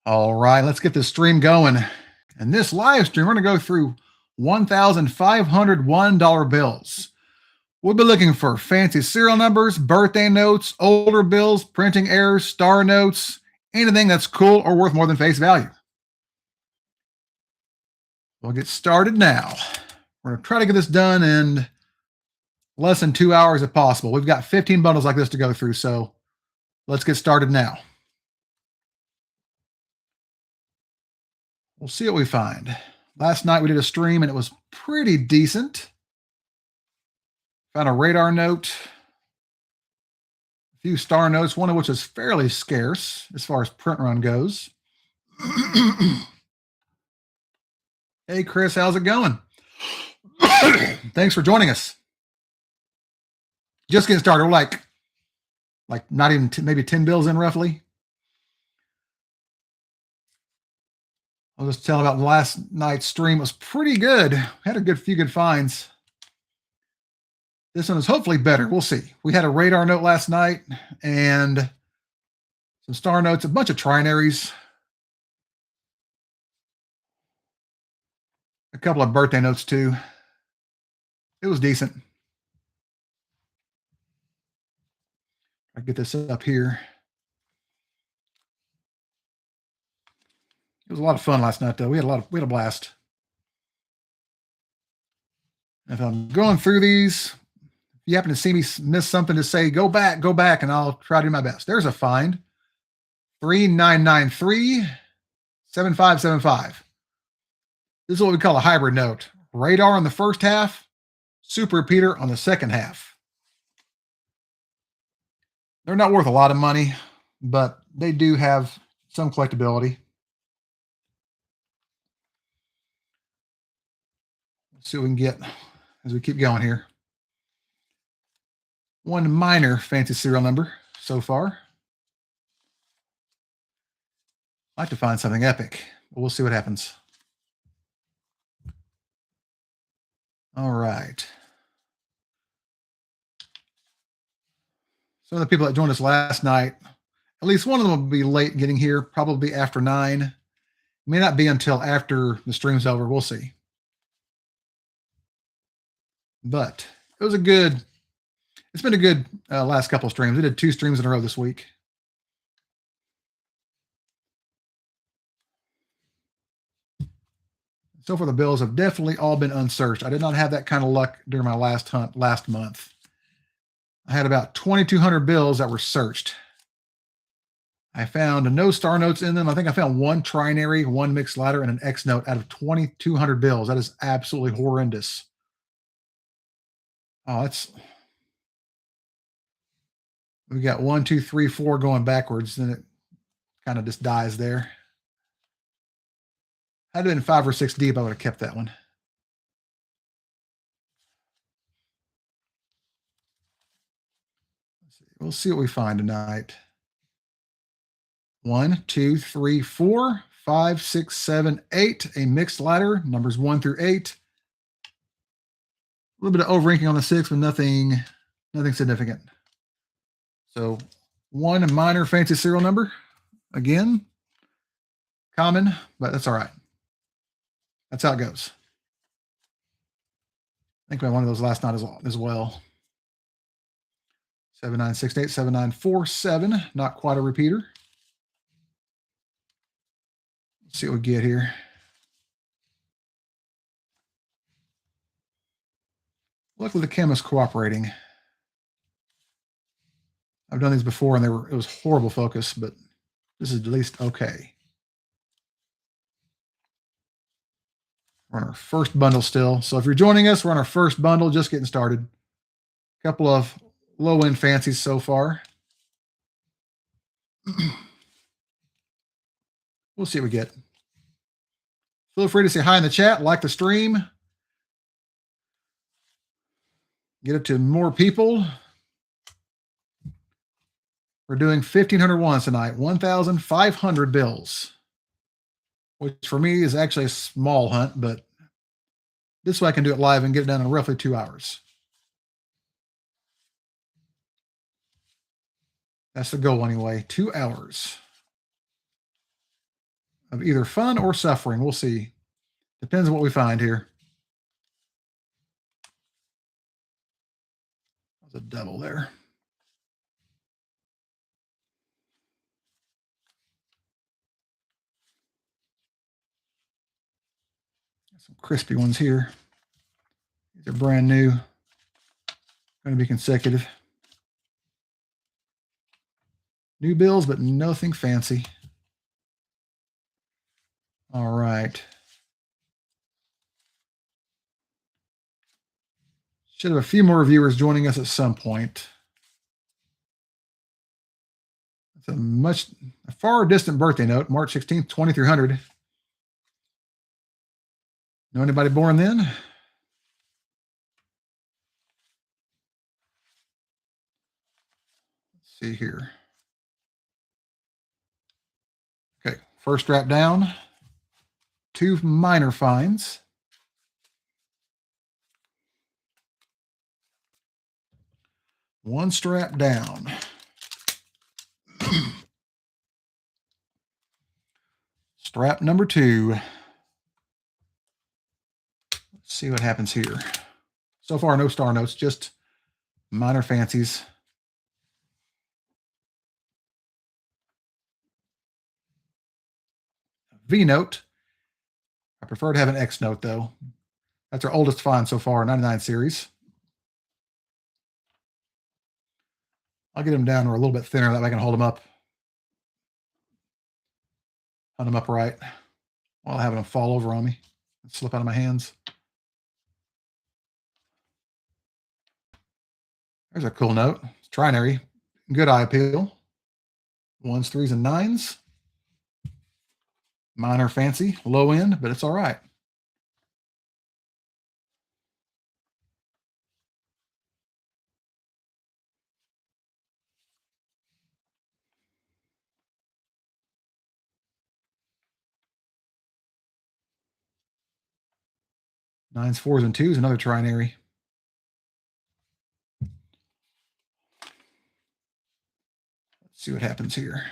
All right, let's get this stream going. In this live stream, we're going to go through $1,501 bills. We'll be looking for fancy serial numbers, birthday notes, older bills, printing errors, star notes, anything that's cool or worth more than face value. We'll get started now. We're going to try to get this done in less than 2 hours if possible. We've got 15 bundles like this to go through, so let's get started now. We'll see what we find. Last night we did a stream and it was pretty decent. Found a radar note, a few star notes, one of which is fairly scarce as far as print run goes. Hey, Chris, how's it going? Thanks for joining us. Just getting started. We're like not even maybe 10 bills in roughly. I'll just tell about last night's stream. It was pretty good. Had a few good finds. This one is hopefully better. We'll see. We had a radar note last night and some star notes, a bunch of trinaries, a couple of birthday notes too. It was decent. I get this up here. It was a lot of fun last night, though. We had a blast. If I'm going through these, if you happen to see me miss something, to say go back, and I'll try to do my best. There's a find. 3993 7575. This is what we call a hybrid note. Radar on the first half, super repeater on the second half. They're not worth a lot of money, but they do have some collectability. Let's see what we can get as we keep going here. One minor fancy serial number so far. I'd like to find something epic, but we'll see what happens. All right. Some of the people that joined us last night, at least one of them will be late getting here, probably after 9. It may not be until after the stream's over. We'll see. But it was it's been a good last couple of streams. We did 2 streams in a row this week. So far, the bills have definitely all been unsearched. I did not have that kind of luck during my last hunt last month. I had about 2,200 bills that were searched. I found no star notes in them. I think I found 1 trinary, 1 mixed ladder, and an X note out of 2,200 bills. That is absolutely horrendous. Oh, we got 1, 2, 3, 4 going backwards, then it kind of just dies there. Had it been 5 or 6 deep, I would have kept that one. We'll see what we find tonight. 1, 2, 3, 4, 5, 6, 7, 8. A mixed ladder, numbers 1 through 8. A little bit of over-inking on the 6, but nothing significant. So 1 minor fancy serial number. Again, common, but that's all right. That's how it goes. I think we had one of those last night as well. 7968, 7947. Not quite a repeater. Let's see what we get here. Luckily, the camera's cooperating. I've done these before, and it was horrible focus, but this is at least okay. We're on our first bundle still. So if you're joining us, we're on our first bundle, just getting started. A couple of low-end fancies so far. We'll see what we get. Feel free to say hi in the chat, like the stream. Get it to more people. We're doing 1,500 ones tonight, 1,500 bills, which for me is actually a small hunt, but this way I can do it live and get it done in roughly 2 hours. That's the goal anyway, 2 hours. of either fun or suffering. We'll see. Depends on what we find here. There's a double there. Some crispy ones here. These are brand new. Going to be consecutive. New bills, but nothing fancy. All right. Should have a few more viewers joining us at some point. It's a far distant birthday note, March 16th, 2300. Know anybody born then? Let's see here. Okay, first strap down. 2 minor finds. One strap down. Strap number 2. Let's see what happens here. So far, no star notes, just minor fancies. V note. I prefer to have an X note, though. That's our oldest find so far, 99 series. I'll get them down or a little bit thinner, that way I can hold them up. Hunt them upright while having them fall over on me and slip out of my hands. There's a cool note. It's trinary. Good eye appeal. 1s, 3s, and 9s. Minor fancy, low end, but it's all right. Nines, 4s, and 2s, another trinary. Let's see what happens here.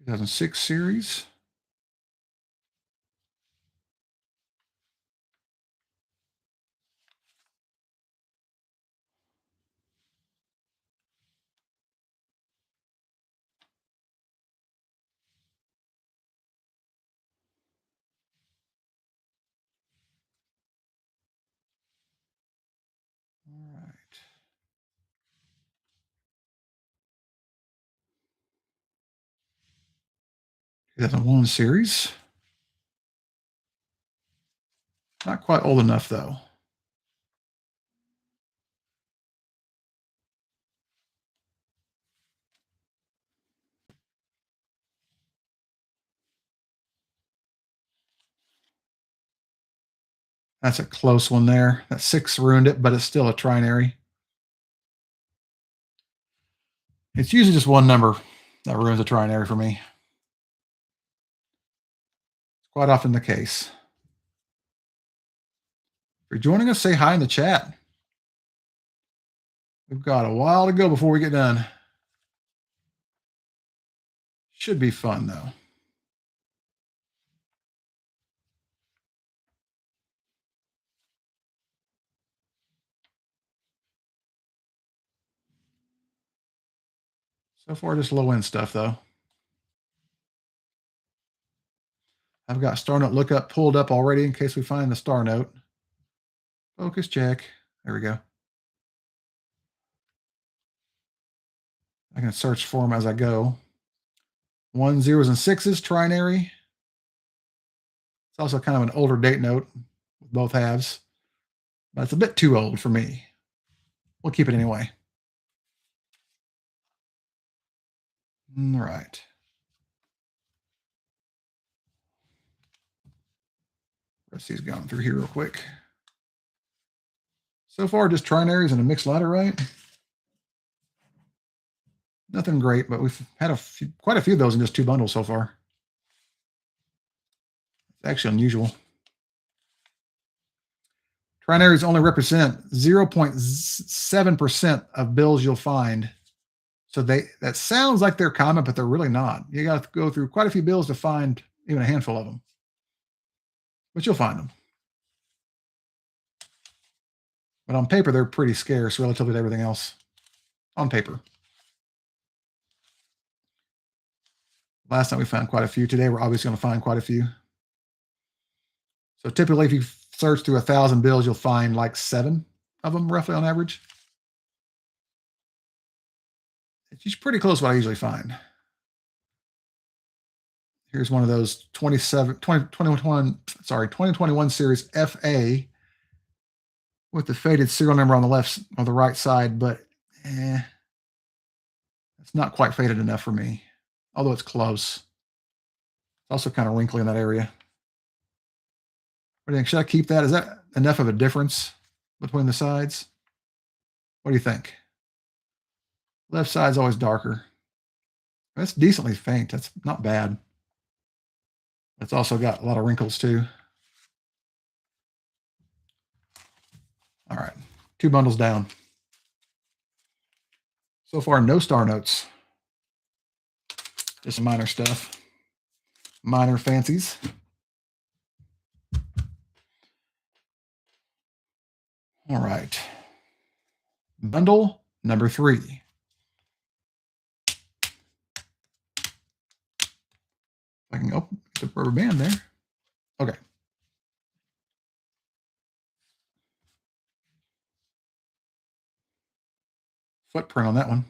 (2006) series. All right. 2001 series. Not quite old enough, though. That's a close one there. That 6 ruined it, but it's still a trinary. It's usually just one number that ruins a trinary for me. It's quite often the case. If you're joining us, say hi in the chat. We've got a while to go before we get done. Should be fun, though. So far, just low end stuff, though. I've got star note lookup pulled up already in case we find the star note. Focus check. There we go. I can search for them as I go. 1s, 0s, and 6s, trinary. It's also kind of an older date note with both halves, but it's a bit too old for me. We'll keep it anyway. All right. Let's see, going through here real quick. So far, just trinaries and a mixed laterite. Nothing great, but we've had quite a few of those in just 2 bundles so far. It's actually unusual. Trinaries only represent 0.7% of bills you'll find. So that sounds like they're common, but they're really not. You got to go through quite a few bills to find even a handful of them. But you'll find them. But on paper, they're pretty scarce relatively to everything else. On paper. Last night we found quite a few. Today we're obviously going to find quite a few. So typically if you search through 1,000 bills, you'll find like 7 of them roughly on average. It's pretty close to what I usually find. Here's one of those 2021 series FA with the faded serial number on the left or the right side, but it's not quite faded enough for me, although it's close. It's also kind of wrinkly in that area. What do you think? Should I keep that? Is that enough of a difference between the sides? What do you think? Left side's always darker. That's decently faint. That's not bad. It's also got a lot of wrinkles too. All right, 2 bundles down. So far, no star notes. Just minor stuff. Minor fancies. All right. Bundle number 3. I can open the rubber band there. Okay. Footprint on that one.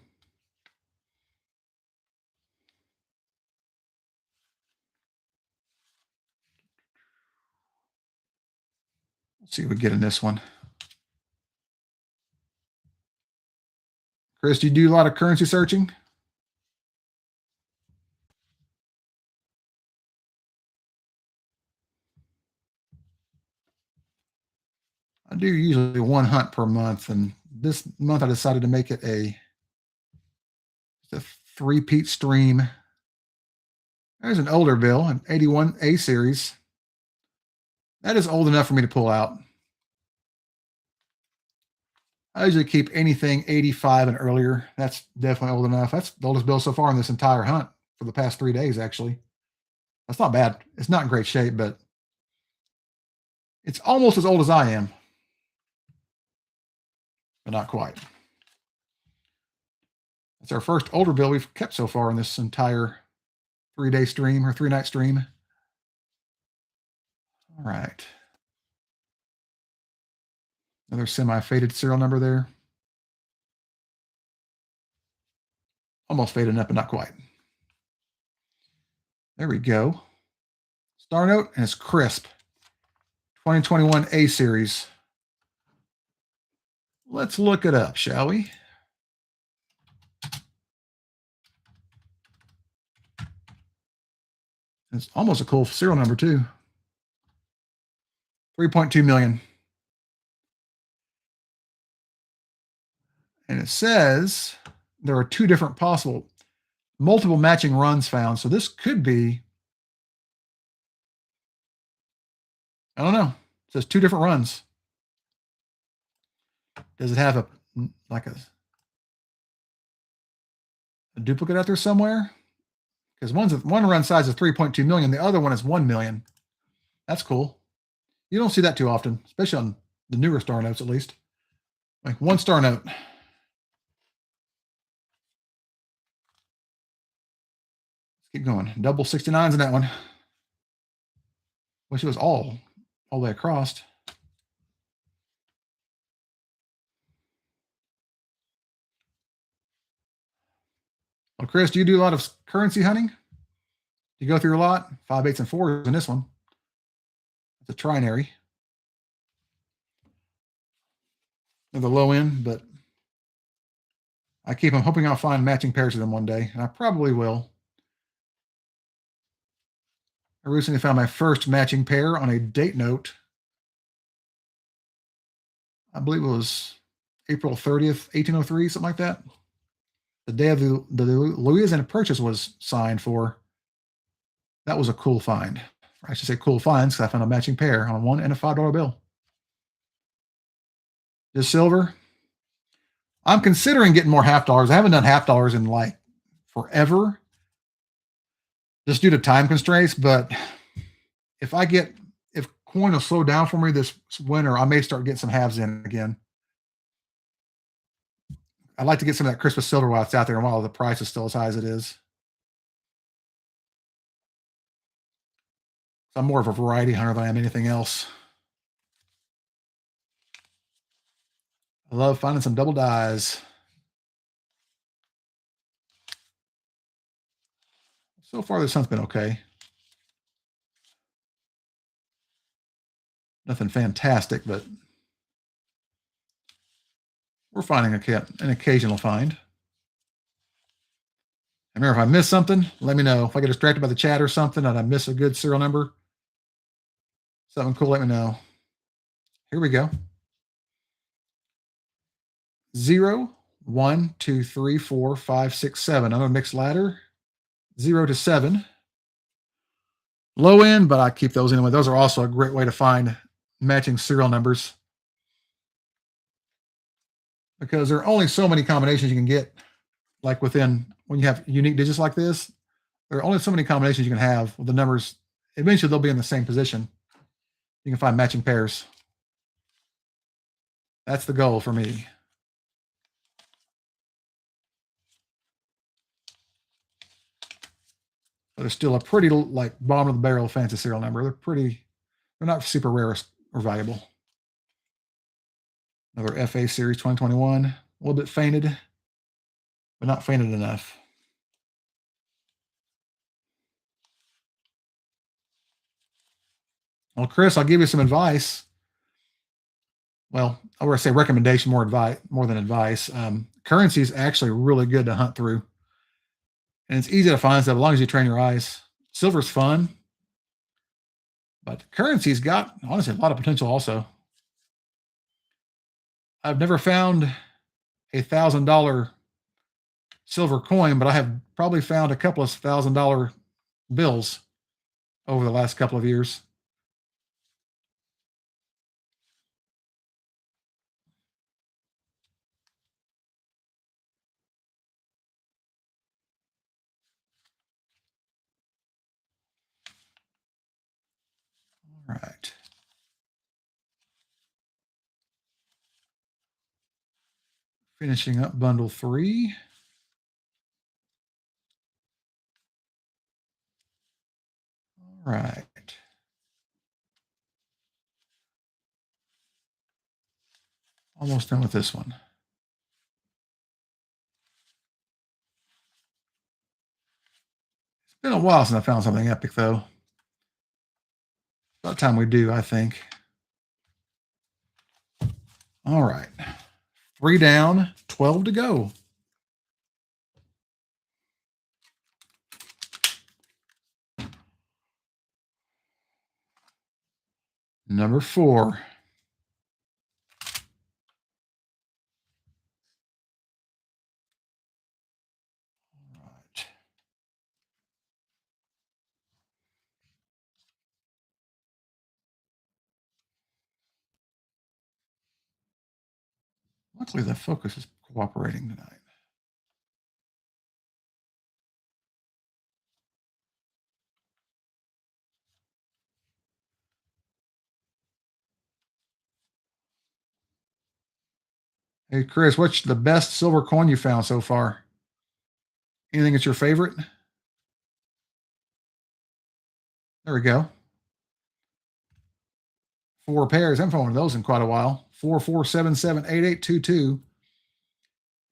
Let's see what we get in this one. Chris, do you do a lot of currency searching? I do usually 1 hunt per month, and this month I decided to make it a Three-Peat stream. There's an older bill, an 81 A series. That is old enough for me to pull out. I usually keep anything 85 and earlier. That's definitely old enough. That's the oldest bill so far in this entire hunt for the past 3 days, actually. That's not bad. It's not in great shape, but it's almost as old as I am, but not quite. It's our first older bill we've kept so far in this entire 3-day stream or 3-night stream. All right. Another semi-faded serial number there. Almost faded up, but not quite. There we go. Star note, and it's crisp. 2021 A series. Let's look it up, shall we? It's almost a cool serial number, too. 3.2 million. And it says there are 2 different possible, multiple matching runs found. So this could be, I don't know. It says 2 different runs. Does it have a duplicate out there somewhere? Because one run size is 3.2 million. The other one is 1 million. That's cool. You don't see that too often, especially on the newer star notes, at least. Like 1 star note. Let's keep going. Double 69s in that one. Wish it was all the way across. Well, Chris, do you do a lot of currency hunting? You go through a lot? 5, 8s, and 4s in this one. It's a trinary. They're the low end, but I keep them hoping I'll find matching pairs of them one day, and I probably will. I recently found my first matching pair on a date note. I believe it was April 30th, 1803, something like that. The day of the Louisiana Purchase was signed for. That was a cool find. I should say cool finds because I found a matching pair on a $1 and a $5 bill. Just silver. I'm considering getting more half dollars. I haven't done half dollars in like forever, just due to time constraints. But if coin will slow down for me this winter, I may start getting some halves in again. I'd like to get some of that Christmas silver while it's out there and while the price is still as high as it is. I'm more of a variety hunter than I am anything else. I love finding some double dies. So far, this hunt's been okay. Nothing fantastic, but we're finding an occasional find. And remember, if I miss something, let me know. If I get distracted by the chat or something and I miss a good serial number, something cool, let me know. Here we go. 0, 1, 2, 3, 4, 5, 6, 7. I'm a mixed ladder. 0 to 7. Low end, but I keep those anyway. Those are also a great way to find matching serial numbers, because there are only so many combinations you can get. Like when you have unique digits like this, there are only so many combinations you can have with the numbers. Eventually, they'll be in the same position. You can find matching pairs. That's the goal for me. But they're still a pretty like bottom of the barrel fancy serial number. They're not super rare or valuable. Another FA series 2021, a little bit fainted, but not fainted enough. Well, Chris, I'll give you some advice. Well, I would say recommendation more than advice. Currency is actually really good to hunt through, and it's easy to find stuff as long as you train your eyes. Silver's fun, but currency's got honestly a lot of potential also. I've never found a $1,000 silver coin, but I have probably found a couple of $1,000 bills over the last couple of years. All right. Finishing up bundle 3. All right. Almost done with this one. It's been a while since I found something epic, though. About time we do, I think. All right. 3 down, 12 to go. Number 4. Luckily, the focus is cooperating tonight. Hey, Chris, what's the best silver coin you found so far? Anything that's your favorite? There we go. 4 pairs. I haven't found one of those in quite a while. 44778822.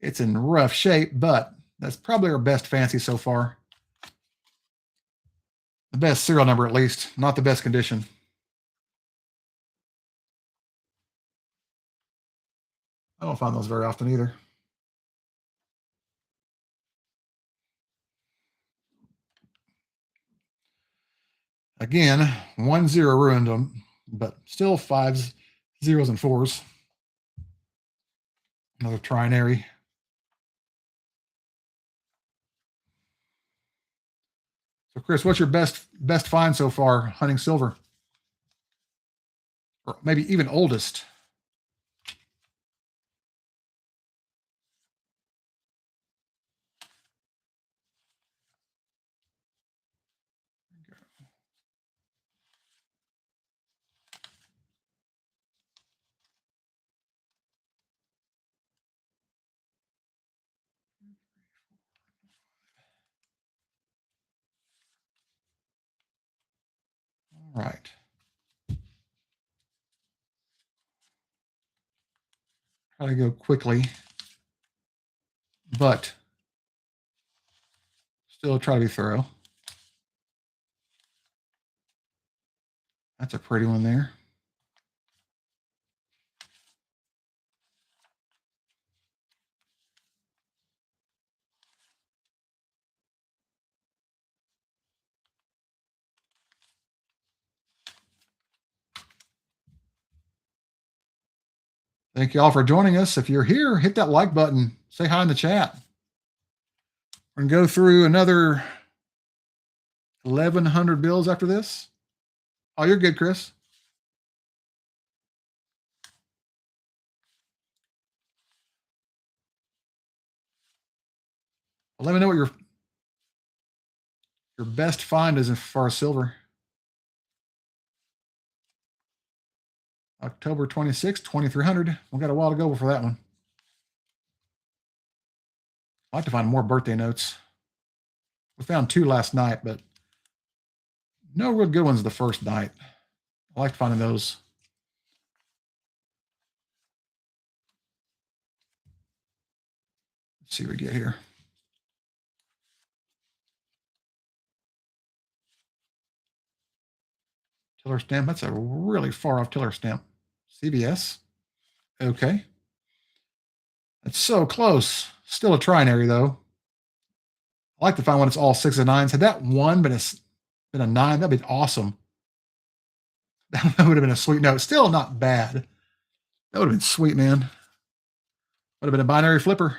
It's in rough shape, but that's probably our best fancy so far. The best serial number, at least, not the best condition. I don't find those very often either. Again, 1-0 ruined them, but still 5s, 0s, and 4s. Another trinary. So, Chris, what's your best find so far hunting silver? Or maybe even oldest? All right. Try to go quickly, but still try to be thorough. That's a pretty one there. Thank you all for joining us. If you're here, hit that like button. Say hi in the chat. We're going to go through another 1,100 bills after this. Oh, you're good, Chris. Well, let me know what your best find is as far as silver. October 26th, 2,300. We got a while to go before that one. I'd like to find more birthday notes. We found 2 last night, but no real good ones the first night. I like finding those. Let's see what we get here. Tiller stamp. That's a really far off tiller stamp. CVS. Okay. That's so close. Still a trinary, though. I like to find when it's all 6 and 9s. Had that one been a 9, that'd be awesome. That would have been a sweet note. Still not bad. That would have been sweet, man. Would have been a binary flipper.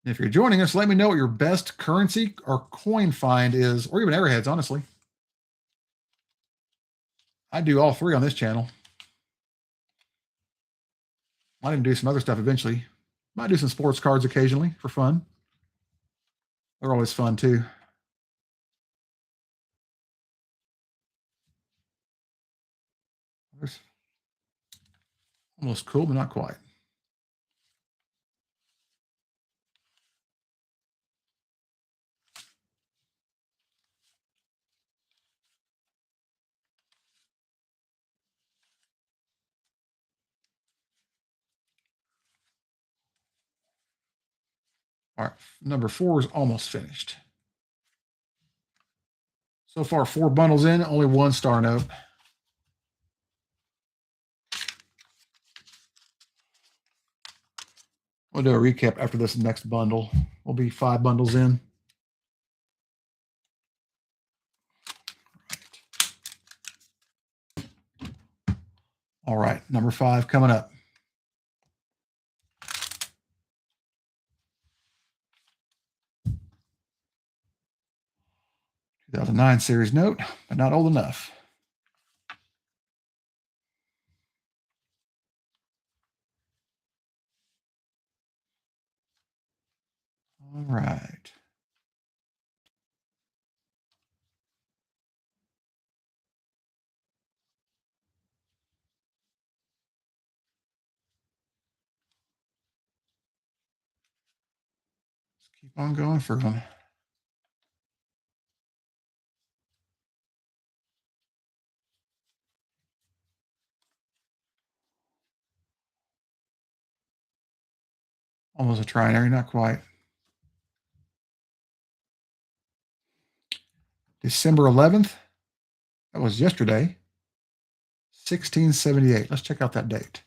If you're joining us, let me know what your best currency or coin find is, or even arrowheads, honestly. I do all 3 on this channel. Might even do some other stuff eventually. Might do some sports cards occasionally for fun. They're always fun, too. There's almost cool, but not quite. All right, number 4 is almost finished. So far, 4 bundles in, only 1 star note. We'll do a recap after this next bundle. We'll be 5 bundles in. All right, number 5 coming up. 2009 series note, but not old enough. All right. Let's keep on going for them. Almost a trinary, not quite. December 11th. That was yesterday. 1678. Let's check out that date.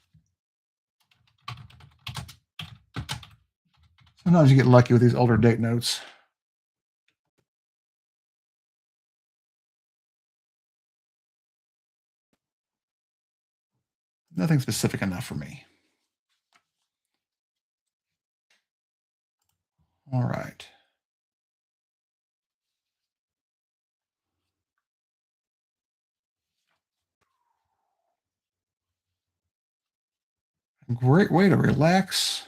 Sometimes you get lucky with these older date notes. Nothing specific enough for me. All right. Great way to relax.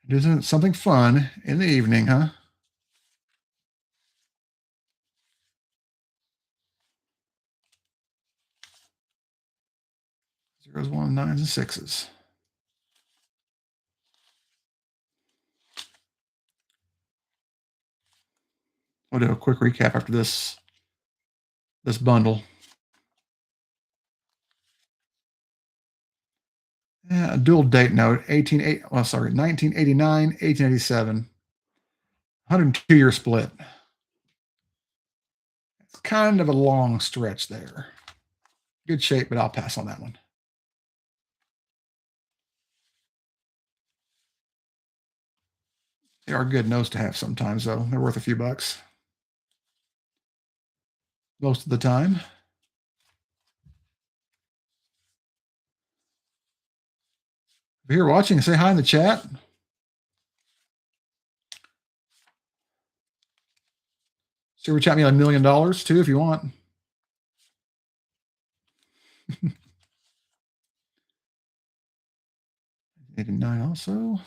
Do something fun in the evening, huh? Zeros, ones, nines, and sixes. We'll do a quick recap after this bundle. Yeah, a dual date note, 1989, 1887. 102-year split. It's kind of a long stretch there. Good shape, but I'll pass on that one. They are good notes to have sometimes, though. They're worth a few bucks. Most of the time. If you're watching, say hi in the chat. Super chat me $1 million too if you want. '89 also.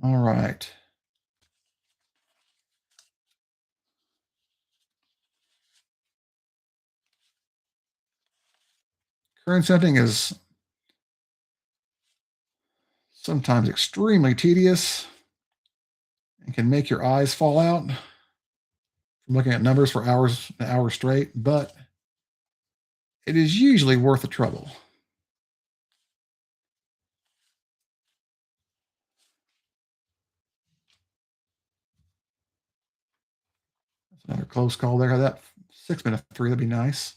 All right. Currency hunting is sometimes extremely tedious and can make your eyes fall out from looking at numbers for hours and hours straight, but it is usually worth the trouble. That's another close call there. That 6-minute 3, that'd be nice.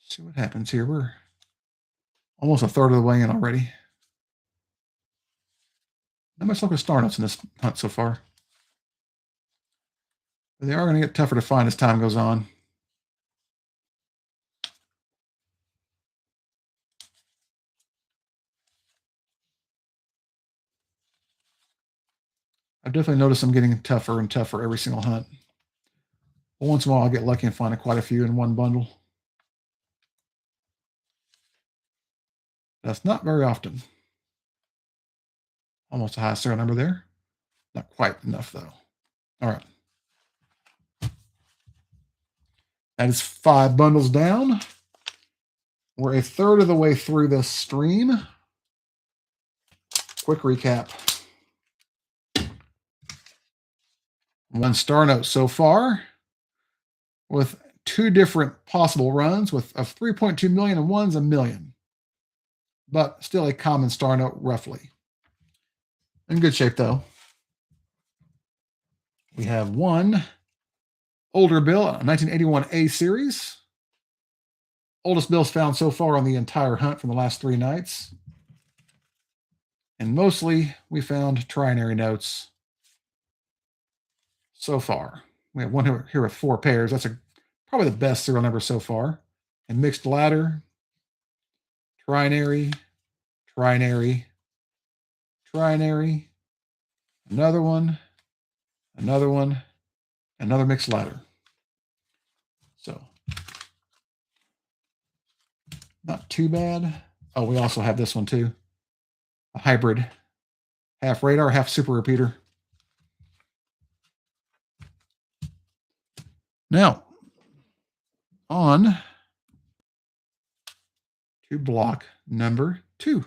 See what happens here. We're almost a third of the way in already. Not much luck with star notes in this hunt so far. But they are going to get tougher to find as time goes on. I've definitely noticed them getting tougher and tougher every single hunt. But once in a while, I'll get lucky and find quite a few in one bundle. That's not very often. Almost a high serial number there. Not quite enough, though. All right. That is 5 bundles down. We're a third of the way through this stream. Quick recap. 1 star note so far, with 2 different possible runs of 3.2 million and one's $1 million. But still a common star note, roughly. In good shape, though. We have 1 older bill, a 1981 A series. Oldest bills found so far on the entire hunt from the last 3 nights. And mostly we found trinary notes so far. We have 1 here with 4 pairs. That's probably the best serial number so far. And mixed ladder, trinary, trinary, trinary, another one, another mixed ladder. So not too bad. Oh, we also have this one too. A hybrid, half radar, half super repeater. Now, on to block number 2.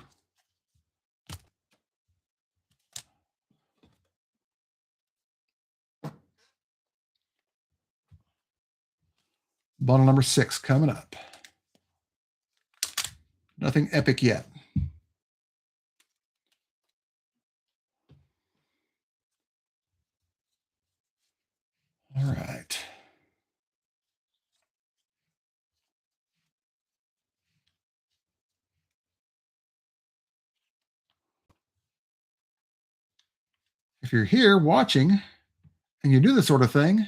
Bundle number 6 coming up. Nothing epic yet. All right. If you're here watching and you do this sort of thing,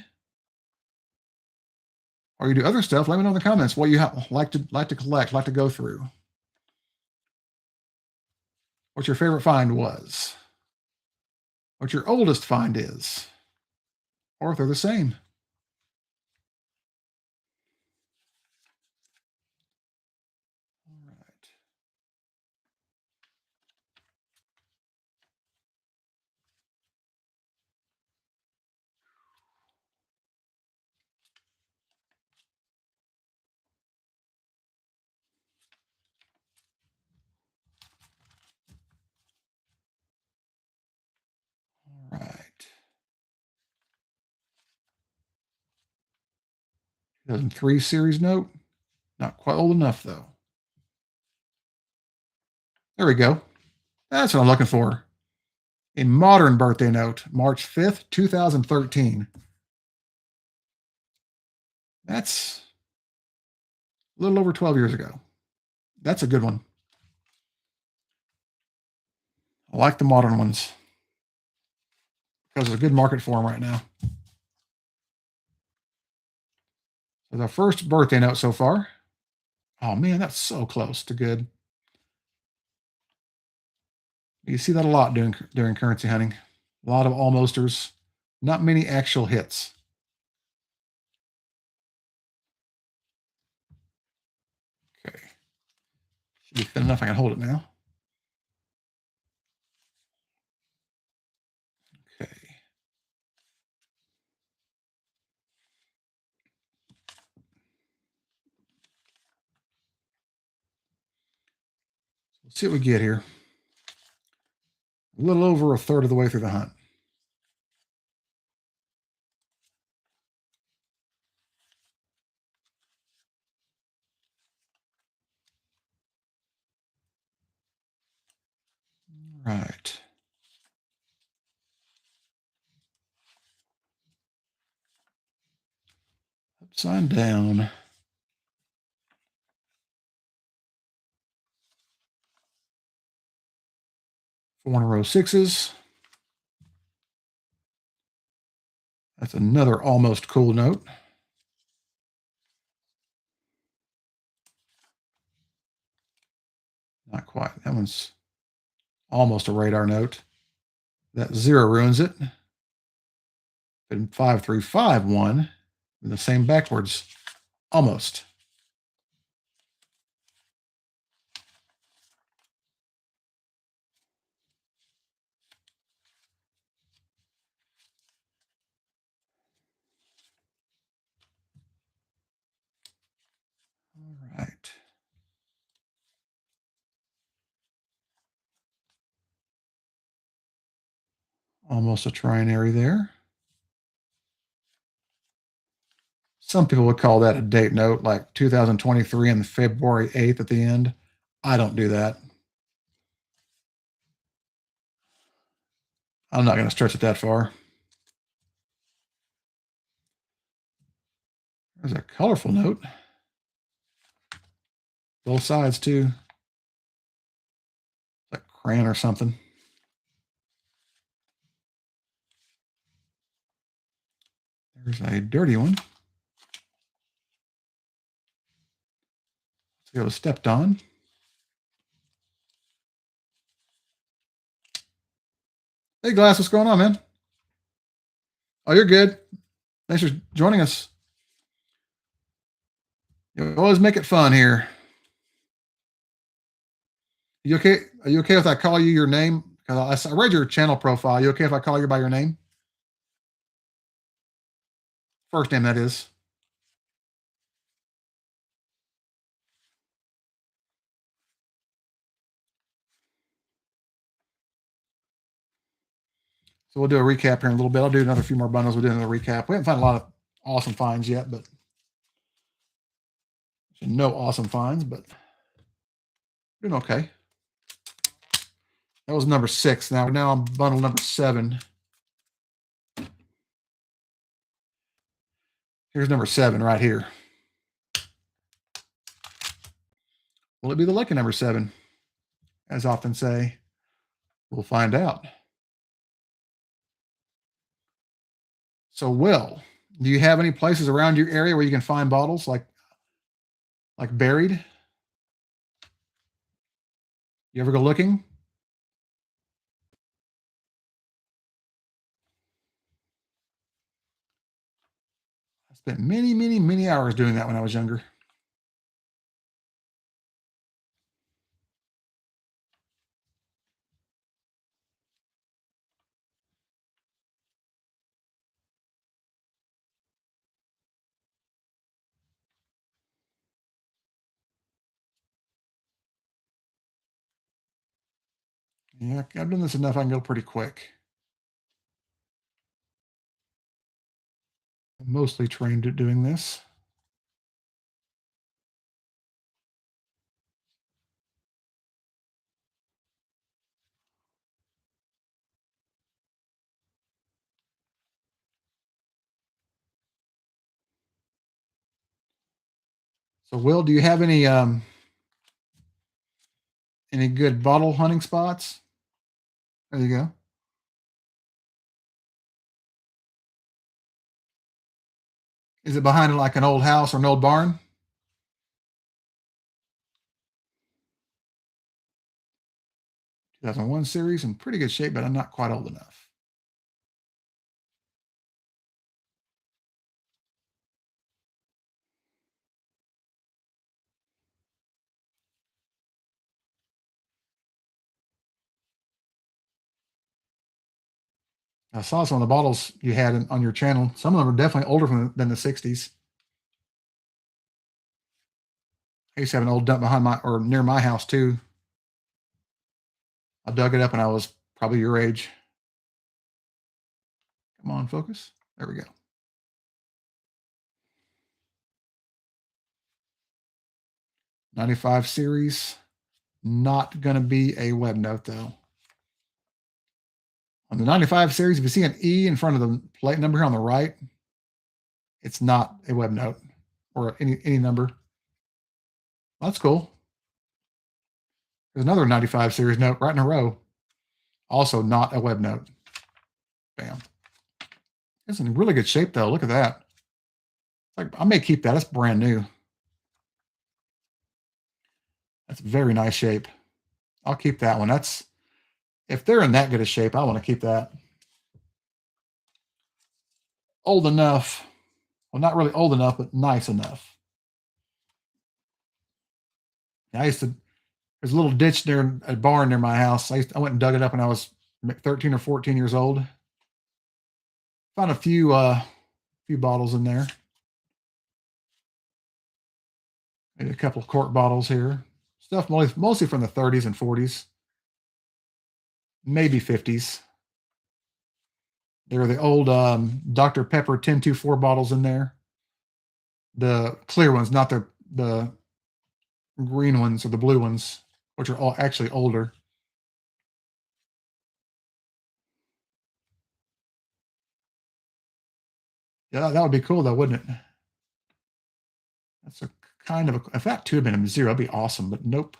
or you do other stuff, let me know in the comments what you like to collect, like to go through. What your favorite find was. What your oldest find is. Or if they're the same. 2003 series note. Not quite old enough, though. There we go. That's what I'm looking for. A modern birthday note, March 5th, 2013. That's a little over 12 years ago. That's a good one. I like the modern ones because there's a good market for them right now. So the first birthday note so far. Oh man, that's so close to good. You see that a lot during currency hunting. A lot of almosters, not many actual hits. Okay. Should be thin enough I can hold it now. Okay. Let's see what we get here. A little over a third of the way through the hunt. Right. Upside down. 4 in a row sixes. That's another almost cool note. Not quite. That one's almost a radar note. That 0 ruins it. But 5, 3, 5, 1. The same backwards. Almost. All right. Almost a trinary there. Some people would call that a date note, like 2023 and February 8th at the end. I don't do that. I'm not going to stretch it that far. There's a colorful note. Both sides, too. Like crayon or something. There's a dirty one. It was stepped on. Hey, Glass, what's going on, man? Oh, you're good. Thanks for joining us. You always make it fun here. You okay? Are you okay if I call you your name? Because I read your channel profile. You okay if I call you by your name? First name, that is. So we'll do a recap here in a little bit. I'll do another few more bundles. We'll do another recap. We haven't found a lot of awesome finds yet, but no awesome finds, but doing okay. That was number 6. Now I'm bundle number 7. Here's number 7 right here. Will it be the lucky number 7? As often say, we'll find out. So, Will, do you have any places around your area where you can find bottles like buried? You ever go looking? I spent many, many, many hours doing that when I was younger. Yeah, I've done this enough. I can go pretty quick. I'm mostly trained at doing this. So, Will, do you have any good bottle hunting spots? There you go. Is it behind like an old house or an old barn? 2001 series in pretty good shape, but I'm not quite old enough. I saw some of the bottles you had on your channel. Some of them are definitely older than the 60s. I used to have an old dump behind or near my house too. I dug it up when I was probably your age. Come on, focus. There we go. '95 series. Not going to be a web note though. On the 95 series, if you see an E in front of the plate number here on the right, it's not a web note or any number. That's cool. There's another 95 series note right in a row. Also not a web note. Bam. It's in really good shape though. Look at that. Like, I may keep that. It's brand new. That's very nice shape. I'll keep that one. That's, if they're in that good a shape, I want to keep that. Old enough. Well, not really old enough, but nice enough. I used to, there's a little ditch there, a barn near my house. I went and dug it up when I was 13 or 14 years old. Found a few bottles in there. Maybe a couple of cork bottles here. Stuff mostly from the 30s and 40s. Maybe 50s. There are the old Dr. Pepper 1024 bottles in there. The clear ones, not the green ones or the blue ones, which are all actually older. Yeah, that would be cool though, wouldn't it? That's a kind of if that two had been a zero, that'd be awesome, but nope.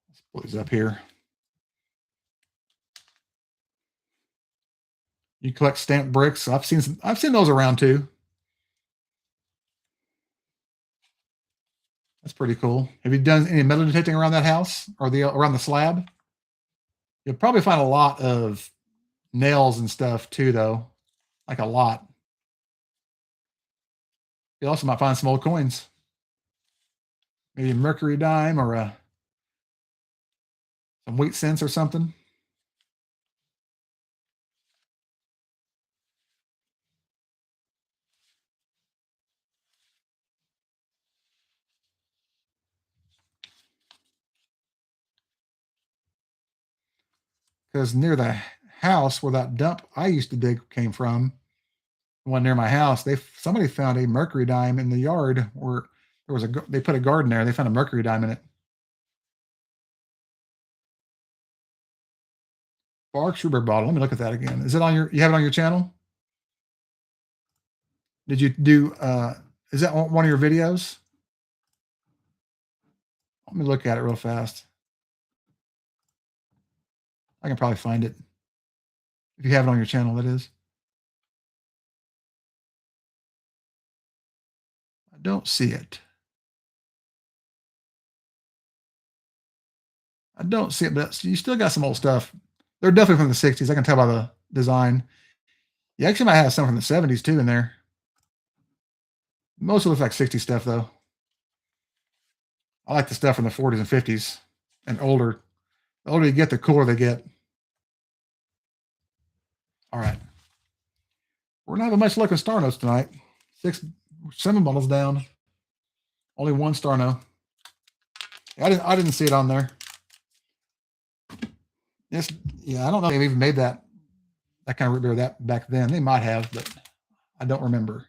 Let's pull these up here. You collect stamp bricks. I've seen those around too. That's pretty cool. Have you done any metal detecting around that house or around the slab? You'll probably find a lot of nails and stuff too, though. Like a lot. You also might find some old coins. Maybe a mercury dime or some wheat cents or something. Because near the house where that dump I used to dig came from, one near my house, somebody found a mercury dime in the yard where there was they put a garden there. They found a mercury dime in it. Bark Sugar bottle. Let me look at that again. Is it on you have it on your channel? Did you do is that one of your videos? Let me look at it real fast. I can probably find it. If you have it on your channel, that is. I don't see it. I don't see it, but you still got some old stuff. They're definitely from the 60s. I can tell by the design. You actually might have some from the 70s too in there. Most of it looks like 60s stuff, though. I like the stuff from the 40s and 50s and older. The older you get, the cooler they get. All right. We're not having much luck with star notes tonight. 7 bottles down. Only 1 star note. I didn't see it on there. Yeah, I don't know if they've even made that kind of root beer that back then. They might have, but I don't remember.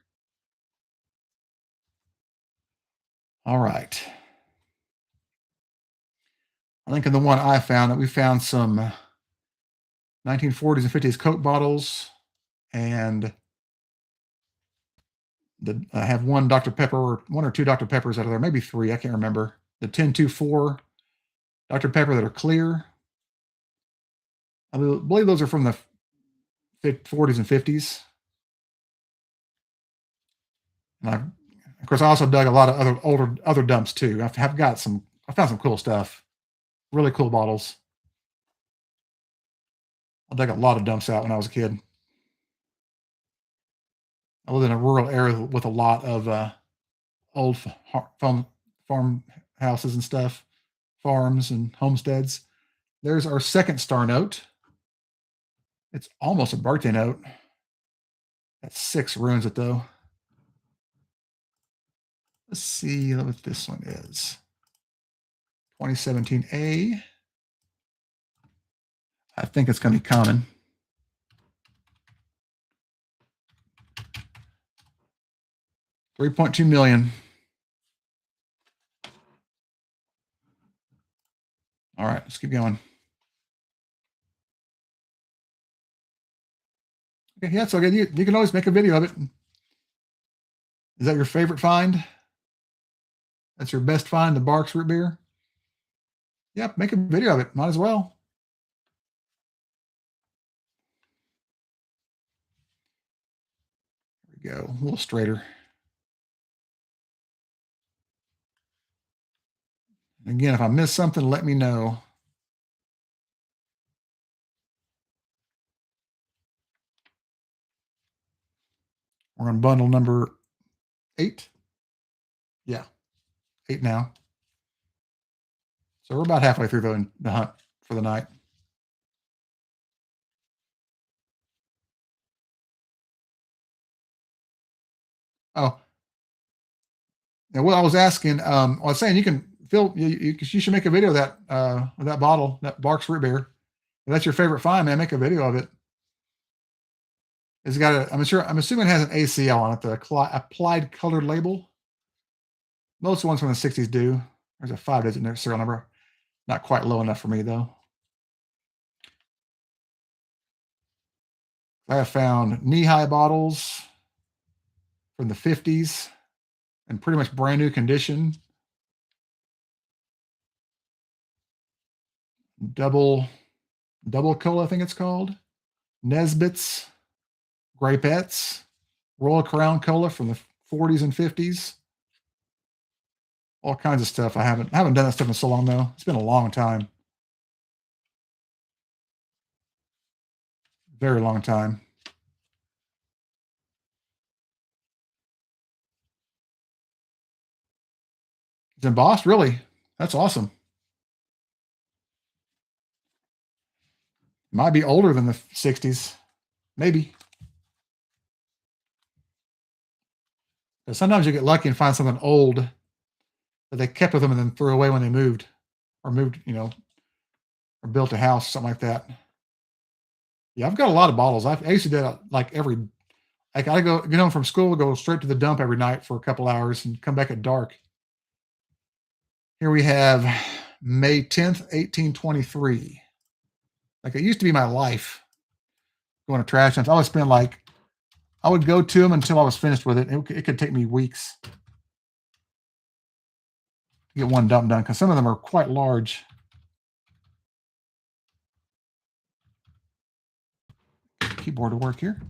All right. I think in the one I found that we found some 1940s and 50s Coke bottles and I have one Dr. Pepper, or one or two Dr. Peppers out of there, maybe three. I can't remember. The 1024 Dr. Pepper that are clear. I believe those are from the 40s and 50s. And of course, I also dug a lot of other dumps too. I found some cool stuff. Really cool bottles. I dug a lot of dumps out when I was a kid. I lived in a rural area with a lot of old farm houses and stuff, farms and homesteads. There's our second star note. It's almost a birthday note. That's 6 ruins it though. Let's see what this one is. 2017A. I think it's going to be common. $3.2 million. All right, let's keep going. Okay, yeah, so you can always make a video of it. Is that your favorite find? That's your best find, the Barks root beer? Yep, make a video of it. Might as well. There we go. A little straighter. Again, if I miss something, let me know. We're on bundle number 8. Yeah, 8 now. So we're about halfway through the hunt for the night. Oh, and what I was asking, I was saying you can you should make a video of that with that bottle, that Barks root beer. If that's your favorite find, man, make a video of it. It's got I'm assuming it has an ACL on it, the applied colored label. Most ones from the 60s do. There's a 5-digit serial number. Not quite low enough for me though. I have found knee-high bottles from the 50s in pretty much brand new condition. Double cola, I think it's called. Nesbitt's, Grapettes, Royal Crown Cola from the 40s and 50s. All kinds of stuff. I haven't done that stuff in so long though. It's been a long time. Very long time. It's embossed, really? That's awesome. Might be older than the 60s. Maybe. But sometimes you get lucky and find something old that they kept with them and then threw away when they moved. Or moved, or built a house, something like that. Yeah, I've got a lot of bottles. I used to do that like I get home from school, go straight to the dump every night for a couple hours and come back at dark. Here we have May 10th, 1823. Like it used to be my life going to trash dumps. I would go to them until I was finished with it. It could take me weeks to get one dump done because some of them are quite large. Keyboard to work here.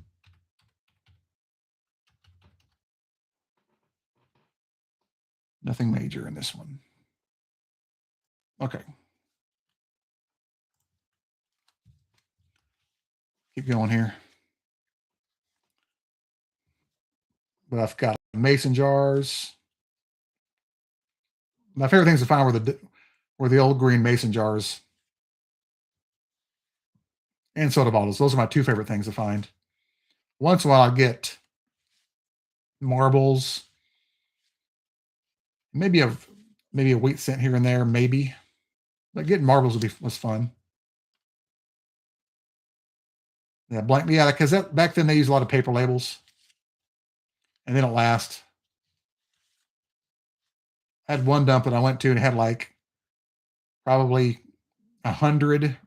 Nothing major in this one. Okay. Keep going here. But I've got mason jars. My favorite things to find were the old green mason jars and soda bottles. Those are my 2 favorite things to find. Once in a while, I'll get marbles, maybe a wheat cent here and there, maybe. But getting marbles was fun. Yeah, because back then they used a lot of paper labels, and they don't last. I had one dump that I went to and it had like probably 100,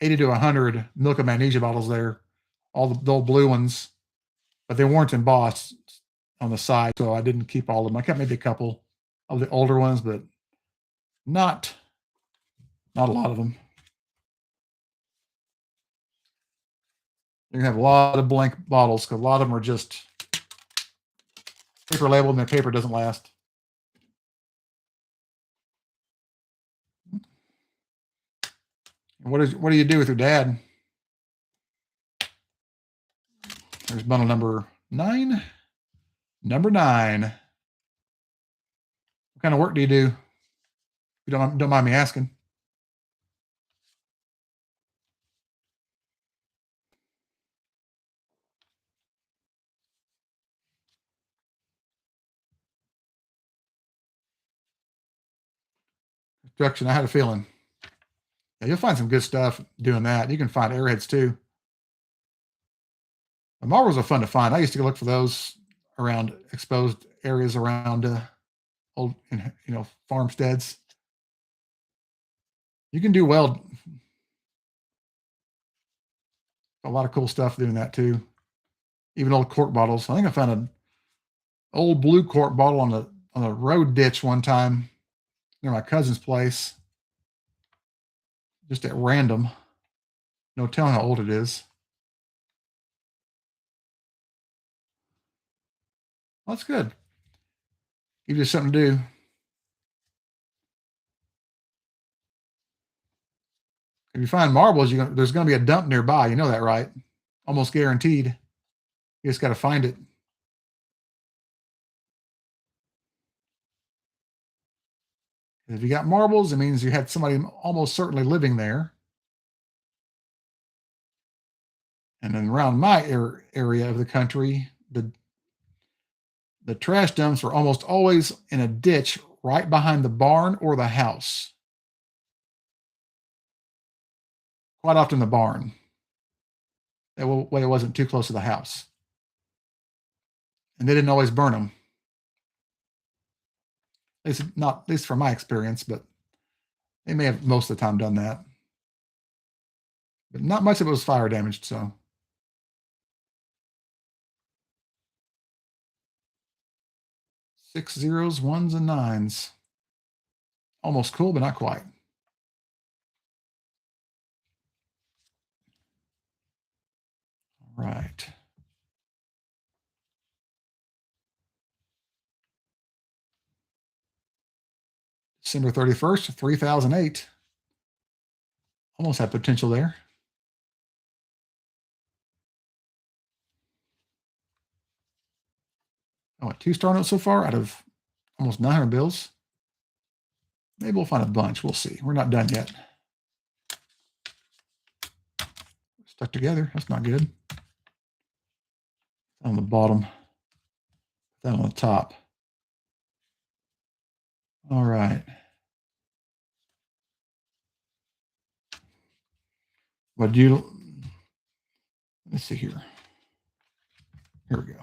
80 to 100 milk of magnesia bottles there, all the old blue ones, but they weren't embossed. on the side, so I didn't keep all of them. I kept maybe a couple of the older ones, but not a lot of them. You're gonna have a lot of blank bottles because a lot of them are just paper labeled and their paper doesn't last. And what do you do with your dad? There's bundle number 9. Number 9. What kind of work do you do? You don't mind me asking. Construction. I had a feeling. Yeah, you'll find some good stuff doing that. You can find airheads too. The marbles are fun to find. I used to look for those around exposed areas around old, farmsteads. You can do well. A lot of cool stuff doing that too. Even old cork bottles. I think I found an old blue cork bottle on the road ditch one time near my cousin's place, just at random. No telling how old it is. Well, that's good. Give you something to do. If you find marbles, there's going to be a dump nearby. You know that, right? Almost guaranteed. You just got to find it. If you got marbles, it means you had somebody almost certainly living there. And then around my area of the country, the trash dumps were almost always in a ditch right behind the barn or the house. Quite often the barn. That way it wasn't too close to the house. And they didn't always burn them. At least from my experience, but they may have most of the time done that. But not much of it was fire damaged, so. Six zeros, ones, and nines. Almost cool, but not quite. All right. December 31st, 3008. Almost had potential there. Oh, a 2-star note so far out of almost 900 bills. Maybe we'll find a bunch. We'll see. We're not done yet. Stuck together. That's not good. On the bottom. That on the top. All right. What do you? Let's see here. Here we go.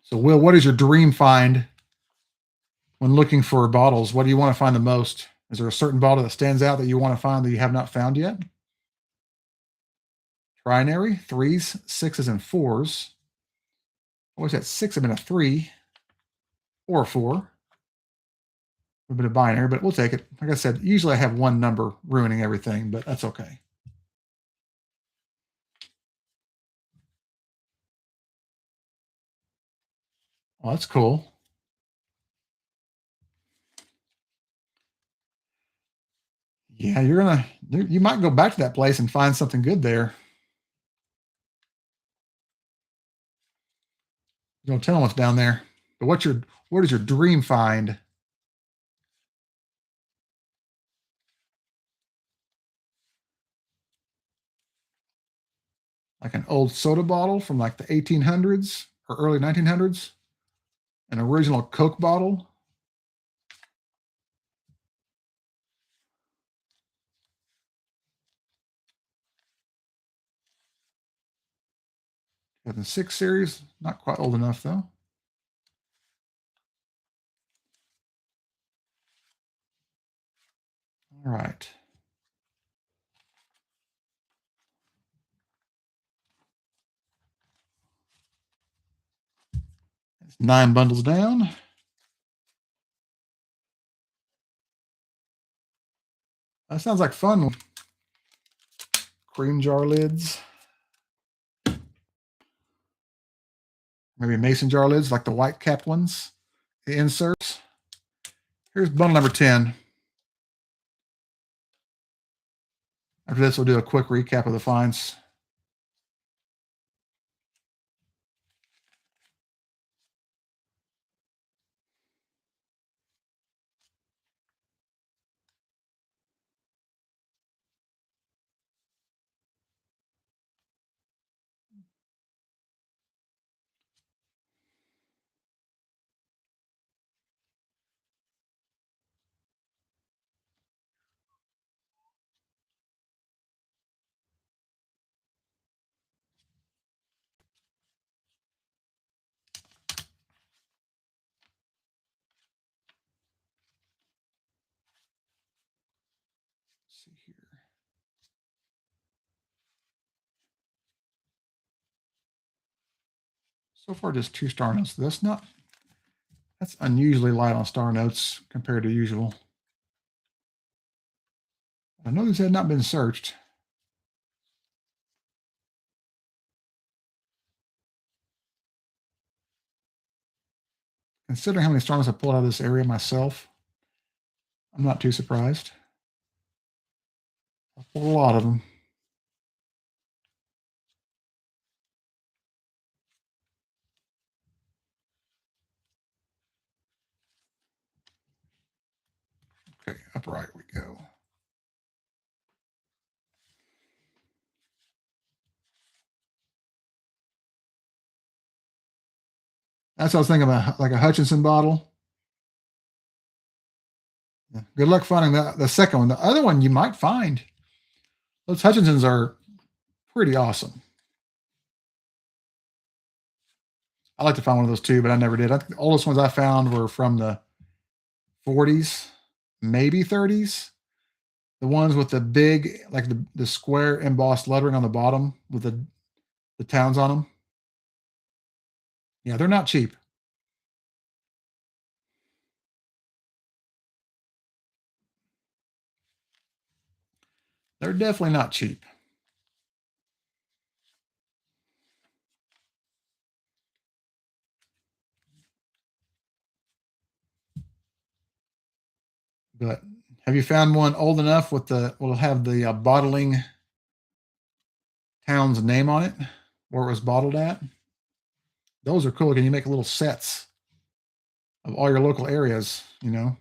So, Will, what is your dream find when looking for bottles? What do you want to find the most? Is there a certain bottle that stands out that you want to find that you have not found yet? Trinary, 3s, 6s, and 4s. I wish that 6 had been a 3 or a 4. A bit of binary, but we'll take it. Like I said, usually I have one number ruining everything, but that's okay. Well, that's cool. Yeah, you might go back to that place and find something good there. You don't tell them what's down there. But what is your dream find? Like an old soda bottle from like the 1800s or early 1900s? An original Coke bottle? Got the 6 series, not quite old enough though. All right. 9 bundles down. That sounds like fun. Cream jar lids. Maybe mason jar lids like the white cap ones. The inserts. Here's bundle number 10. After this, we'll do a quick recap of the finds. Let's see here. So far, just 2 star notes. That's unusually light on star notes compared to usual. I know these had not been searched. Considering how many star notes I pulled out of this area myself, I'm not too surprised. I pulled a lot of them. Okay, upright we go. That's what I was thinking about, like a Hutchinson bottle. Yeah. Good luck finding the second one. The other one you might find. Those Hutchinsons are pretty awesome. I like to find one of those too, but I never did. I think the oldest ones I found were from the 40s, maybe 30s. The ones with the big, like the square embossed lettering on the bottom with the towns on them. Yeah, they're not cheap. They're definitely not cheap. But have you found one old enough with will have the bottling town's name on it, where it was bottled at? Those are cool. Can you make little sets of all your local areas, you know?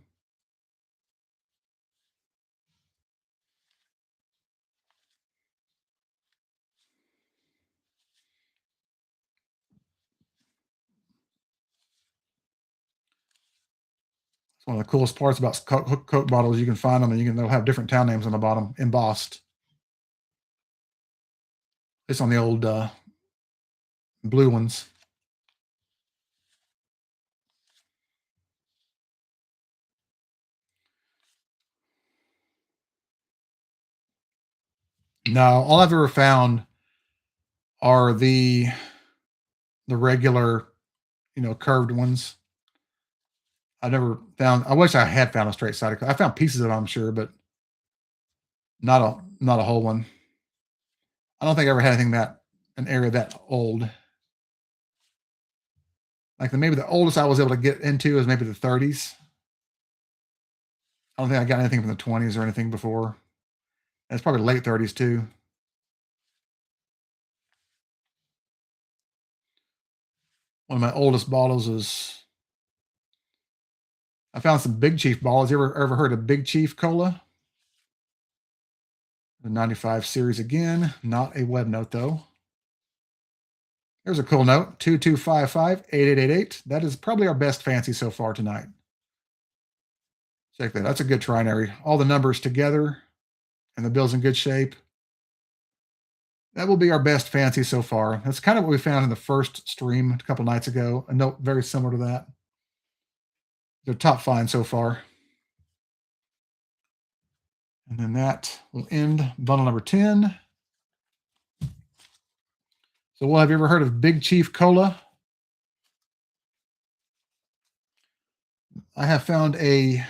It's one of the coolest parts about Coke bottles. You can find them, and they'll have different town names on the bottom, embossed. It's on the old blue ones. No, all I've ever found are the regular, curved ones. I never found. I wish I had found a straight sided. I found pieces of it, I'm sure, but not a whole one. I don't think I ever had anything an area that old. Like maybe the oldest I was able to get into is maybe the 30s. I don't think I got anything from the 20s or anything before. It's probably late 30s too. One of my oldest bottles is. I found some Big Chief bottles. You ever heard of Big Chief Cola? The 95 series again. Not a web note though. There's a cool note. 2255-8888. That is probably our best fancy so far tonight. Check that. That's a good trinary. All the numbers together and the bill's in good shape. That will be our best fancy so far. That's kind of what we found in the first stream a couple nights ago. A note very similar to that. They're top find so far. And then that will end bundle number 10. So, have you ever heard of Big Chief Cola? I have found I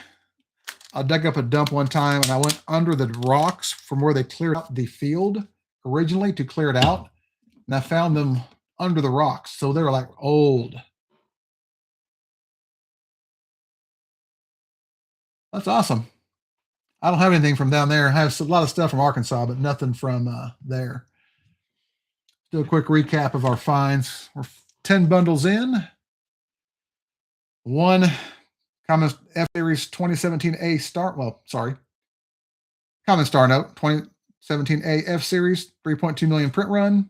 dug up a dump one time and I went under the rocks from where they cleared out the field originally to clear it out. And I found them under the rocks. So they were like old. That's awesome. I don't have anything from down there. I have a lot of stuff from Arkansas, but nothing from there. Do a quick recap of our finds. We're 10 bundles in. One Common F Series 2017A Star, Common Star Note 2017A F Series 3.2 million print run.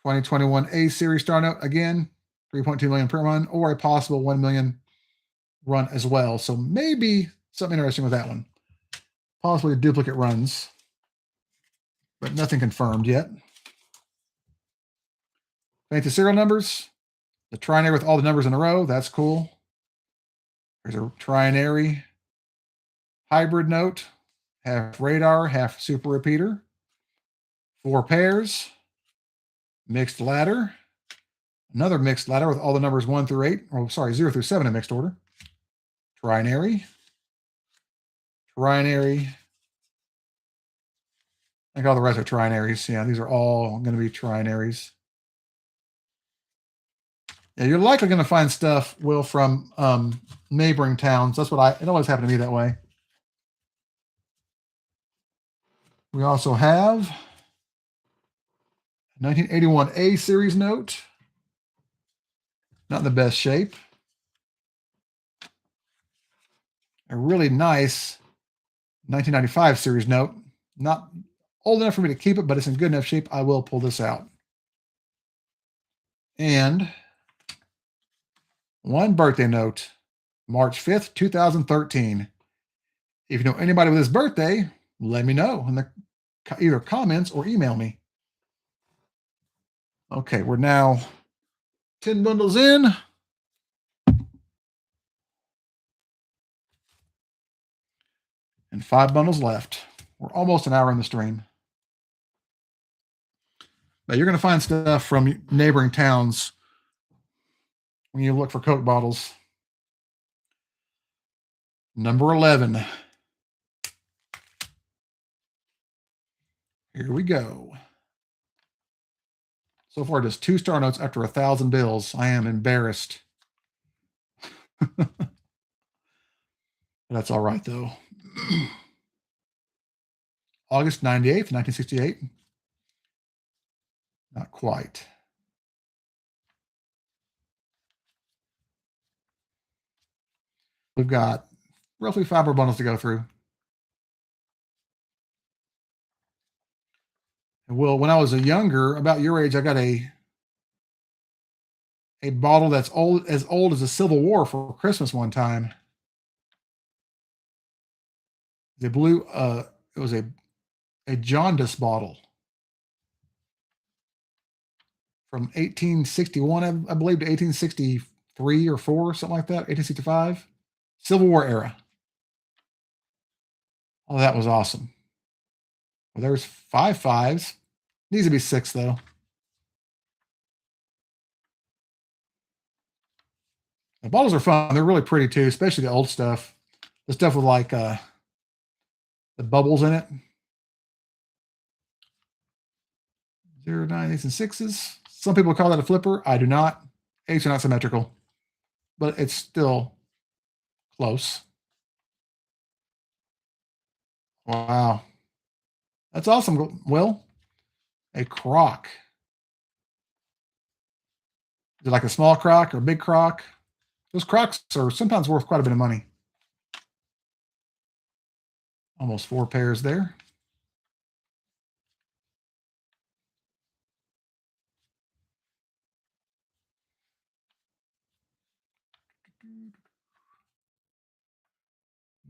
2021 A Series Star Note, again, 3.2 million print run, or a possible 1 million run as well. So maybe something interesting with that one. Possibly duplicate runs, but nothing confirmed yet. Fancy serial numbers. The trinary with all the numbers in a row. That's cool. There's a trinary hybrid note. Half radar, half super repeater. 4 pairs. Mixed ladder. Another mixed ladder with all the numbers 1 through 8. Oh, sorry, 0 through 7 in mixed order. Trinary. Trinary. I think all the rest are trinaries. Yeah, these are all going to be trinaries. Yeah, you're likely going to find stuff, Will, from neighboring towns. That's what it always happened to me that way. We also have 1981 A series note. Not in the best shape. A really nice 1995 series note. Not old enough for me to keep it, but it's in good enough shape. I will pull this out. And one birthday note, March 5th, 2013. If you know anybody with this birthday, let me know in the either comments or email me. Okay, we're now 10 bundles in. And 5 bundles left. We're almost an hour in the stream. Now you're going to find stuff from neighboring towns when you look for Coke bottles. Number 11. Here we go. So far, just 2 star notes after 1,000 bills. I am embarrassed. That's all right, though. August 98th, 1968. Not quite. We've got roughly 5 more bundles to go through. And Will, when I was younger, about your age, I got a bottle that's as old as the Civil War for Christmas one time. The blue, it was a jaundice bottle from 1861, I believe, to 1863 or 4, something like that, 1865. Civil War era. Oh, that was awesome. Well, there's 5 5s. Needs to be 6, though. The bottles are fun. They're really pretty, too, especially the old stuff. The stuff with, like, the bubbles in it. 0, 9, 8s, and 6s. Some people call that a flipper. I do not. 8s are not symmetrical. But it's still close. Wow. That's awesome, Will. A crock. Is it like a small crock or a big crock? Those crocks are sometimes worth quite a bit of money. Almost 4 pairs there.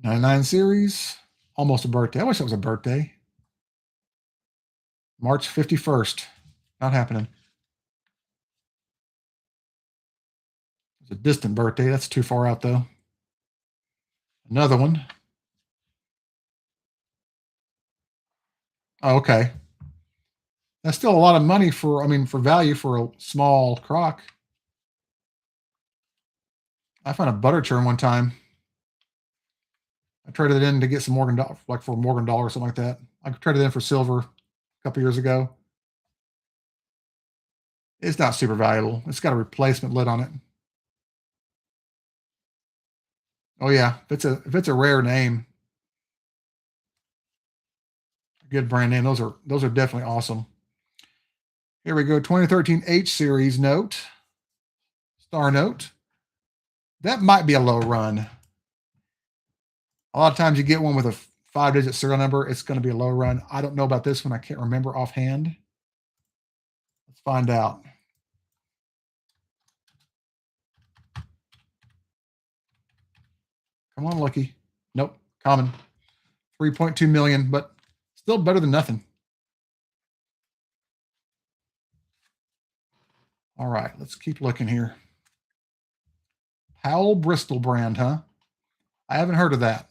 '99 series. Almost a birthday. I wish it was a birthday. March 51st. Not happening. It's a distant birthday. That's too far out, though. Another one. Oh, okay. That's still a lot of money for value for a small crock. I found a butter churn one time. I traded it in to get some Morgan dollar, like for Morgan dollar or something like that. I traded it in for silver a couple years ago. It's not super valuable. It's got a replacement lid on it. Oh yeah, if it's a rare name, a good brand name, those are definitely awesome. Here we go, 2013 H series note, star note. That might be a low run. A lot of times you get one with a 5-digit serial number, it's going to be a low run. I don't know about this one. I can't remember offhand. Let's find out. Come on, Lucky. Nope, common. 3.2 million, but still better than nothing. All right, let's keep looking here. Powell Bristol brand, huh? I haven't heard of that.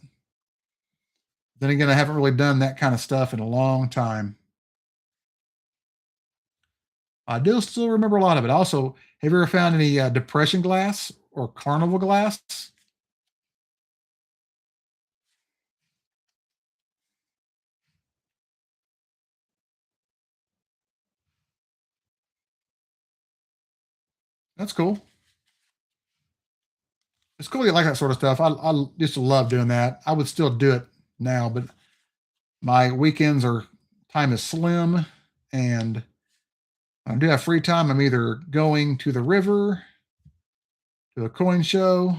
Then again, I haven't really done that kind of stuff in a long time. I do still remember a lot of it. Also, have you ever found any depression glass or carnival glass? That's cool. It's cool you like that sort of stuff. I used to love doing that. I would still do it now, but my weekends are time is slim, and when I do have free time, I'm either going to the river, to a coin show,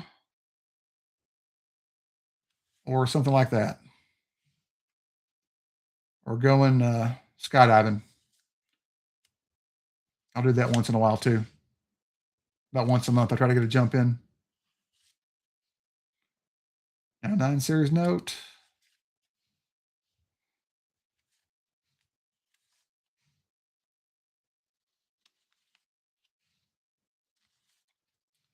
or something like that, or going skydiving. I'll do that once in a while too. About once a month, I try to get a jump in. Now, 9 series note.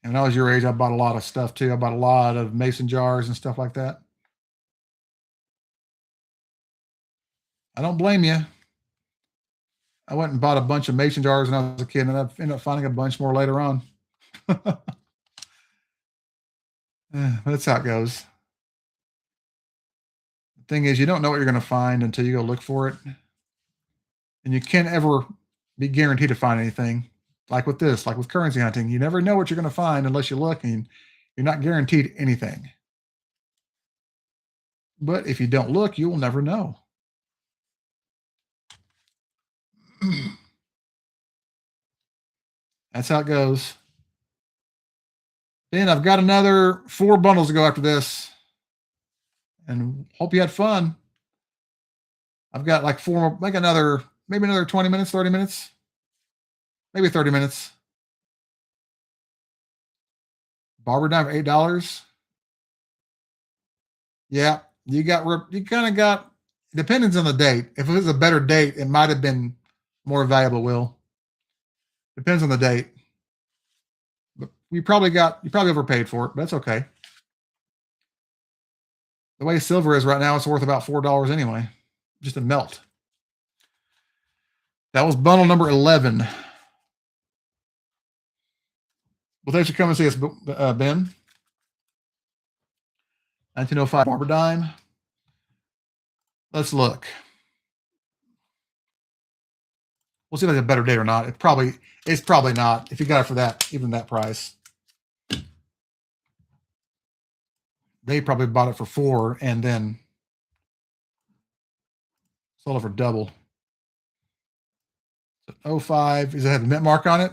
And when I was your age, I bought a lot of stuff too. I bought a lot of mason jars and stuff like that. I don't blame you. I went and bought a bunch of mason jars when I was a kid, and I ended up finding a bunch more later on. That's how it goes. The thing is, you don't know what you're going to find until you go look for it. And you can't ever be guaranteed to find anything. Like with this, like with currency hunting, you never know what you're going to find unless you look, and you're not guaranteed anything. But if you don't look, you will never know. That's how it goes. Then I've got another 4 bundles to go after this, and hope you had fun. I've got like 4, like maybe another 20 minutes, 30 minutes, maybe 30 minutes. Barber dime for $8. Yeah, you kind of got. Depends on the date. If it was a better date, it might have been more valuable. Will depends on the date. But you probably overpaid for it. But that's okay. The way silver is right now, it's worth about $4 anyway, just a melt. That was bundle number 11. Well, thanks for coming to see us, Ben. 1905 Barber dime. Let's look. We'll see if it's a better date or not. It's probably not. If you got it for that, even that price, they probably bought it for 4 and then sold it for double. So 05, does it have a mint mark on it?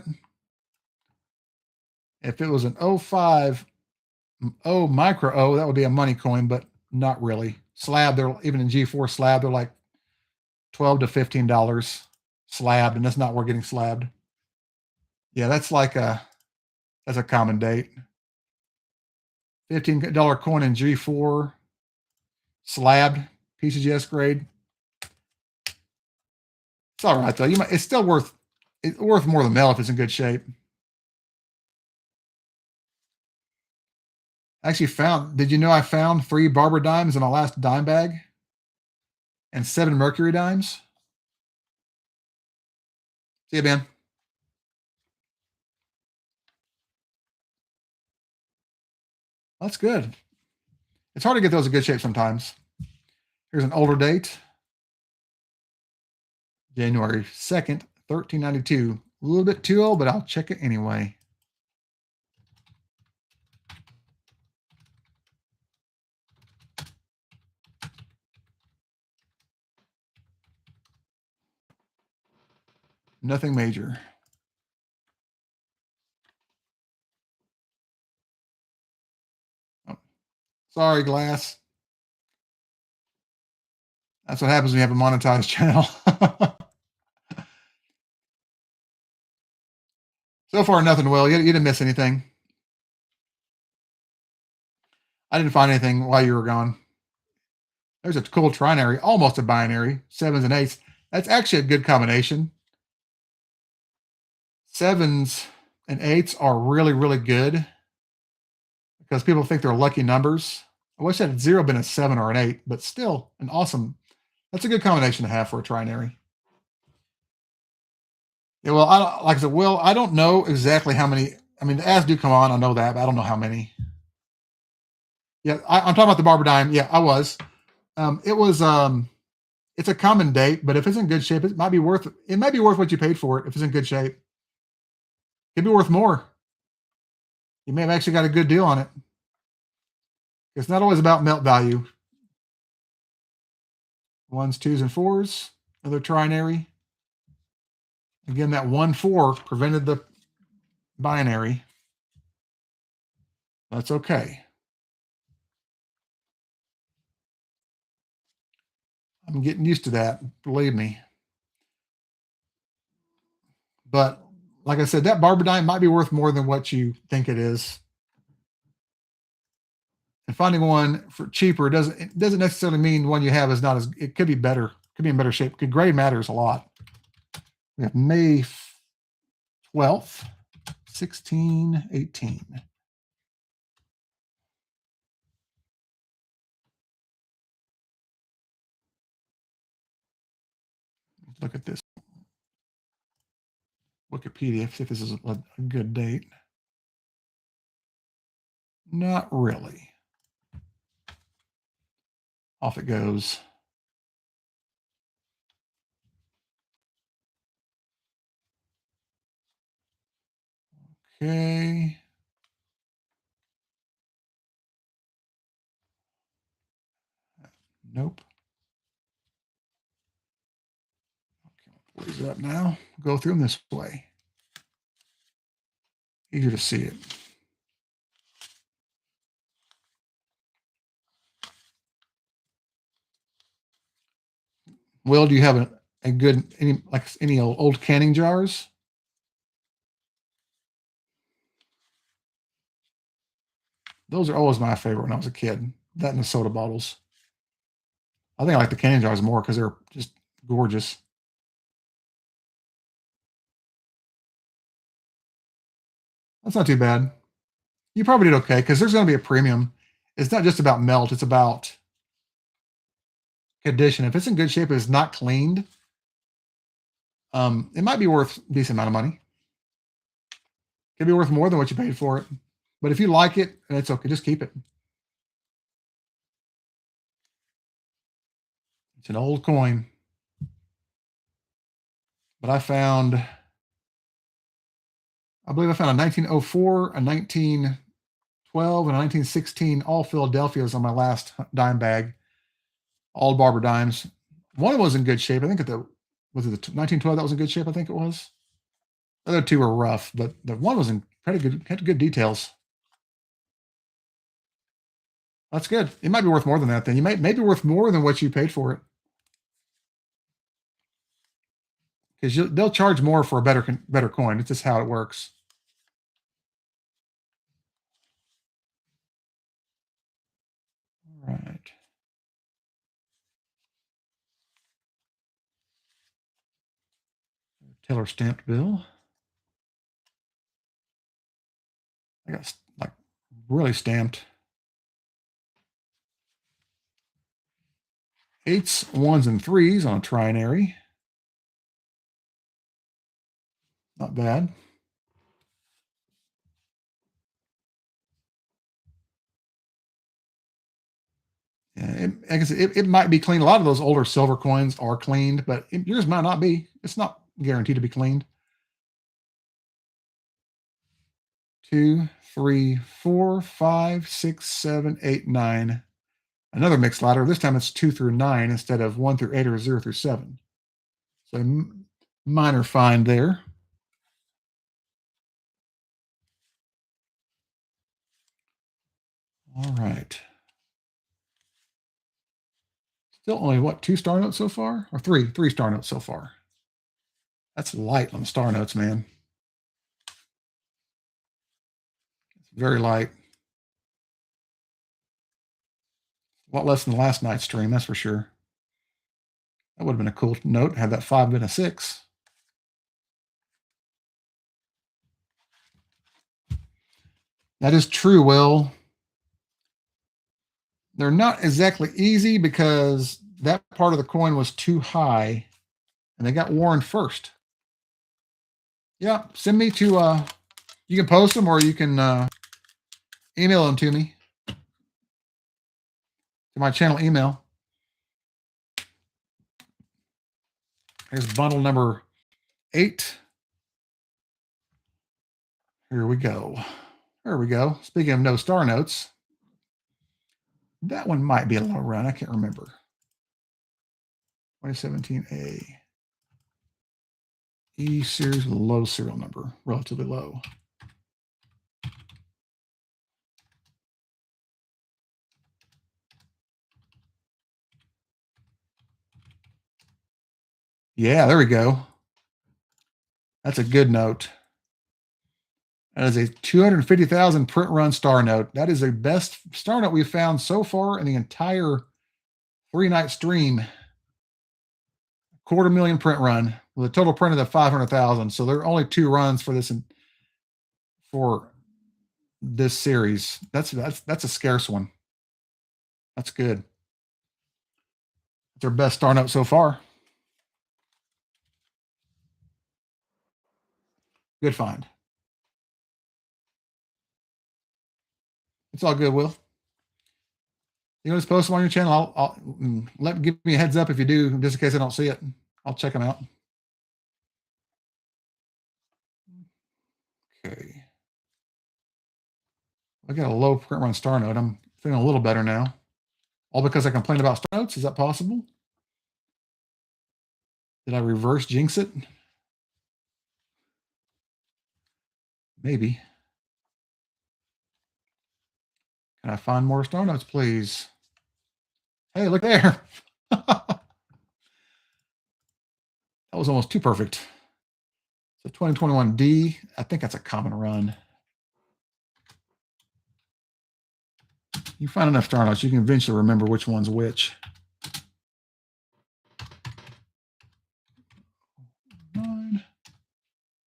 If it was an 05 O micro O, that would be a money coin, but not really. Slab, they're even in G4 slab, they're like $12 to $15 slabbed, and that's not worth getting slabbed. Yeah, that's a common date. $15 coin in G4 slabbed PCGS grade. It's all right though. It's still worth more than mail if it's in good shape. I actually did you know I found 3 Barber dimes in my last dime bag and 7 Mercury dimes? See you, Ben. That's good. It's hard to get those in good shape sometimes. Here's an older date. January 2nd, 1392. A little bit too old, but I'll check it anyway. Nothing major. Oh, sorry, glass. That's what happens when you have a monetized channel. So far, nothing, Will. You didn't miss anything. I didn't find anything while you were gone. There's a cool trinary, almost a binary, 7s and 8s. That's actually a good combination. 7s and 8s are really, really good because people think they're lucky numbers. I wish that 0 been a 7 or an 8, but still an awesome. That's a good combination to have for a trinary. Yeah, well, like I said, Will, I don't know exactly how many. I mean, the ads do come on. I know that, but I don't know how many. Yeah, I'm talking about the Barber dime. Yeah, I was. It was. It's a common date, but if it's in good shape, it might be worth. It might be worth what you paid for it if it's in good shape. It'd be worth more. You may have actually got a good deal on it. It's not always about melt value. 1s, 2s, and 4s. Another trinary. Again, that 1-4 prevented the binary. That's okay. I'm getting used to that, believe me. But like I said, that Barber dime might be worth more than what you think it is. And finding one for cheaper doesn't necessarily mean one you have is not as. It could be better. Could be in better shape. Grade matters a lot. We have May 12th, 1618. Look at this Wikipedia, see if this is a good date. Not really. Off it goes. Okay. Nope. Okay, raise it up now. Go through them this way. Easier to see it. Will, do you have a good any old canning jars? Those are always my favorite when I was a kid. That and the soda bottles. I think I like the canning jars more because they're just gorgeous. That's not too bad. You probably did okay because there's going to be a premium. It's not just about melt; it's about condition. If it's in good shape, it's not cleaned. It might be worth a decent amount of money. Could be worth more than what you paid for it. But if you like it, it's okay. Just keep it. It's an old coin. But I believe I found a 1904, a 1912, and a 1916, all Philadelphias on my last dime bag. All Barber dimes. One was in good shape. I think was it the 1912 that was in good shape? I think it was. The other two were rough, but the one was in pretty good, had good details. That's good. It might be worth more than that. Then you might maybe worth more than what you paid for it, because they'll charge more for a better coin. It's just how it works. All right. Taylor stamped bill. I got like really stamped. 8s, 1s, and 3s on a trinary. Not bad. Like I said, it might be clean. A lot of those older silver coins are cleaned, but yours might not be. It's not guaranteed to be cleaned. 2, 3, 4, 5, 6, 7, 8, 9. Another mixed ladder. This time it's 2 through 9 instead of 1 through 8 or 0 through 7. So minor find there. All right. Still only, what, 2 star notes so far? Or 3? 3 star notes so far. That's light on the star notes, man. It's very light. A lot less than last night's stream, that's for sure. That would have been a cool note, had that 5 been a 6. That is true, Will. They're not exactly easy because that part of the coin was too high and they got worn first. Yeah, send me to, you can post them or you can email them to me, to my channel email. Here's bundle number 8. Here we go. There we go. Speaking of no star notes, that one might be a low run. I can't remember. 2017A. E series low serial number, relatively low. Yeah, there we go. That's a good note. That is a 250,000 print run star note. That is the best star note we've found so far in the entire 3-night stream. 250,000 print run with a total print of 500,000. So there are only 2 runs for this series. That's a scarce one. That's good. It's our best star note so far. Good find. It's all good, Will. You want to post them on your channel? I'll give me a heads up if you do, just in case I don't see it. I'll check them out. Okay. I got a low print run star note. I'm feeling a little better now. All because I complained about star notes? Is that possible? Did I reverse jinx it? Maybe. Can I find more star notes, please? Hey, look there. That was almost too perfect. So 2021D, I think that's a common run. You find enough star notes, you can eventually remember which one's which. 9.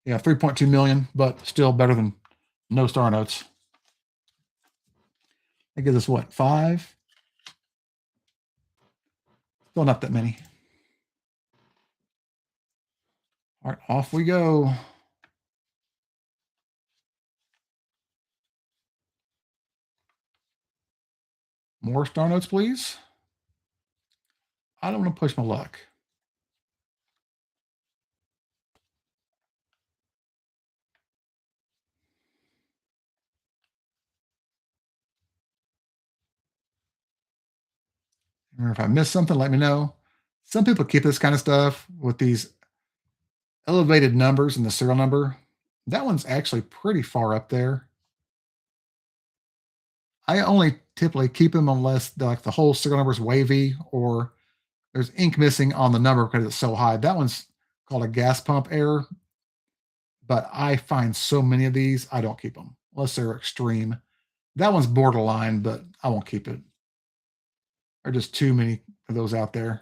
Yeah, 3.2 million, but still better than no star notes. That gives us what, 5? Still not that many. All right, off we go. More star notes, please. I don't want to push my luck. Remember, if I missed something, let me know. Some people keep this kind of stuff with these elevated numbers in the serial number. That one's actually pretty far up there. I only typically keep them unless the whole serial number is wavy or there's ink missing on the number because it's so high. That one's called a gas pump error. But I find so many of these, I don't keep them unless they're extreme. That one's borderline, but I won't keep it. There are just too many of those out there.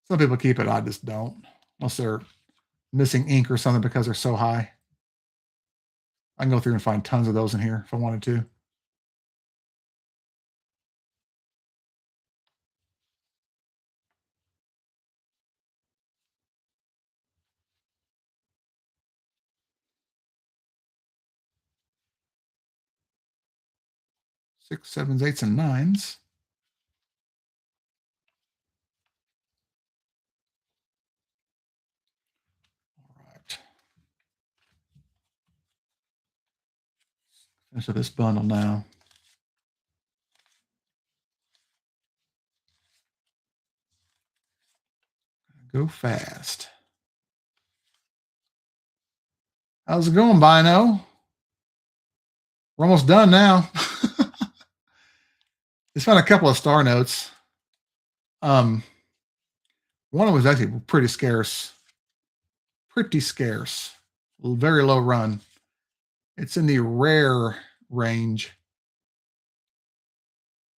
Some people keep it, I just don't, unless they're missing ink or something because they're so high. I can go through and find tons of those in here if I wanted to. 6, 7s, 8s, and 9s. All right. Finish this bundle now. Go fast. How's it going, Bino? We're almost done now. Just found a couple of star notes. One of them was actually pretty scarce. Pretty scarce. Very low run. It's in the rare range.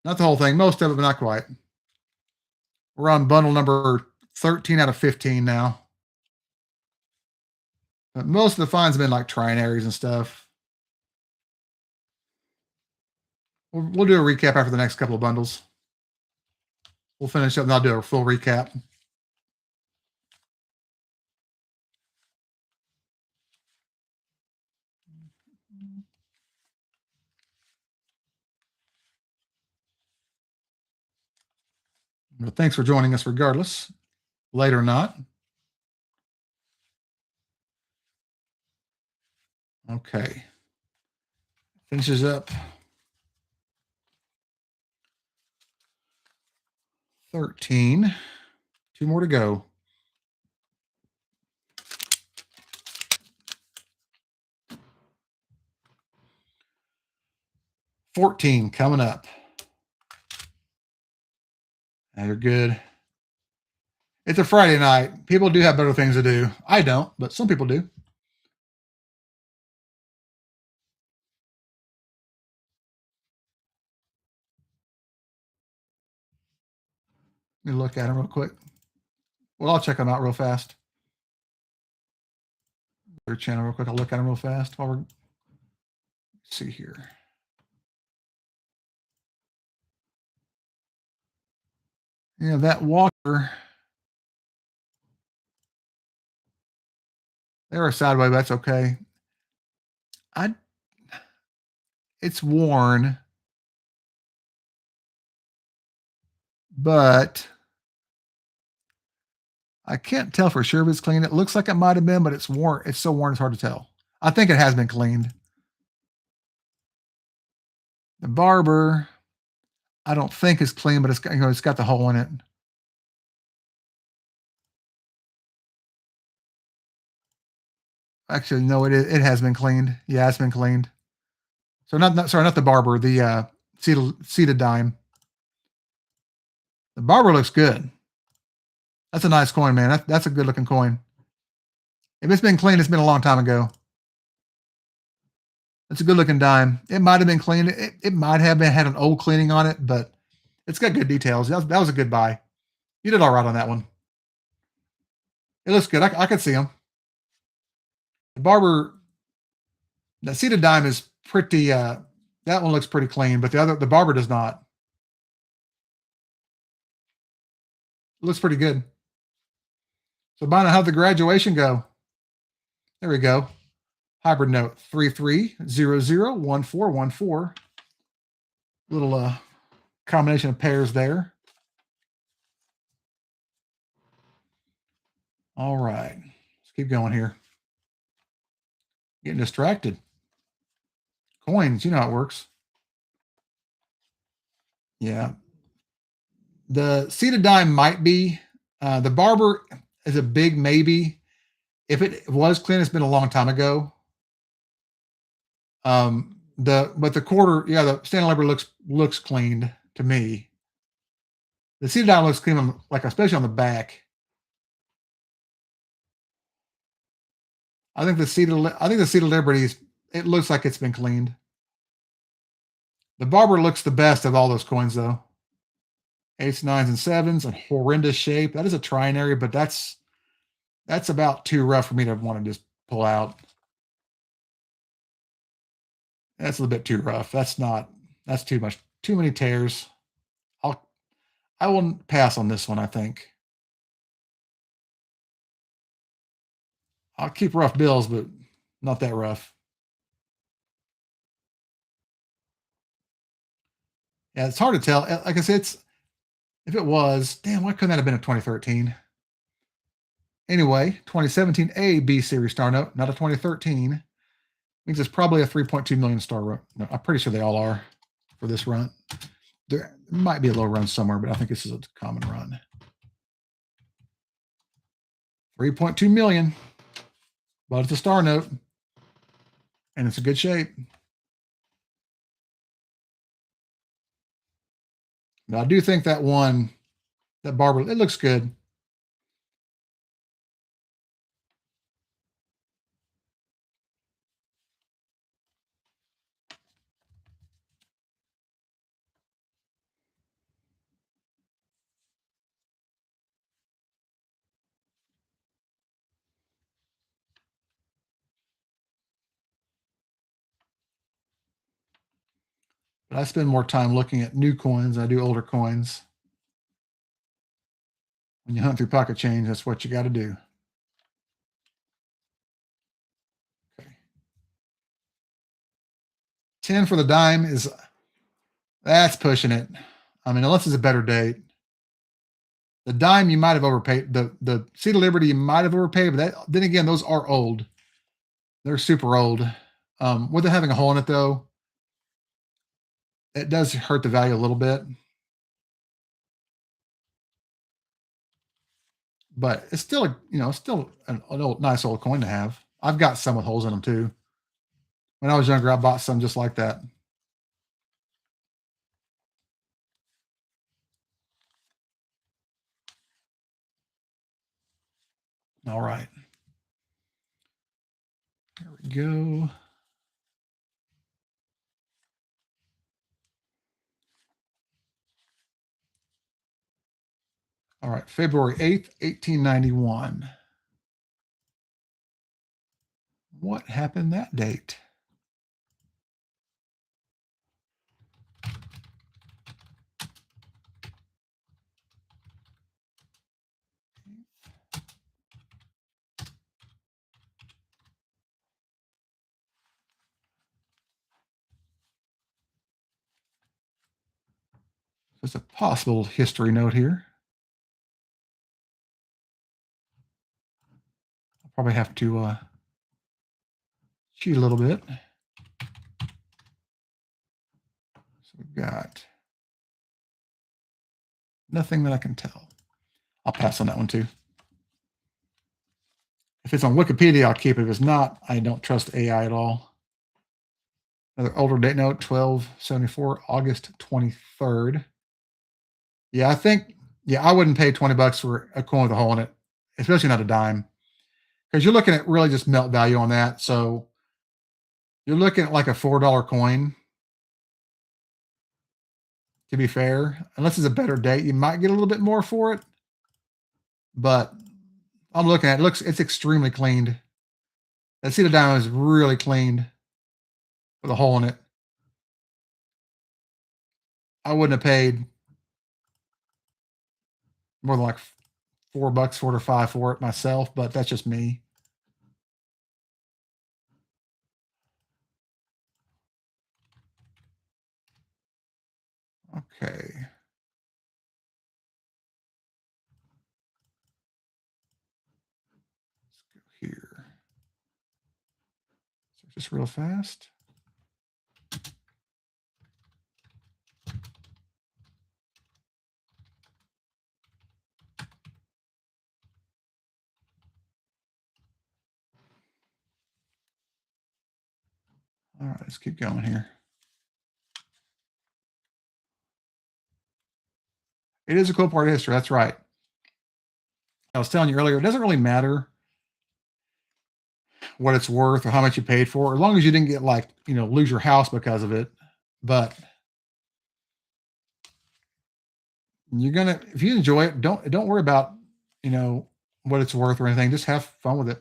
Not the whole thing. Most of it, but not quite. We're on bundle number 13 out of 15 now. But most of the finds have been like trinaries and stuff. We'll do a recap after the next couple of bundles. We'll finish up and I'll do a full recap. Well, thanks for joining us regardless, late or not. Okay. Finishes up 13. 2 more to go. $14 coming up. Now you're good. It's a Friday night. People do have better things to do. I don't, but some people do. Let me look at them real quick. Well, I'll check them out real fast. Their channel real quick. I'll look at them real fast while we're see here. Yeah, that Walker. They were sideways, but that's okay. It's worn, but I can't tell for sure if it's clean. It looks like it might have been, but it's worn. It's so worn, it's hard to tell. I think it has been cleaned. The barber, I don't think is clean, but it's got, it's got the hole in it. Actually, no, it has been cleaned. Yeah, it's been cleaned. So not the barber, the seated dime. The barber looks good. That's a nice coin, man. That's a good looking coin. If it's been cleaned, it's been a long time ago. It's a good looking dime. It might have been cleaned. It might have had an old cleaning on it, but it's got good details. That was a good buy. You did all right on that one. It looks good. I could see them. The barber, the seated dime is pretty. That one looks pretty clean, but the barber does not. It looks pretty good. So, Bina, how'd the graduation go? There we go. Hybrid note 33001414. Little combination of pairs there. All right. Let's keep going here. Getting distracted. Coins, you know how it works. Yeah. The seated dime might be. The barber is a big maybe. If it was clean, it's been a long time ago. But the quarter, yeah, the Stanley Labor looks cleaned to me. The seated dime looks clean, like especially on the back. I think the seated Liberties, it looks like it's been cleaned. The barber looks the best of all those coins, though. 8s, 9s, and 7s, a horrendous shape. That is a trinary, but that's about too rough for me to want to just pull out. That's a little bit too rough. That's too much. Too many tears. I will pass on this one, I think. I'll keep rough bills, but not that rough. Yeah, it's hard to tell. Like I said, if it was, damn, why couldn't that have been a 2013? Anyway, 2017 A B series star note, not a 2013. Means it's probably a 3.2 million star run. No, I'm pretty sure they all are for this run. There might be a low run somewhere, but I think this is a common run. 3.2 million, but it's a star note, and it's a good shape. Now, I do think that one, that barber, it looks good. But I spend more time looking at new coins than I do older coins. When you hunt through pocket change, that's what you got to do. Okay. 10 for the dime is, that's pushing it. I mean, unless it's a better date. The dime you might have overpaid. The Seed of Liberty you might have overpaid, but then again, those are old. They're super old. With it having a hole in it, though, it does hurt the value a little bit. But it's still, still an old, nice old coin to have. I've got some with holes in them too. When I was younger, I bought some just like that. All right. There we go. All right, February 8th, 1891. What happened that date? There's a possible history note here. I'll probably have to cheat a little bit. So we've got nothing that I can tell. I'll pass on that one too. If it's on Wikipedia, I'll keep it. If it's not, I don't trust AI at all. Another older date note, 1274, August 23rd. Yeah, I wouldn't pay $20 for a coin with a hole in it, especially not a dime, because you're looking at really just melt value on that. So you're looking at like a $4 coin. To be fair, unless it's a better date, you might get a little bit more for it. But I'm looking at it, it's extremely cleaned. That Seed of Diamond is really cleaned with a hole in it. I wouldn't have paid more than like $4, 4 or 5 for it myself, but that's just me. Okay. Let's go here. So just real fast. All right, let's keep going here. It is a cool part of history. That's right. I was telling you earlier, it doesn't really matter what it's worth or how much you paid for, as long as you didn't get lose your house because of it. But if you enjoy it, don't worry about, what it's worth or anything. Just have fun with it.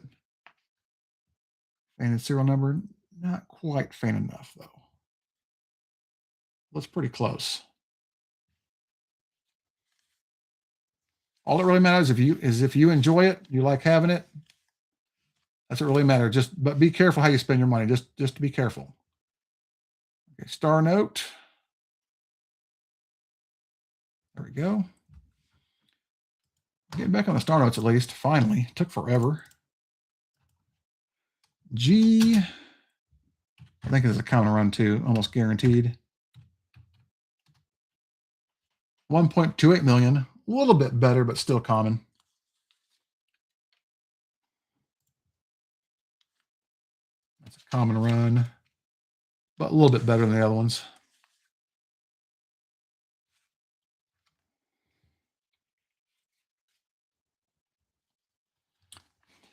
And its serial number, not quite faint enough though. That's pretty close. All that really matters is if you enjoy it, you like having it. That's what really matters. But be careful how you spend your money. Just to be careful. Okay, star note. There we go. Getting back on the star notes at least. Finally. Took forever. G. I think it's a common run too. Almost guaranteed. 1.28 million. A little bit better, but still common. That's a common run, but a little bit better than the other ones.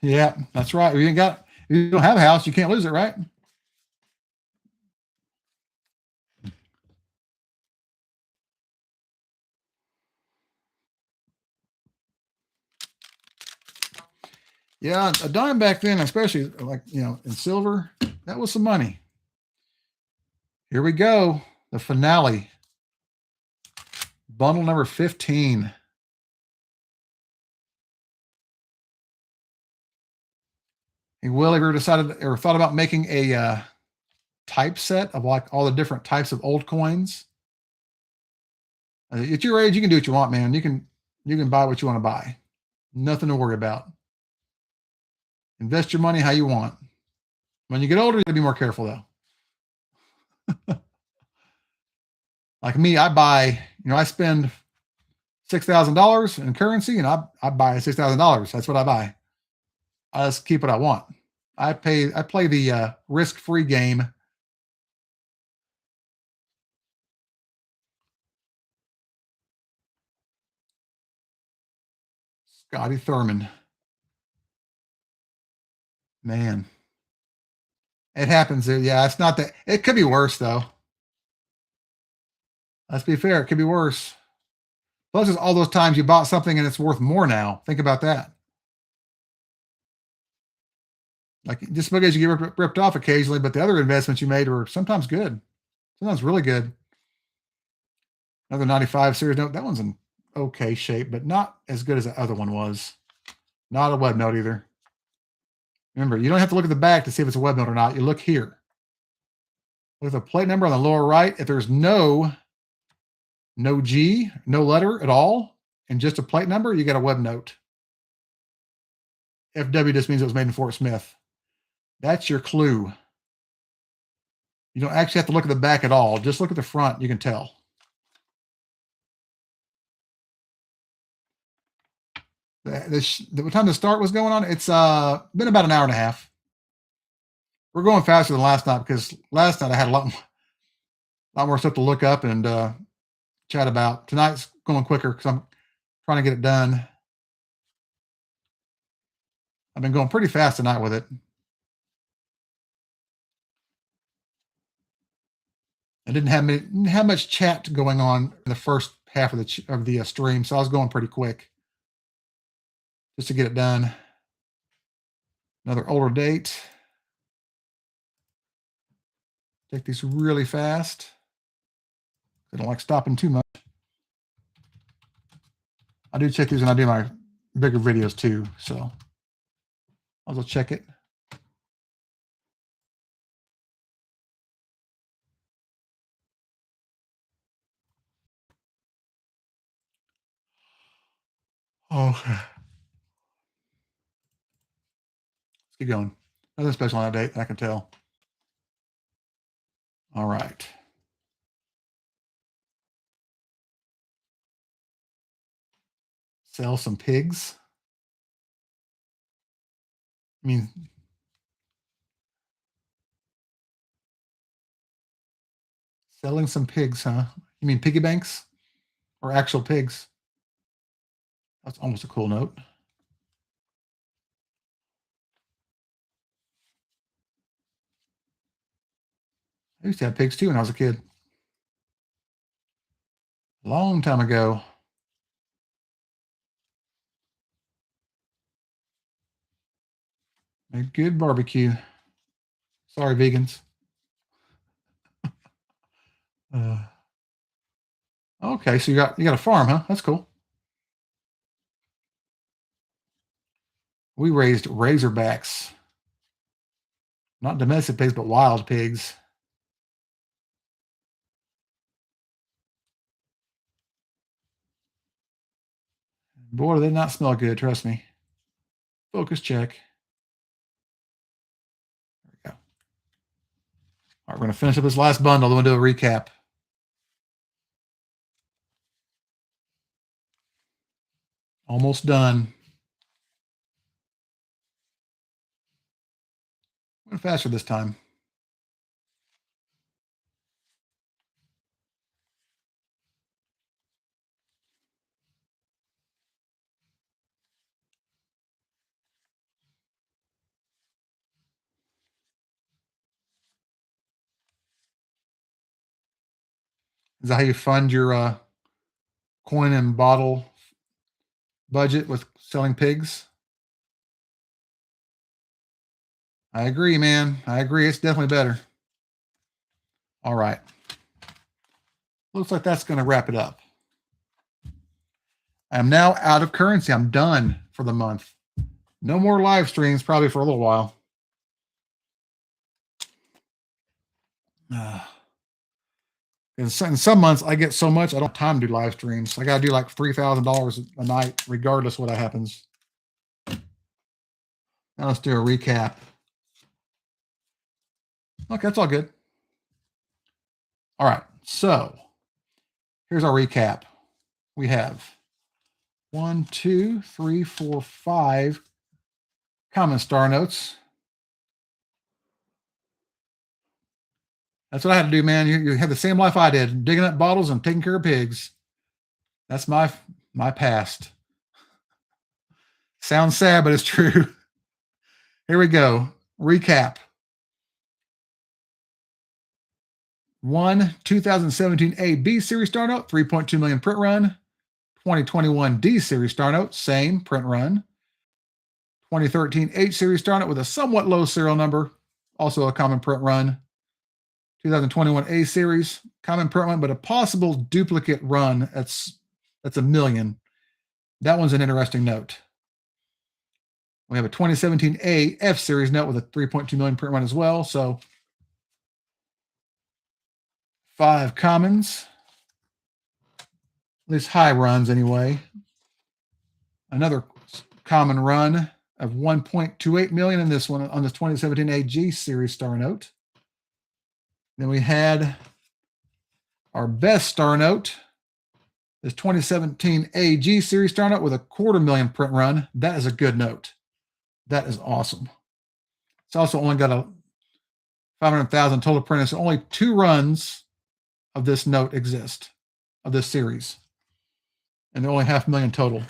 Yeah, that's right. If you don't have a house, you can't lose it, right? Yeah, a dime back then, especially like, in silver, that was some money. Here we go. The finale. Bundle number 15. Hey, Will, have you ever decided or thought about making a typeset of like all the different types of old coins? At your age, you can do what you want, man. You can buy what you want to buy. Nothing to worry about. Invest your money how you want. When you get older, you got to be more careful, though. Like me, I spend $6,000 in currency, and I buy $6,000. That's what I buy. I just keep what I want. I play the risk-free game. Scotty Thurman. Man. It happens. Yeah, it's not that. It could be worse, though. Let's be fair. It could be worse. Plus, there's all those times you bought something and it's worth more now. Think about that. Like, just because you get ripped off occasionally, but the other investments you made were sometimes good. Sometimes really good. Another 95 series note. That one's in okay shape, but not as good as the other one was. Not a web note either. Remember, you don't have to look at the back to see if it's a web note or not. You look here. Look at the plate number on the lower right. If there's no G, no letter at all, and just a plate number, you got a web note. FW just means it was made in Fort Smith. That's your clue. You don't actually have to look at the back at all. Just look at the front. You can tell. The time the start was going on, it's been about an hour and a half. We're going faster than last night because last night I had a lot more stuff to look up and chat about. Tonight's going quicker because I'm trying to get it done. I've been going pretty fast tonight with it. I didn't have much chat going on in the first half of the stream, so I was going pretty quick just to get it done. Another older date. Take these really fast. I don't like stopping too much. I do check these when I do my bigger videos too, so I'll go check it. Okay. Let's keep going. Nothing special on that date, I can tell. All right. Sell some pigs. I mean, selling some pigs, huh? You mean piggy banks or actual pigs? That's almost a cool note. I used to have pigs too when I was a kid. A long time ago. Made good barbecue. Sorry, vegans. Okay, so you got a farm, huh? That's cool. We raised razorbacks. Not domestic pigs, but wild pigs. Boy, do they not smell good, trust me. Focus check. There we go. All right, we're going to finish up this last bundle. Then we'll do a recap. Almost done. Went faster this time. Is that how you fund your coin and bottle budget, with selling pigs? I agree, man. I agree. It's definitely better. All right. Looks like that's going to wrap it up. I'm now out of currency. I'm done for the month. No more live streams, probably for a little while. In some months, I get so much I don't have time to do live streams. I got to do like $3,000 a night, regardless of what happens. Now let's do a recap. Okay, that's all good. All right, so here's our recap. We have 1, 2, 3, 4, 5 common star notes. That's what I had to do, man. You have the same life I did, digging up bottles and taking care of pigs. That's my past. Sounds sad, but it's true. Here we go. Recap. 1 2017 A B series star note, 3.2 million print run. 2021 D series star note, same print run. 2013 H series star note with a somewhat low serial number, also a common print run. 2021 A series, common print run, but a possible duplicate run. That's a million. That one's an interesting note. We have a 2017 A F series note with a 3.2 million print run as well. So 5 commons, at least high runs anyway. Another common run of 1.28 million in this one on this 2017 AG series star note. Then we had our best star note, this 2017 AG series star note with a 250,000 print run. That is a good note. That is awesome. It's also only got a 500,000 total print. So only 2 runs of this note exist, of this series. And they're only 500,000 total.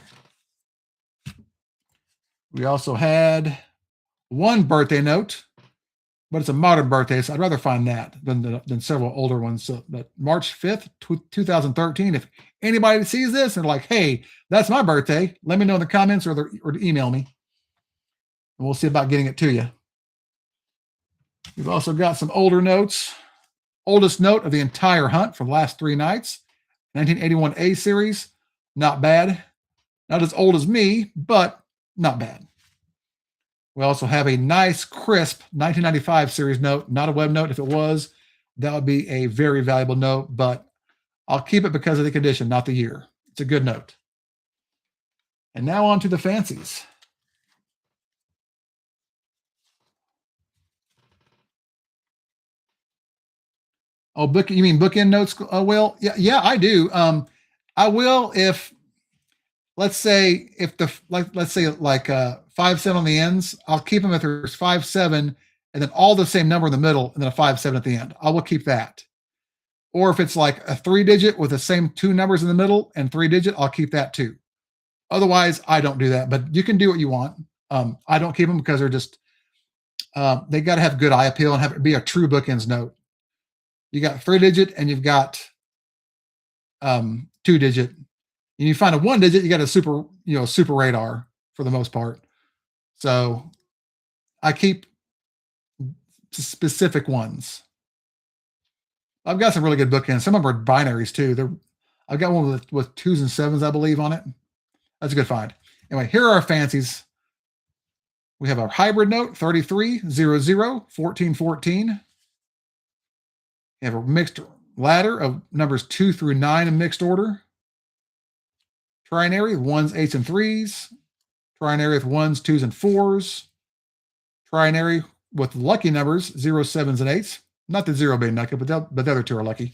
We also had 1 birthday note, but it's a modern birthday, so I'd rather find that than several older ones. So that March 5th, 2013. If anybody sees this and like, hey, that's my birthday, let me know in the comments or email me. And we'll see about getting it to you. We've also got some older notes. Oldest note of the entire hunt from the last 3 nights. 1981 A series. Not bad. Not as old as me, but not bad. We also have a nice, crisp 1995 series note, not a web note. If it was, that would be a very valuable note, but I'll keep it because of the condition, not the year. It's a good note. And now on to the fancies. Oh, you mean bookend notes, Will? Yeah, I do. I will if, let's say, let's say 5-7 on the ends, I'll keep them if there's 5-7 and then all the same number in the middle and then a 5-7 at the end. I will keep that. Or if it's like a 3-digit with the same 2 numbers in the middle and 3-digit, I'll keep that too. Otherwise, I don't do that, but you can do what you want. I don't keep them because they're just, they got to have good eye appeal and have it be a true bookends note. You got 3-digit and you've got 2-digit. And you find a 1-digit, you got a super radar for the most part. So I keep specific ones. I've got some really good bookends. Some of them are binaries too. I've got one with 2s and 7s, I believe, on it. That's a good find. Anyway, here are our fancies. We have our hybrid note, 3300 1414. We have a mixed ladder of numbers 2 through 9 in mixed order. Trinary, 1s, 8s, and 3s. Trinary with 1s, 2s, and 4s. Trinary with lucky numbers, 0s, 7s, and 8s. Not the 0 being lucky, but the other 2 are lucky.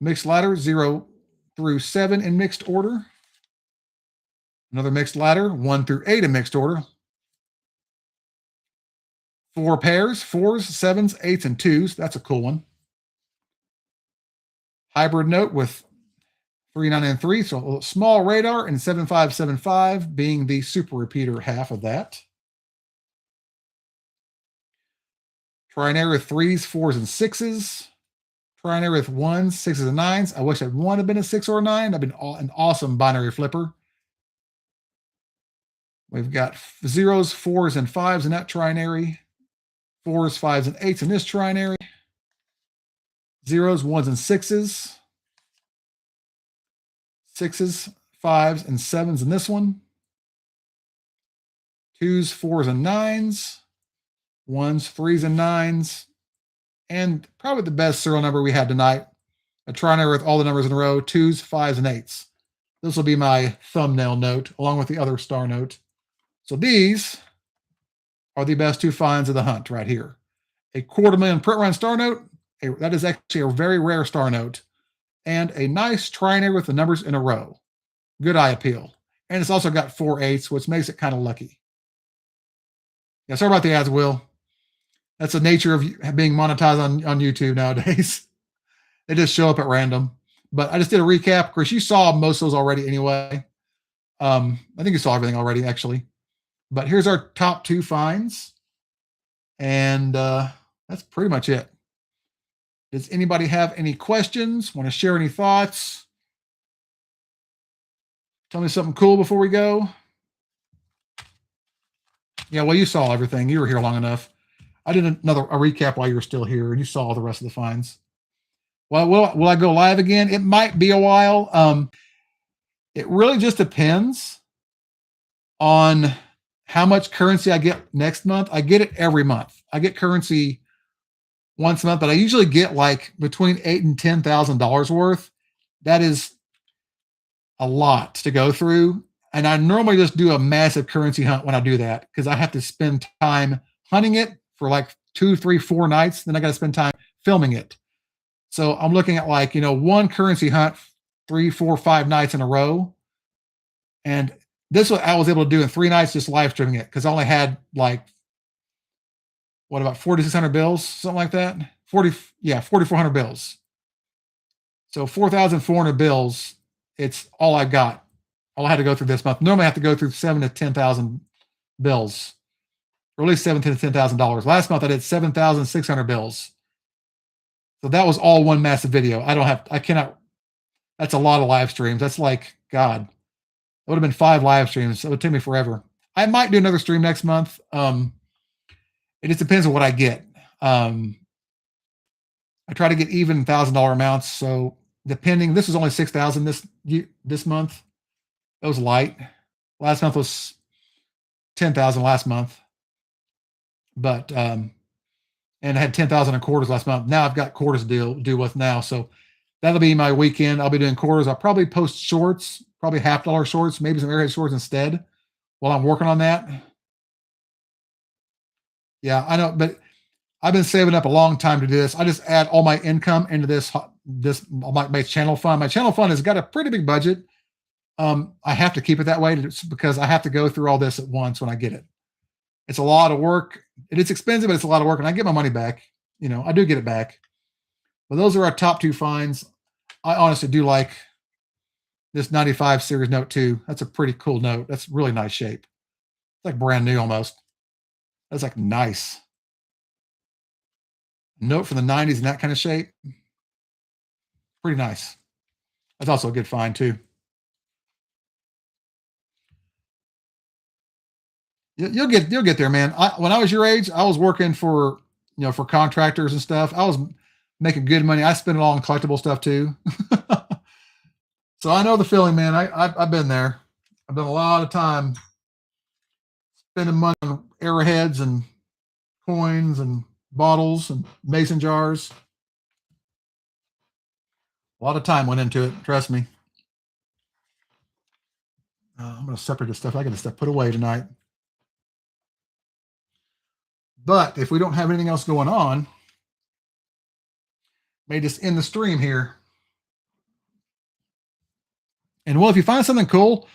Mixed ladder, 0 through 7 in mixed order. Another mixed ladder, 1 through 8 in mixed order. 4 pairs, 4s, 7s, 8s, and 2s. That's a cool one. Hybrid note with 3, 9, and 3. So a small radar and 7575 being the super repeater half of that. Trinary with 3s, 4s, and 6s. Trinary with 1s, 6s, and 9s. I wish that 1 had been a 6 or a 9. That'd been an awesome binary flipper. We've got 0s, 4s, and 5s in that trinary. 4s, 5s, and 8s in this trinary. 0s, 1s, and 6s. 6s, 5s, and 7s in this one. 2s, 4s, and 9s. 1s, 3s, and 9s. And probably the best serial number we had tonight, a trinary with all the numbers in a row, 2s, 5s, and 8s. This will be my thumbnail note, along with the other star note. So these are the best 2 finds of the hunt right here. A $250,000 print run star note. That is actually a very rare star note. And a nice trinary with the numbers in a row. Good eye appeal. And it's also got 4 8s, which makes it kind of lucky. Yeah, sorry about the ads, Will. That's the nature of being monetized on YouTube nowadays. They just show up at random. But I just did a recap. Chris, you saw most of those already anyway. I think you saw everything already, actually. But here's our top 2 finds. And that's pretty much it. Does anybody have any questions? Want to share any thoughts? Tell me something cool before we go. Yeah, well, you saw everything. You were here long enough. I did a recap while you were still here, and you saw all the rest of the finds. Well, will I go live again? It might be a while. It really just depends on how much currency I get next month. I get it every month. I get currency once a month, but I usually get like between $8,000 and $10,000 worth. That is a lot to go through. And I normally just do a massive currency hunt when I do that, because I have to spend time hunting it for like 2, 3, 4 nights. Then I got to spend time filming it. So I'm looking at like, one currency hunt, 3, 4, 5 nights in a row. And this I was able to do in 3 nights, just live streaming it, because I only had like, what, about 4,600 bills, something like that? 4,400 bills. So 4,400 bills, it's all I got. All I had to go through this month. Normally I have to go through 7,000 to 10,000 bills, or at least $7,000 to $10,000. Last month I did 7,600 bills. So that was all one massive video. That's a lot of live streams. That's like, God, it would have been 5 live streams. It would take me forever. I might do another stream next month. It just depends on what I get. I try to get even $1,000 amounts. So depending, this was only 6,000 this month. That was light. Last month was 10,000 last month. But and I had 10,000 in quarters last month. Now I've got quarters to deal with now. So that'll be my weekend. I'll be doing quarters. I'll probably post shorts, probably $50 shorts, maybe some airhead shorts instead while I'm working on that. Yeah, I know, but I've been saving up a long time to do this. I just add all my income into this my channel fund. My channel fund has got a pretty big budget. I have to keep it that way because I have to go through all this at once when I get it. It's a lot of work. It is expensive, but it's a lot of work, and I get my money back. I do get it back. But those are our top 2 finds. I honestly do like this 95 series note too. That's a pretty cool note. That's really nice shape. It's like brand new almost. That's like nice. Note from the 90s in that kind of shape. Pretty nice. That's also a good find too. You'll get there, man. When I was your age, I was working for contractors and stuff. I was making good money. I spent it all on collectible stuff too. So I know the feeling, man. I've been there. I've done a lot of time spending money on arrowheads and coins and bottles and mason jars. A lot of time went into it. Trust me. I'm going to separate this stuff. I got this stuff put away tonight. But if we don't have anything else going on, may just end the stream here. And well, if you find something cool,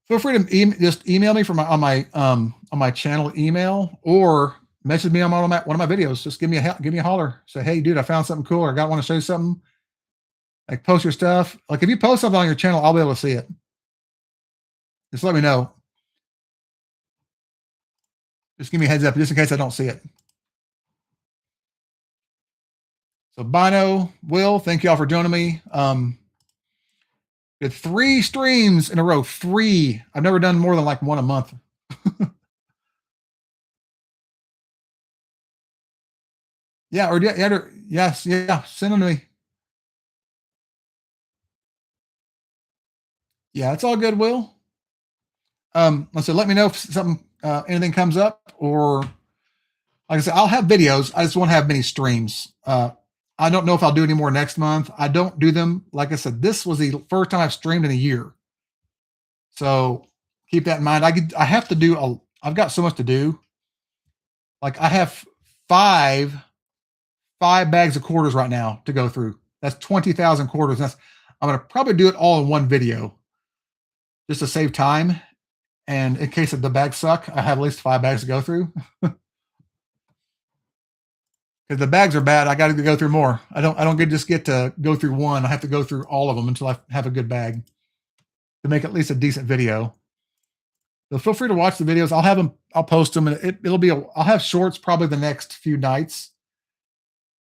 feel free to just email me from on my channel email, or message me on one of my videos. Just give me a holler. Say, hey, dude, I found something cool, or I want to show you something. Like, post your stuff. Like, if you post something on your channel, I'll be able to see it. Just let me know. Just give me a heads up, just in case I don't see it. So, Bino, Will, thank you all for joining me. Did 3 streams in a row. 3. I've never done more than like one a month. Yeah, or yes, yeah, send them to me. Yeah, it's all good, Will. Let's say, let me know if something, anything comes up, or like I said, I'll have videos. I just won't have many streams. I don't know if I'll do any more next month. I don't do them. Like I said, this was the first time I've streamed in a year. So keep that in mind. I have to do I've got so much to do. Like, I have five bags of quarters right now to go through. That's 20,000 quarters. I'm going to probably do it all in one video just to save time. And in case the bags suck, I have at least 5 bags to go through. If the bags are bad, I got to go through more. I don't get to go through one. I have to go through all of them until I have a good bag to make at least a decent video. So feel free to watch the videos. I'll post them, and I'll have shorts probably the next few nights.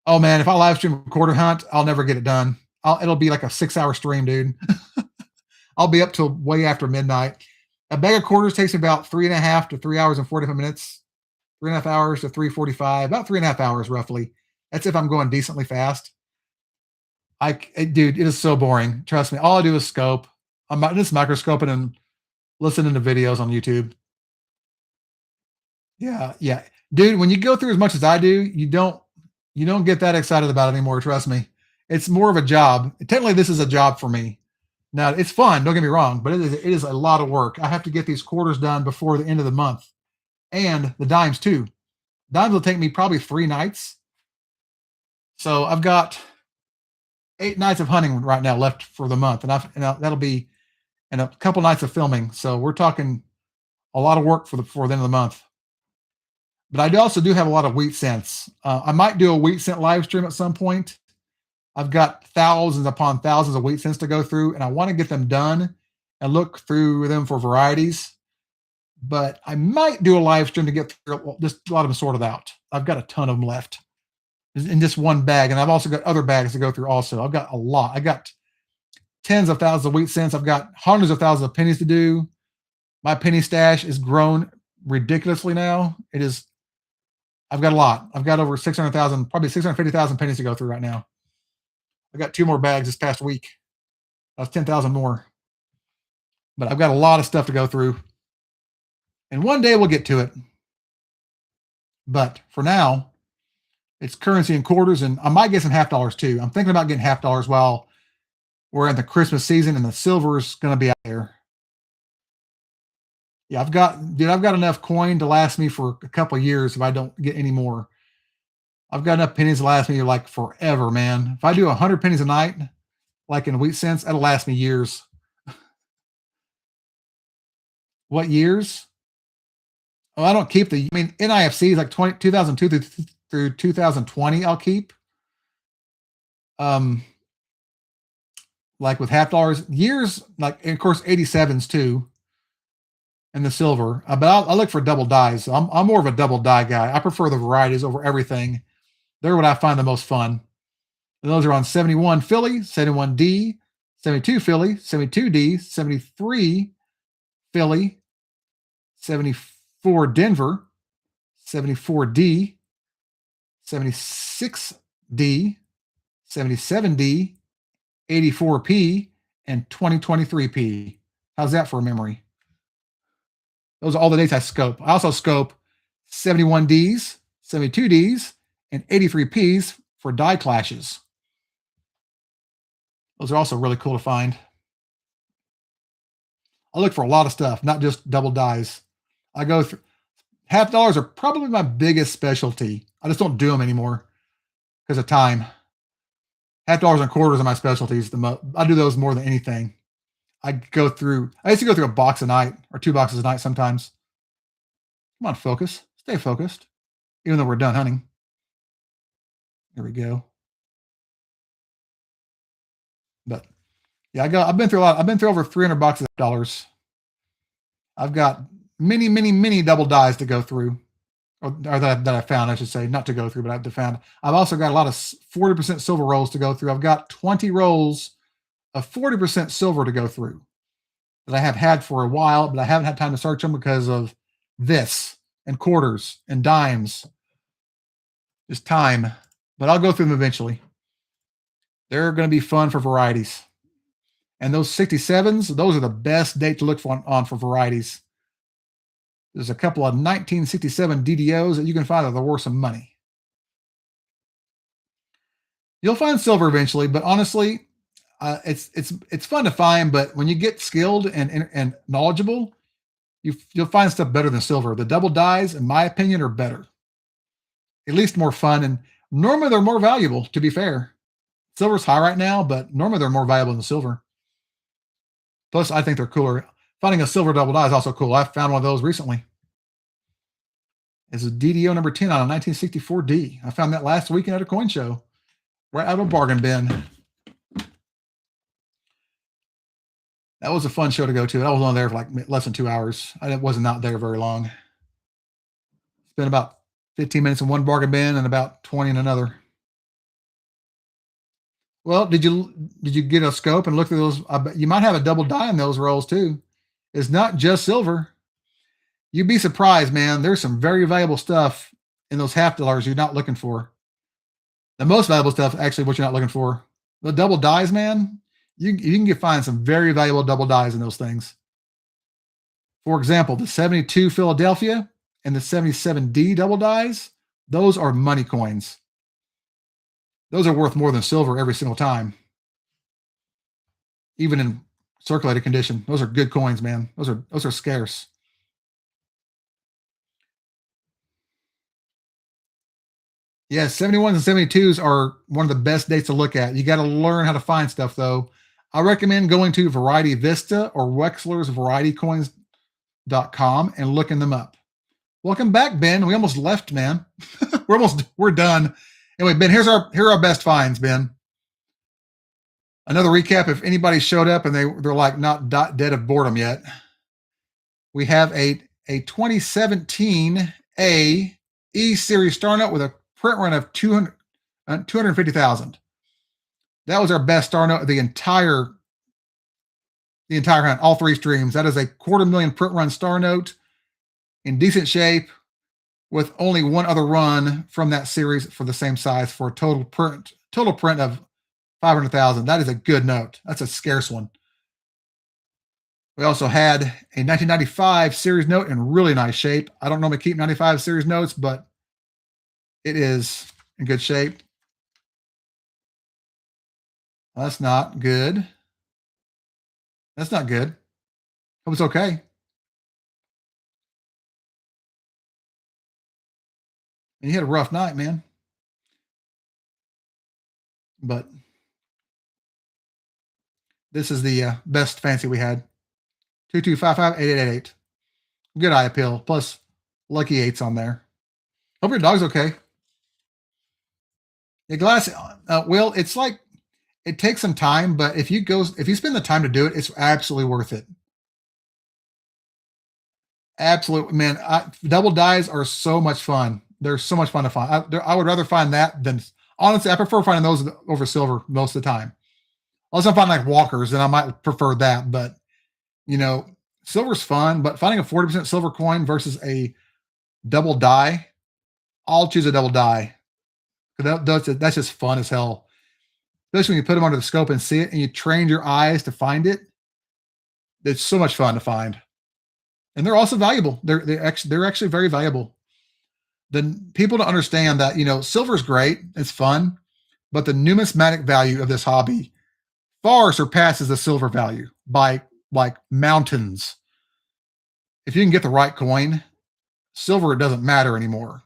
Oh man, if I live stream a quarter hunt, I'll never get it done. It'll be like a 6-hour stream, dude. I'll be up till way after midnight. A bag of quarters takes about 3.5 to 3 hours and 45 minutes. 3.5 hours to 3:45, about 3.5 hours roughly. That's if I'm going decently fast. Dude, it is so boring. Trust me. All I do is scope. I'm just microscoping and listening to videos on YouTube. Yeah, yeah, dude. When you go through as much as I do, you don't get that excited about it anymore. Trust me. It's more of a job. Technically, this is a job for me. Now, it's fun. Don't get me wrong, but it is a lot of work. I have to get these quarters done before the end of the month, and the dimes too. Dimes will take me probably 3 nights. So I've got 8 nights of hunting right now left for the month, and that'll be and a couple nights of filming. So we're talking a lot of work for the end of the month. But I also do have a lot of wheat scents. I might do a wheat scent live stream at some point. I've got thousands upon thousands of wheat scents to go through, and I want to get them done and look through them for varieties. But I might do a live stream to get through just a lot of them sorted out. I've got a ton of them left in just one bag, and I've also got other bags to go through also. I've got a lot. I got tens of thousands of wheat cents. I've got hundreds of thousands of pennies to do. My penny stash is grown ridiculously now. I've got a lot. I've got over 600,000, probably 650,000 pennies to go through right now. I got 2 more bags this past week. That's 10,000 more. But I've got a lot of stuff to go through. And one day we'll get to it. But for now, it's currency and quarters, and I might get some $half too. I'm thinking about getting $half while we're in the Christmas season, and the silver is going to be out there. Yeah, I've got enough coin to last me for a couple of years if I don't get any more. I've got enough pennies to last me like forever, man. If I do 100 pennies a night, like in wheat cents, that'll last me years. What years? Oh, I don't keep NIFC is like 2002 through 2020. I'll keep. Like with $half years, like, and of course 87s too, and the silver. But I look for double dies. So I'm more of a double die guy. I prefer the varieties over everything. They're what I find the most fun. And those are on 71 Philly, 71D, 72 Philly, 72D, 73 Philly, 74 Denver, 74D, 76D, 77D, 84P, and 2023P. How's that for a memory? Those are all the dates I scope. I also scope 71Ds, 72Ds, and 83Ps for die clashes. Those are also really cool to find. I look for a lot of stuff, not just double dies. I go through $half are probably my biggest specialty. I just don't do them anymore because of time. $half and quarters are my specialties. I do those more than anything. I used to go through a box a night or 2 boxes a night sometimes. Come on, focus. Stay focused. Even though we're done hunting. Here we go. But yeah, I've been through a lot. I've been through over 300 boxes of dollars. I've got many double dies to go through, or that I found, I should say, not to go through, but I've found. I've also got a lot of 40% silver rolls to go through. I've got 20 rolls of 40% silver to go through that I have had for a while, but I haven't had time to search them because of this and quarters and dimes. Just time. But I'll go through them eventually. They're going to be fun for varieties. And those 67s, those are the best date to look for varieties. There's a couple of 1967 DDOs that you can find that are worth some money. You'll find silver eventually, but honestly, it's fun to find. But when you get skilled and knowledgeable, you'll find stuff better than silver. The double dies, in my opinion, are better. At least more fun, and normally they're more valuable. To be fair, silver's high right now, but normally they're more valuable than silver. Plus, I think they're cooler. Finding a silver double die is also cool. I found one of those recently. It's a DDO number 10 on a 1964D. I found that last weekend at a coin show, right out of a bargain bin. That was a fun show to go to. I was on there for like less than 2 hours. I wasn't out there very long. Spent about 15 minutes in one bargain bin and about 20 in another. Well, did you get a scope and look through those? You might have a double die in those rolls too. It's not just silver. You'd be surprised, man. There's some very valuable stuff in those $half you're not looking for. The most valuable stuff, actually, what you're not looking for. The double dies, man. You can find some very valuable double dies in those things. For example, the 72 Philadelphia and the 77D double dies, those are money coins. Those are worth more than silver every single time. Even in circulated condition. Those are good coins, man. Those are scarce. Yeah, 71s and 72s are one of the best dates to look at. You got to learn how to find stuff, though. I recommend going to Variety Vista or Wexler's VarietyCoins.com and looking them up. Welcome back, Ben. We almost left, man. we're done. Anyway, Ben, here are our best finds, Ben. Another recap, if anybody showed up and they're like not dead of boredom yet. We have a 2017 E Series Star Note with a print run of 250,000. That was our best Star Note of the entire hunt, all 3 streams. That is a 250,000 print run Star Note in decent shape with only one other run from that series for the same size for a total print of 500,000. That is a good note. That's a scarce one. We also had a 1995 series note in really nice shape. I don't normally keep 95 series notes, but it is in good shape. That's not good. That's not good. Hope it's okay. And you had a rough night, man. But this is the best fancy we had. 2255-8888. Good eye appeal. Plus lucky 8s on there. Hope your dog's okay. The glass, Will, it's like, it takes some time, but if you spend the time to do it, it's absolutely worth it. Absolutely, man. Double dies are so much fun. They're so much fun to find. I would rather find that than, honestly, I prefer finding those over silver most of the time. Unless I find like walkers, then I might prefer that. But, silver's fun, but finding a 40% silver coin versus a double die, I'll choose a double die. That's just fun as hell. Especially when you put them under the scope and see it and you train your eyes to find it. It's so much fun to find. And they're also valuable. They're actually very valuable. Then people don't understand that, silver's great. It's fun. But the numismatic value of this hobby far surpasses the silver value by like mountains. If you can get the right coin, silver, it doesn't matter anymore.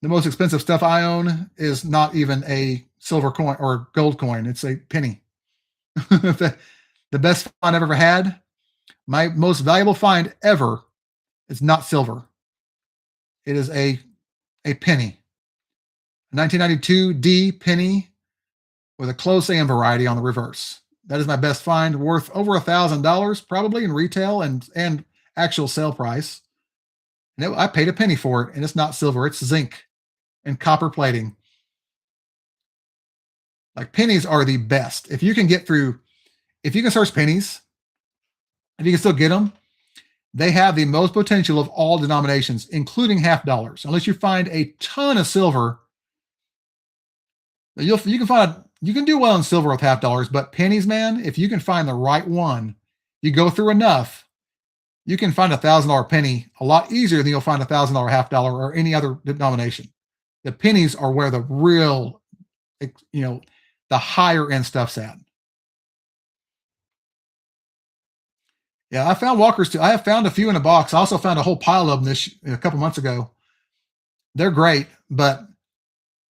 The most expensive stuff I own is not even a silver coin or gold coin. It's a penny. the best find I've ever had, my most valuable find ever, is not silver. It is a penny. 1992 D penny with a close AM variety on the reverse. That is my best find, worth over $1,000 probably in retail and actual sale price. And I paid a penny for it, and it's not silver, it's zinc and copper plating. Like, pennies are the best. If you can search pennies, if you can still get them, they have the most potential of all denominations, including half dollars. Unless you find a ton of silver, you can do well in silver with half dollars, but pennies, man, if you can find the right one, you go through enough, you can find $1,000 penny a lot easier than you'll find $1,000 half dollar or any other denomination. The pennies are where the real, the higher end stuff's at. Yeah, I found walkers too. I have found a few in a box. I also found a whole pile of them a couple months ago. They're great, but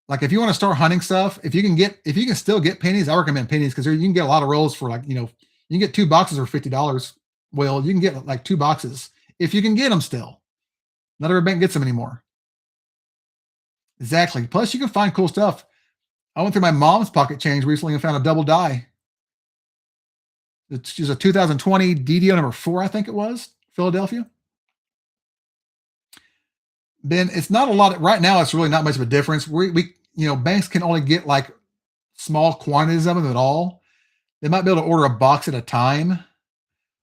like, if you want to start hunting stuff, if you can still get pennies, I recommend pennies, because you can get a lot of rolls for you can get 2 boxes for $50. Well, you can get like 2 boxes if you can get them still. Not every bank gets them anymore. Exactly. Plus, you can find cool stuff. I went through my mom's pocket change recently and found a double die. It's just a 2020 DDO number 4, I think it was, Philadelphia. Then it's not a lot right now. It's really not much of a difference. Banks can only get like small quantities of them at all. They might be able to order a box at a time.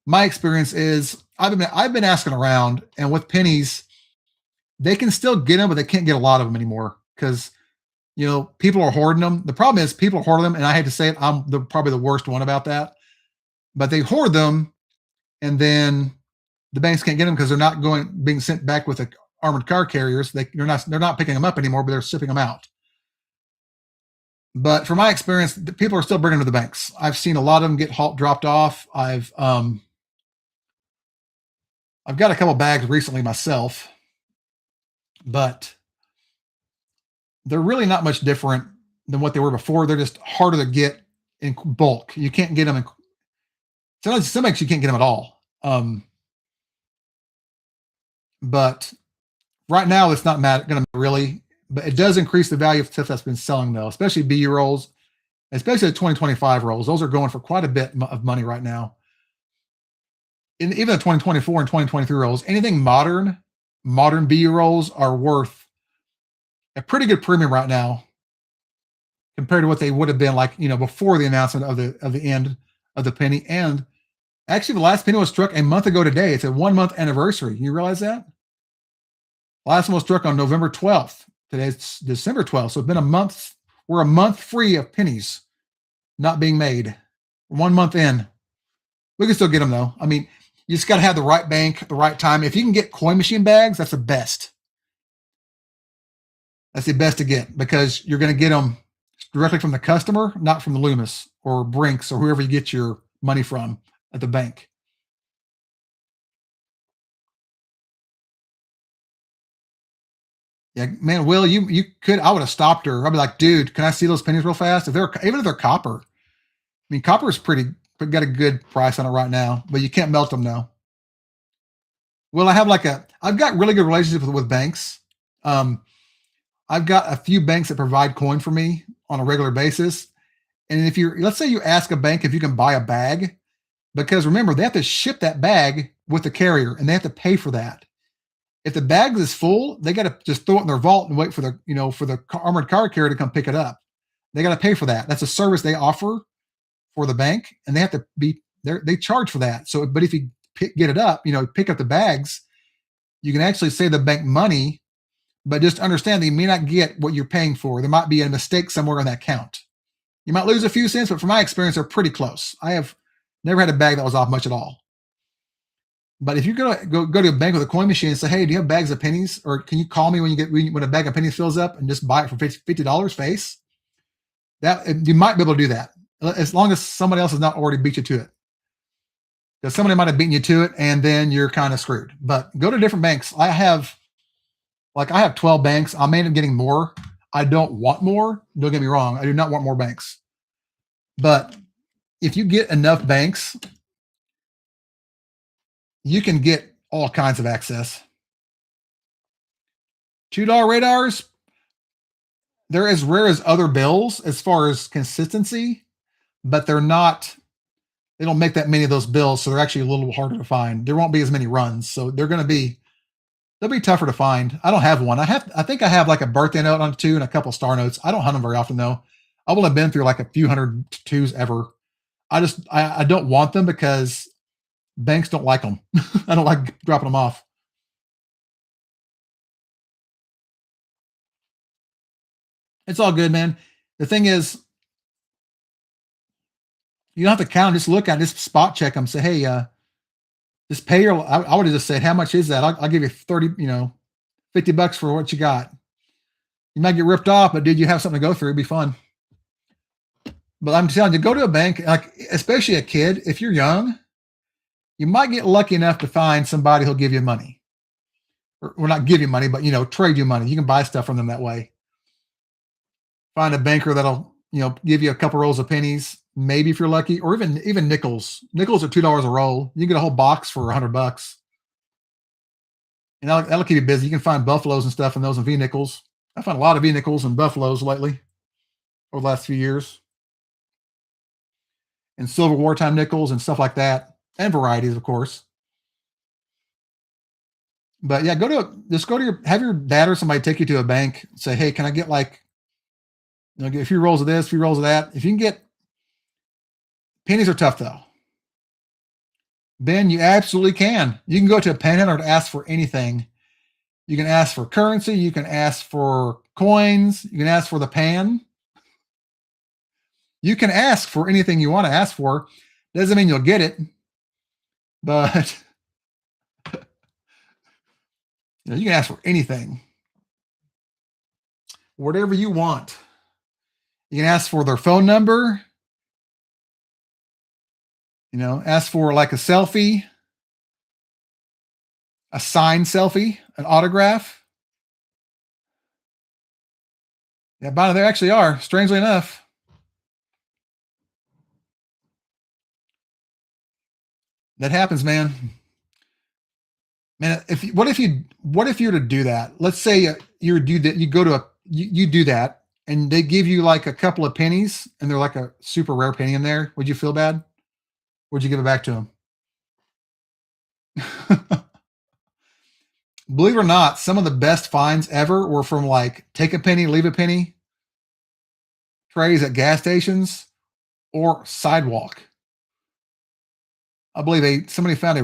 My experience is I've been asking around, and with pennies, they can still get them, but they can't get a lot of them anymore because people are hoarding them. The problem is people are hoarding them, and I hate to say it, I'm probably the worst one about that. But they hoard them, and then the banks can't get them because they're not being sent back with the armored car carriers. They're not picking them up anymore, but they're shipping them out. But from my experience, people are still bringing them to the banks. I've seen a lot of them get dropped off. I've got a couple bags recently myself, but they're really not much different than what they were before. They're just harder to get in bulk. You can't get them in. Some banks you can't get them at all. But right now it's not going to really, but it does increase the value of stuff that's been selling, though, especially BU rolls, especially the 2025 rolls. Those are going for quite a bit of money right now. Even the 2024 and 2023 rolls, anything modern BU rolls are worth a pretty good premium right now compared to what they would have been like, before the announcement of the end of the penny. And actually, the last penny was struck a month ago today. It's a 1-month anniversary. You realize that? Last one was struck on November 12th. Today's December 12th. So it's been a month. We're a month free of pennies not being made. 1 month in. We can still get them, though. I mean, you just got to have the right bank, the right time. If you can get coin machine bags, that's the best. That's the best to get, because you're going to get them directly from the customer, not from the Loomis or Brinks or whoever you get your money from at the bank. Yeah, man, Will, you could. I would have stopped her. I'd be like, dude, can I see those pennies real fast? Even if they're copper. I mean, copper is got a good price on it right now, but you can't melt them now. Well, I've got really good relationships with banks. I've got a few banks that provide coin for me on a regular basis. And let's say you ask a bank if you can buy a bag, because remember, they have to ship that bag with the carrier and they have to pay for that. If the bag is full, they got to just throw it in their vault and wait for the armored car carrier to come pick it up. They got to pay for that. That's a service they offer for the bank, and they have to they charge for that. So, but if you get it up, pick up the bags, you can actually save the bank money, but just understand that you may not get what you're paying for. There might be a mistake somewhere on that count. You might lose a few cents, but from my experience, they're pretty close. I have never had a bag that was off much at all. But if you're gonna go to a bank with a coin machine and say, "Hey, do you have bags of pennies?" Or "Can you call me when a bag of pennies fills up and just buy it for $50 face?" That you might be able to do that, as long as somebody else has not already beat you to it. because somebody might have beaten you to it, and then you're kind of screwed. But go to different banks. I have 12 banks. I may end up getting more. I don't want more. Don't get me wrong. I do not want more banks. But if you get enough banks, you can get all kinds of access. $2 radars, they're as rare as other bills as far as consistency, but they don't make that many of those bills, so they're actually a little harder to find. There won't be as many runs, so they'll be tougher to find. I don't have one. I think I have like a birthday note on 2 and a couple star notes. I don't hunt them very often though. I've only been through like a few hundred 2s ever. I don't want them because banks don't like them. I don't like dropping them off. It's all good, man. The thing is, you don't have to count. Just look at, just spot check them. Say, hey, just pay your. I would have just said, how much is that? I'll give you 30, $50 for what you got. You might get ripped off, but dude, you have something to go through. It'd be fun. But I'm telling you, go to a bank, like especially a kid. If you're young, you might get lucky enough to find somebody who'll give you money, or not give you money, but trade you money. You can buy stuff from them that way. Find a banker that'll give you a couple rolls of pennies, maybe if you're lucky, or even nickels. Nickels are $2 a roll. You can get a whole box for $100. And that'll keep you busy. You can find buffaloes and stuff in those and V nickels. I found a lot of V nickels and buffaloes lately over the last few years. And silver wartime nickels and stuff like that. And varieties, of course. But yeah, have your dad or somebody take you to a bank. Say, hey, can I get like, get a few rolls of this, a few rolls of that. If you can get, pennies are tough though. Ben, you absolutely can. You can go to a panhandler to ask for anything. You can ask for currency. You can ask for coins. You can ask for the pan. You can ask for anything you want to ask for. Doesn't mean you'll get it, but you can ask for anything. Whatever you want. You can ask for their phone number. Ask for like a selfie, a signed selfie, an autograph. Yeah, Bonnie, there actually are, strangely enough. That happens, man. Man, what if you were to do that? Let's say you do that. You go to you do that, and they give you like a couple of pennies, and they're like a super rare penny in there. Would you feel bad? Would you give it back to them? Believe it or not, some of the best finds ever were from like take a penny, leave a penny trays at gas stations or sidewalk. I believe somebody found a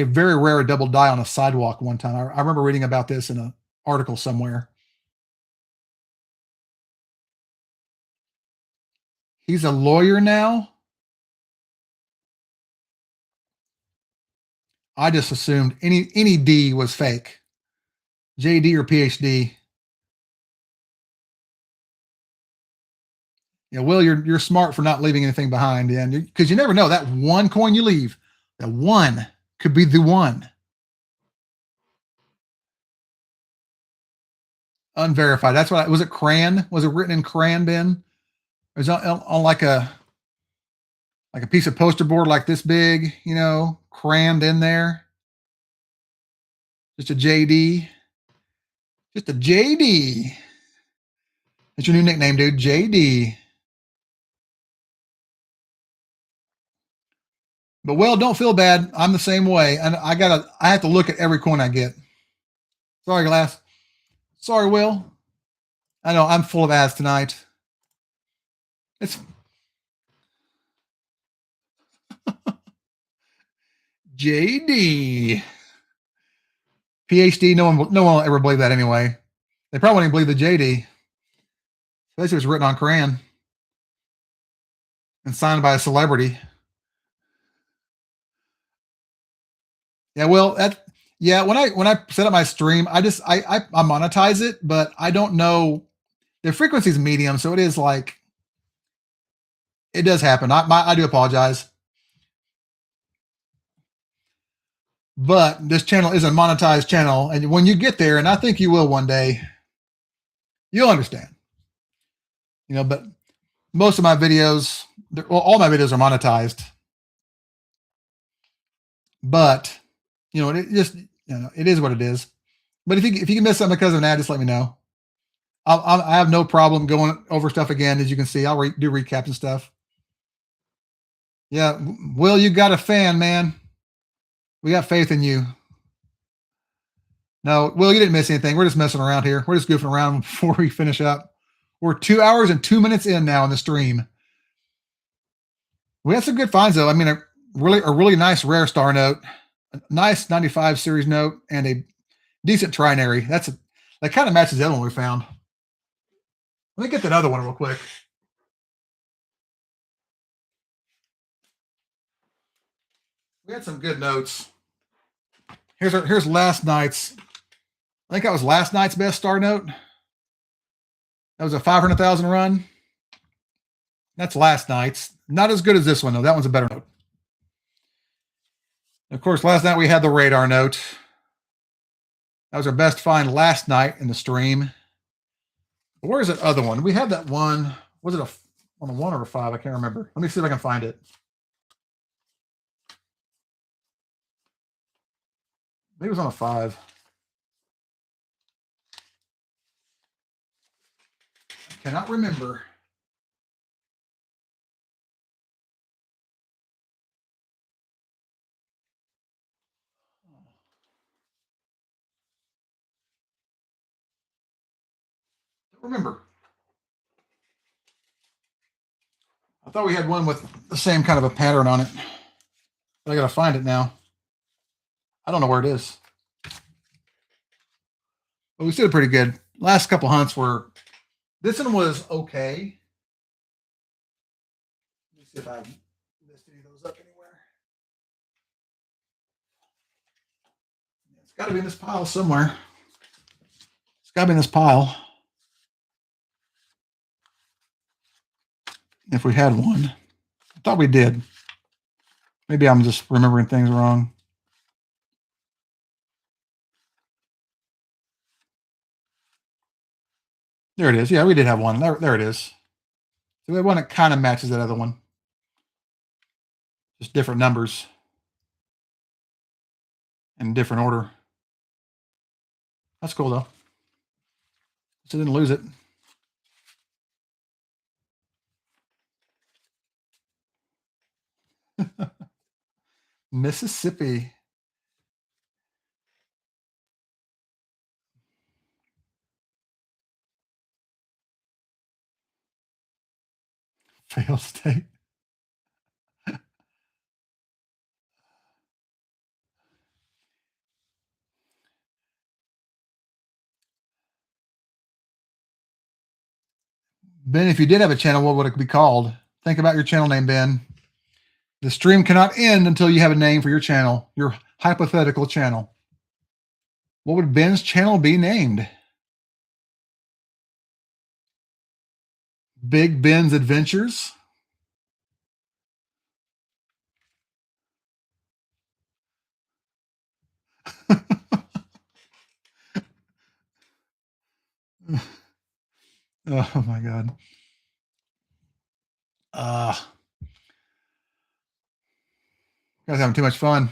very rare double die on a sidewalk one time. I remember reading about this in an article somewhere. He's a lawyer now. I just assumed any D was fake. JD or PhD. Yeah, Will, you're smart for not leaving anything behind, and because you never know, that one coin you leave, that one could be the one. Unverified. That's what was it. Crayon? Was it written in crayon, Ben? Or is it on like a piece of poster board like this big, crammed in there? Just a JD. Just a JD. That's your new nickname, dude. JD. But well, don't feel bad. I'm the same way, and I have to look at every coin I get. Sorry, Glass. Sorry, Will. I know I'm full of ass tonight. It's JD. PhD. No one will ever believe that anyway. They probably won't even believe the JD. Especially if it's written on crayon and signed by a celebrity. Yeah, well, when I set up my stream, I monetize it, but I don't know, the frequency is medium, so it is like, it does happen. I do apologize. But this channel is a monetized channel, and when you get there, and I think you will one day, you'll understand. But most of my videos, well, all my videos are monetized, but it just it is what it is. But if you can miss something because of an ad, just let me know. I have no problem going over stuff again. As you can see, I'll do recaps and stuff. Yeah, Will, you got a fan, man. We got faith in you. No, Will, you didn't miss anything. We're just messing around here. We're just goofing around before we finish up. We're 2 hours and 2 minutes in now in the stream. We had some good finds though. I mean, a really nice rare star note, a nice 95 series note, and a decent trinary. That kind of matches the other one we found. Let me get that other one real quick. We had some good notes. Here's last night's. I think that was last night's best star note. That was a 500,000 run. That's last night's. Not as good as this one though. That one's a better note. Of course, last night we had the radar note. That was our best find last night in the stream. Where's that other one? We had that one. Was it on a 1 or a 5? I can't remember. Let me see if I can find it. Maybe it was on a 5. I cannot remember. Don't remember. I thought we had one with the same kind of a pattern on it. But I got to find it now. I don't know where it is. But we did pretty good. Last couple hunts were. This one was okay. Let me see if I missed any of those up anywhere. It's got to be in this pile somewhere. It's got to be in this pile. If we had one. I thought we did. Maybe I'm just remembering things wrong. There it is. Yeah, we did have one. There it is. So we have one that kind of matches that other one. Just different numbers. In different order. That's cool though. So didn't lose it. Mississippi. Fail state. Ben, if you did have a channel, what would it be called? Think about your channel name, Ben. The stream cannot end until you have a name for your channel, your hypothetical channel. What would Ben's channel be named? Big Ben's Adventures? Oh my God. You guys having too much fun.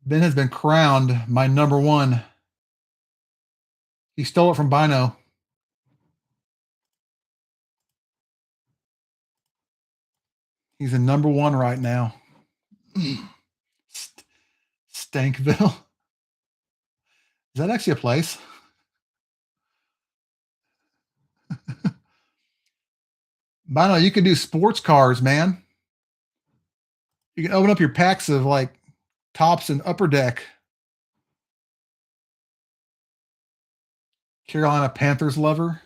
Ben has been crowned my number one. He stole it from Bino. He's the number one right now. Stankville. Is that actually a place? Bino, you can do sports cars, man. You can open up your packs of like tops and upper deck. Carolina Panthers lover.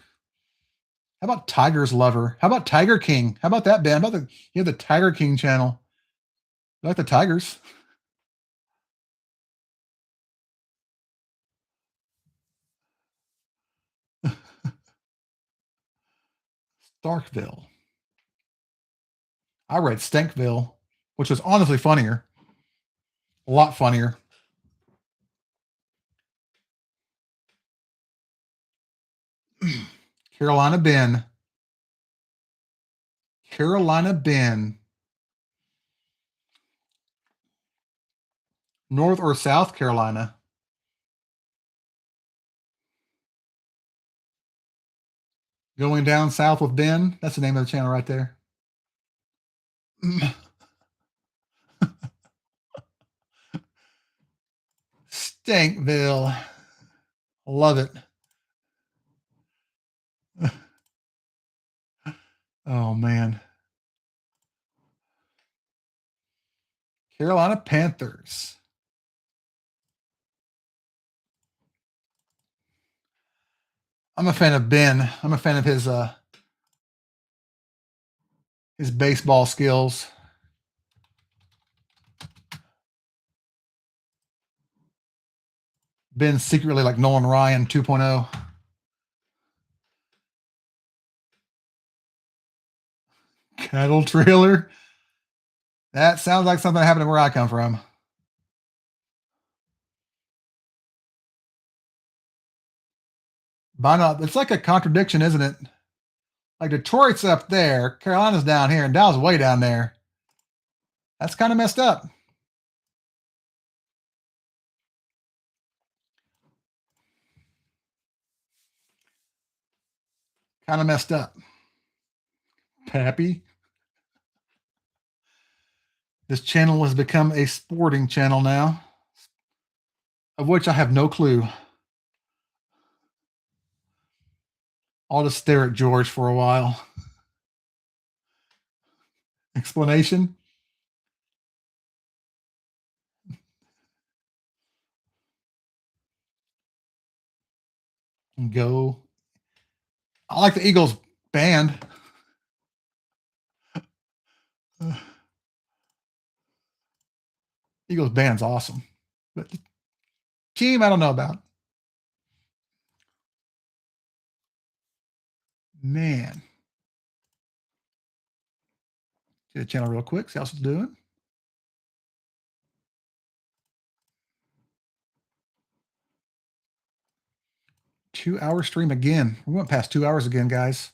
How about Tigers lover? How about Tiger King? How about that, Ben? How about you have the Tiger King channel? You like the Tigers? Starkville. I read Stankville, which was honestly funnier. A lot funnier. Carolina Ben. Carolina Ben. North or South Carolina? Going down south with Ben. That's the name of the channel right there. Stankville. Love it. Oh, man. Carolina Panthers. I'm a fan of Ben. I'm a fan of his baseball skills. Ben's secretly like Nolan Ryan 2.0. Cattle trailer. That sounds like something happened where I come from. By now, it's like a contradiction, isn't it? Like Detroit's up there, Carolina's down here, and Dallas is way down there. That's kind of messed up. Kind of messed up. Pappy. This channel has become a sporting channel now, of which I have no clue. I'll just stare at George for a while. Explanation? Go. I like the Eagles band. Eagles band's awesome. But the team, I don't know about. Man. See the channel real quick, see how it's doing. Two-hour stream again. We went past 2 hours again, guys.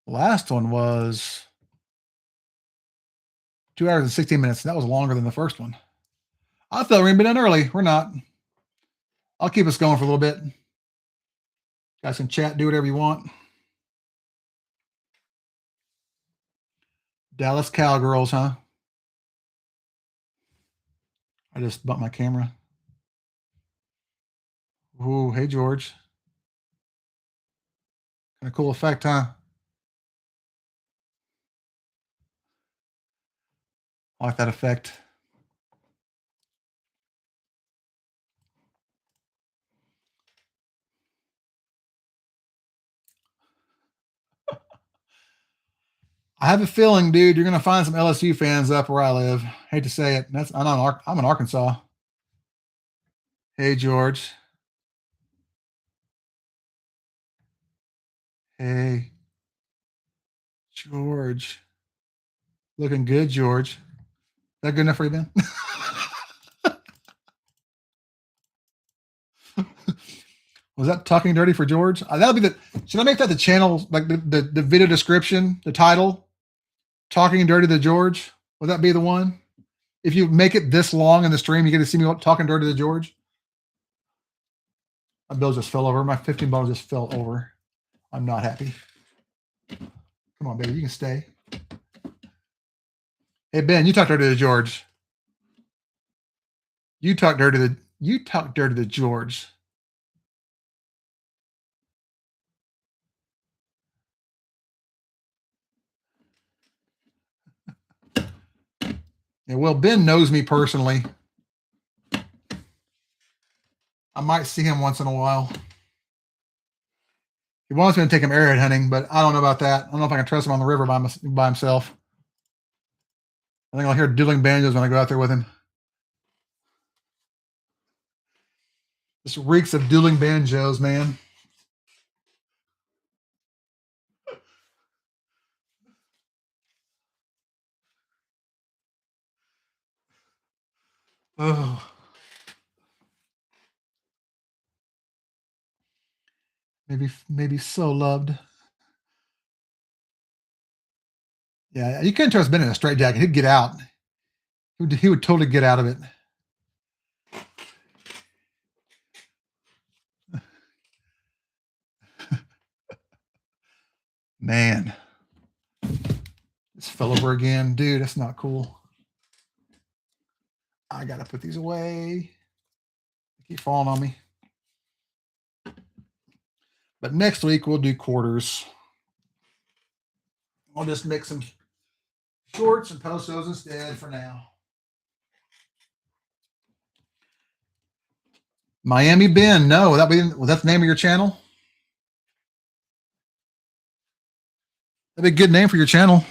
Last one was 2 hours and 16 minutes. That was longer than the first one. I thought we were going to be done early. We're not. I'll keep us going for a little bit. Guys can chat, do whatever you want. Dallas Cowgirls, huh? I just bumped my camera. Ooh, hey, George. Kind of cool effect, huh? I like that effect. I have a feeling, dude, you're going to find some LSU fans up where I live. Hate to say it. I'm in Arkansas. Hey, George. Hey, George. Looking good, George. Is that good enough for you, Ben? Was that talking dirty for George? That'll be the. Should I make that the channel, like the video description, the title? Talking dirty to George. Would that be the one? If you make it this long in the stream, you get to see me talking dirty to George. My bill just fell over. My 15 bottle just fell over. I'm not happy. Come on, baby, you can stay. Hey Ben, you talk dirty to George. You talk dirty to George. Yeah, well, Ben knows me personally. I might see him once in a while. He wants me to take him airhead hunting, but I don't know about that. I don't know if I can trust him on the river by himself. I think I'll hear dueling banjos when I go out there with him. This reeks of dueling banjos, man. Oh. Maybe so loved. Yeah, you couldn't trust Ben in a straight jacket. He'd get out. He would totally get out of it. Man. This fell over again. Dude, that's not cool. I gotta put these away. They keep falling on me. But next week we'll do quarters. I'll just mix some shorts and post those instead for now. Miami Ben. No, was that the name of your channel? That'd be a good name for your channel.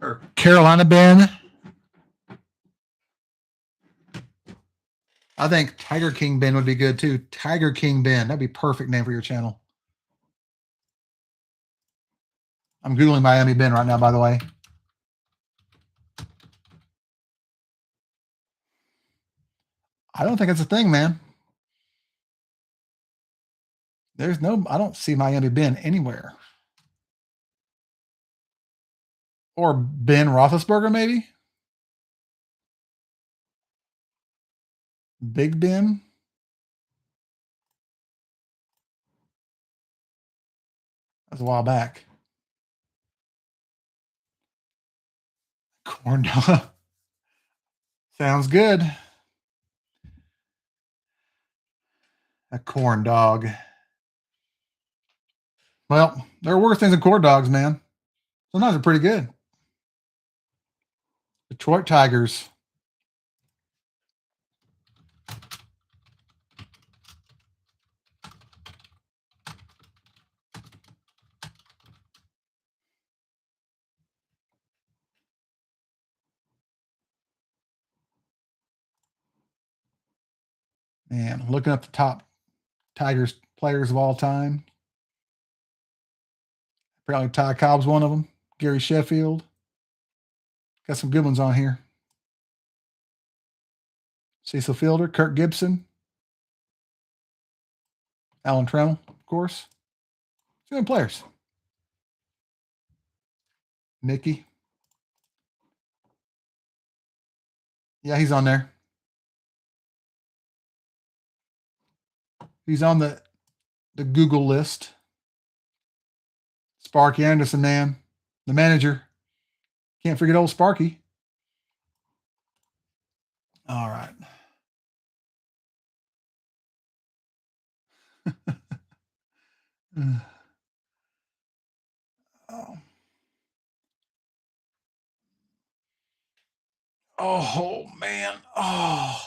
Or Carolina Ben. I think Tiger King Ben would be good too. Tiger King Ben. That'd be perfect name for your channel. I'm Googling Miami Ben right now, by the way. I don't think it's a thing, man. I don't see Miami Ben anywhere. Or Ben Roethlisberger, maybe? Big Ben? That was a while back. Corn dog. Sounds good. A corn dog. Well, there are worse things than corn dogs, man. Sometimes they're pretty good. Detroit Tigers. Man, looking up the top Tigers players of all time. Apparently Ty Cobb's one of them. Gary Sheffield. Got some good ones on here. Cecil Fielder, Kirk Gibson, Alan Trammell, of course. Good players. Mickey. Yeah, he's on there. He's on the Google list. Sparky Anderson, man. The manager. Can't forget old Sparky. All right. Oh. Oh man. Oh.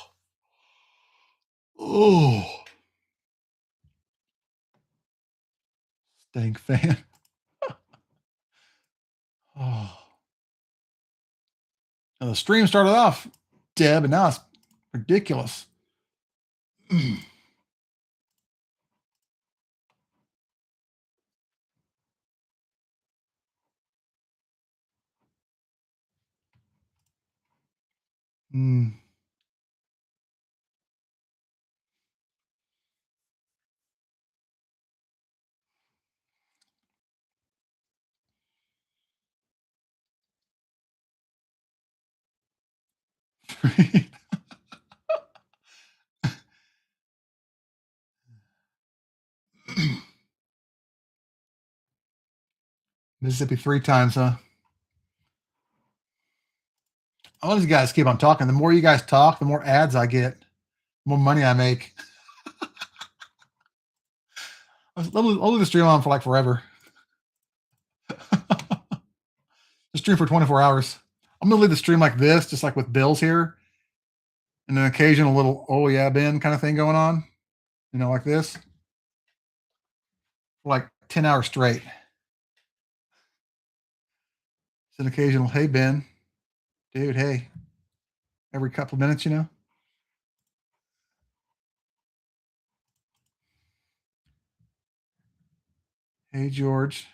Oh. Stank fan. Oh. Now the stream started off dead, but now it's ridiculous. Mm. Mississippi 3 times, huh? All these guys keep on talking. The more you guys talk, the more ads I get, the more money I make. I'll leave the stream on for like forever. The stream for 24 hours. I'm gonna leave the stream like this, just like with Bills here, and an occasional little "oh yeah, Ben" kind of thing going on. You know, like this, for like 10 hours straight. It's an occasional "hey Ben, dude, hey," every couple of minutes, you know. Hey George.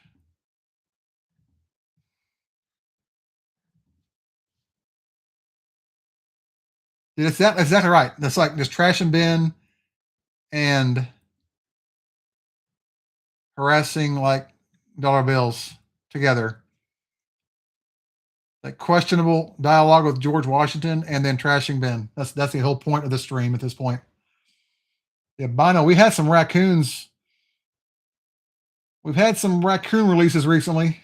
It's that exactly right. That's like just trash and bin and harassing like dollar bills together. Like questionable dialogue with George Washington and then trashing Ben. That's the whole point of the stream at this point. Yeah, Bino, we had some raccoons. We've had some raccoon releases recently.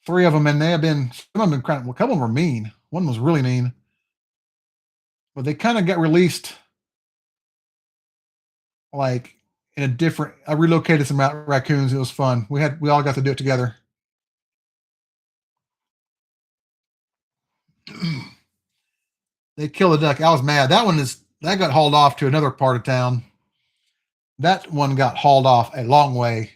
3 of them, and they have been some of them kind of, well, a couple of them were mean. One was really mean, but they kind of got released like in a different. I relocated some raccoons. It was fun. We all got to do it together. They killed a duck. I was mad. That got hauled off to another part of town. That one got hauled off a long way.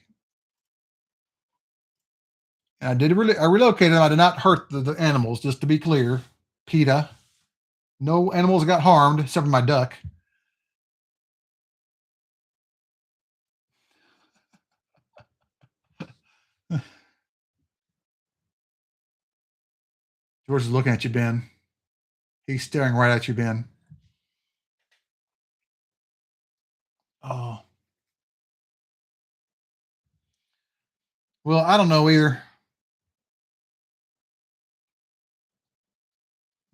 And I relocated them. I did not hurt the animals, just to be clear. PETA. No animals got harmed except for my duck. George is looking at you, Ben. He's staring right at you, Ben. Oh. Well, I don't know either.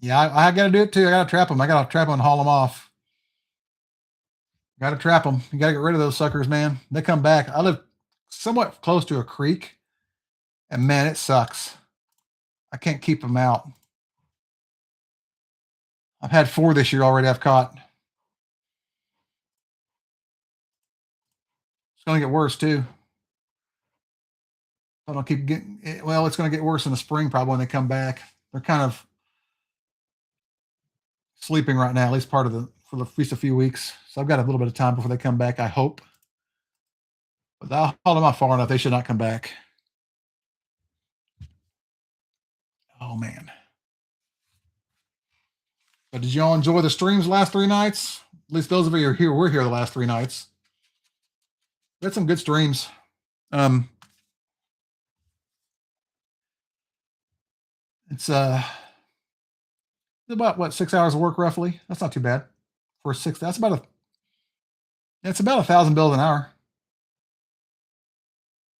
Yeah, I got to do it too. I got to trap them. I got to trap them and haul them off. Got to trap them. You got to get rid of those suckers, man. They come back. I live somewhat close to a creek, and man, it sucks. I can't keep them out. I've had 4 this year already. I've caught. It's going to get worse too. I don't keep getting. Well, it's going to get worse in the spring probably when they come back. They're kind of sleeping right now, at least for at least a few weeks. So I've got a little bit of time before they come back, I hope. But I'll haul them out far enough. They should not come back. Oh man. But did y'all enjoy the streams the last 3 nights? At least those of you who were here the last 3 nights. We had some good streams. It's about what 6 hours of work roughly. That's not too bad for 6. That's about it's about 1,000 bills an hour,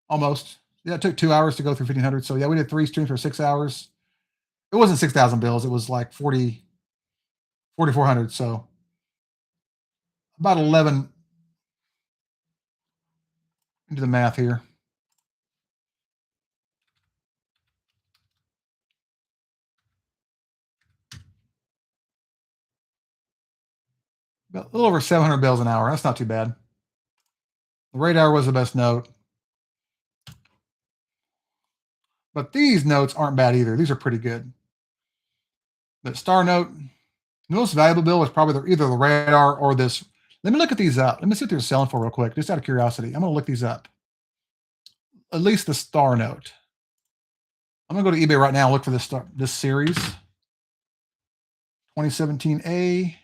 almost. Yeah, it took 2 hours to go through 1,500. So yeah, we did 3 streams for 6 hours. It wasn't 6,000 bills. It was like 4,400. So about 11. Do the math here. About a little over 700 bills an hour. That's not too bad. The radar was the best note. But these notes aren't bad either. These are pretty good. But star note, the most valuable bill is probably either the radar or this. Let me look at these up. Let me see what they're selling for real quick, just out of curiosity. I'm going to look these up. At least the star note. I'm going to go to eBay right now and look for this series. 2017A.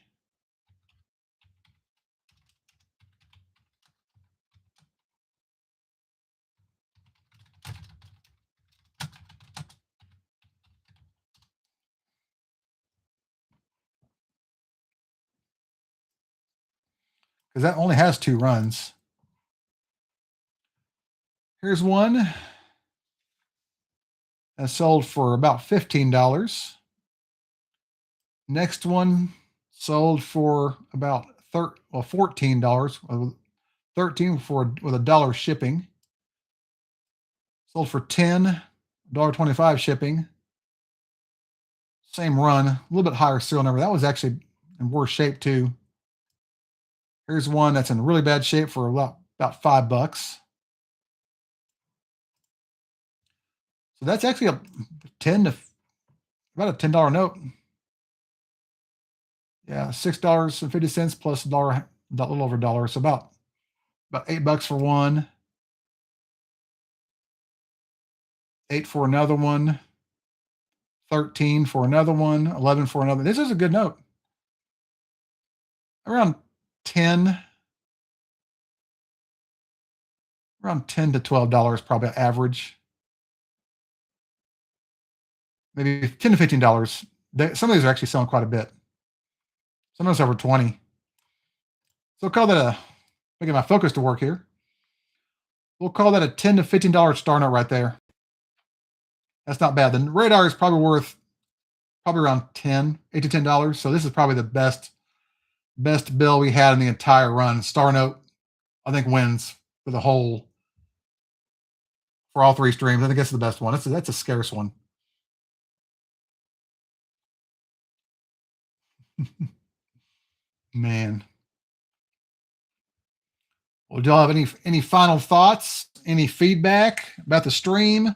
Because that only has 2 runs. Here's one that sold for about $15. Next one sold for about $14. 13 with $1 shipping. Sold for $10, $1.25 shipping. Same run, a little bit higher serial number. That was actually in worse shape too. Here's one that's in really bad shape for about $5. So that's actually about a $10 note. Yeah, $6.50 plus a little over $1. So about $8 for one. 8 for another one. 13 for another one. 11 for another. This is a good note. Around 10 to $12 probably average. Maybe $10 to $15. Some of these are actually selling quite a bit. Sometimes over 20. So call that a, get my focus to work here. We'll call that a $10 to $15 star note right there. That's not bad. The radar is probably worth around $8 to $10. So this is probably the best bill we had in the entire run. Star note, I think, wins for the whole, for all three streams. I think that's the best one. That's a scarce one. Man. Well, do y'all have any final thoughts, any feedback about the stream,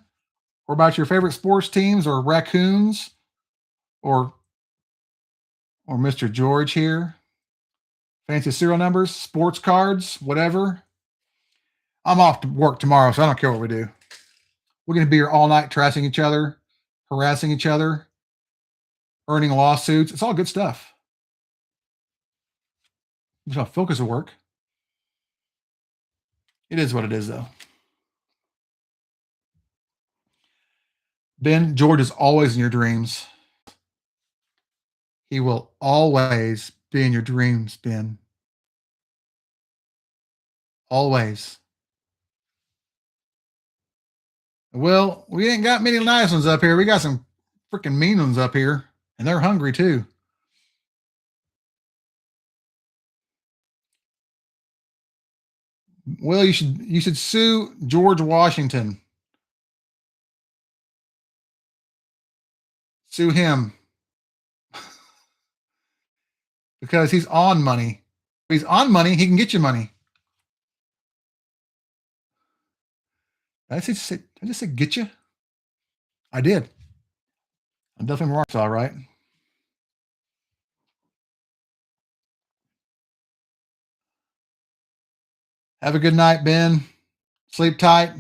or about your favorite sports teams, or raccoons, or Mr. George here? Fancy serial numbers, sports cards, whatever. I'm off to work tomorrow, so I don't care what we do. We're going to be here all night trashing each other, harassing each other, earning lawsuits. It's all good stuff. Just how focus will work. It is what it is, though. Ben, George is always in your dreams. He will always be in your dreams, Ben. Always. Well, we ain't got many nice ones up here. We got some freaking mean ones up here, and they're hungry too. Well, you should sue George Washington. Sue him. Because he's on money. If he's on money, he can get you money. Did I just say get you? I did. I'm definitely wrong. It's all right. Have a good night, Ben. Sleep tight.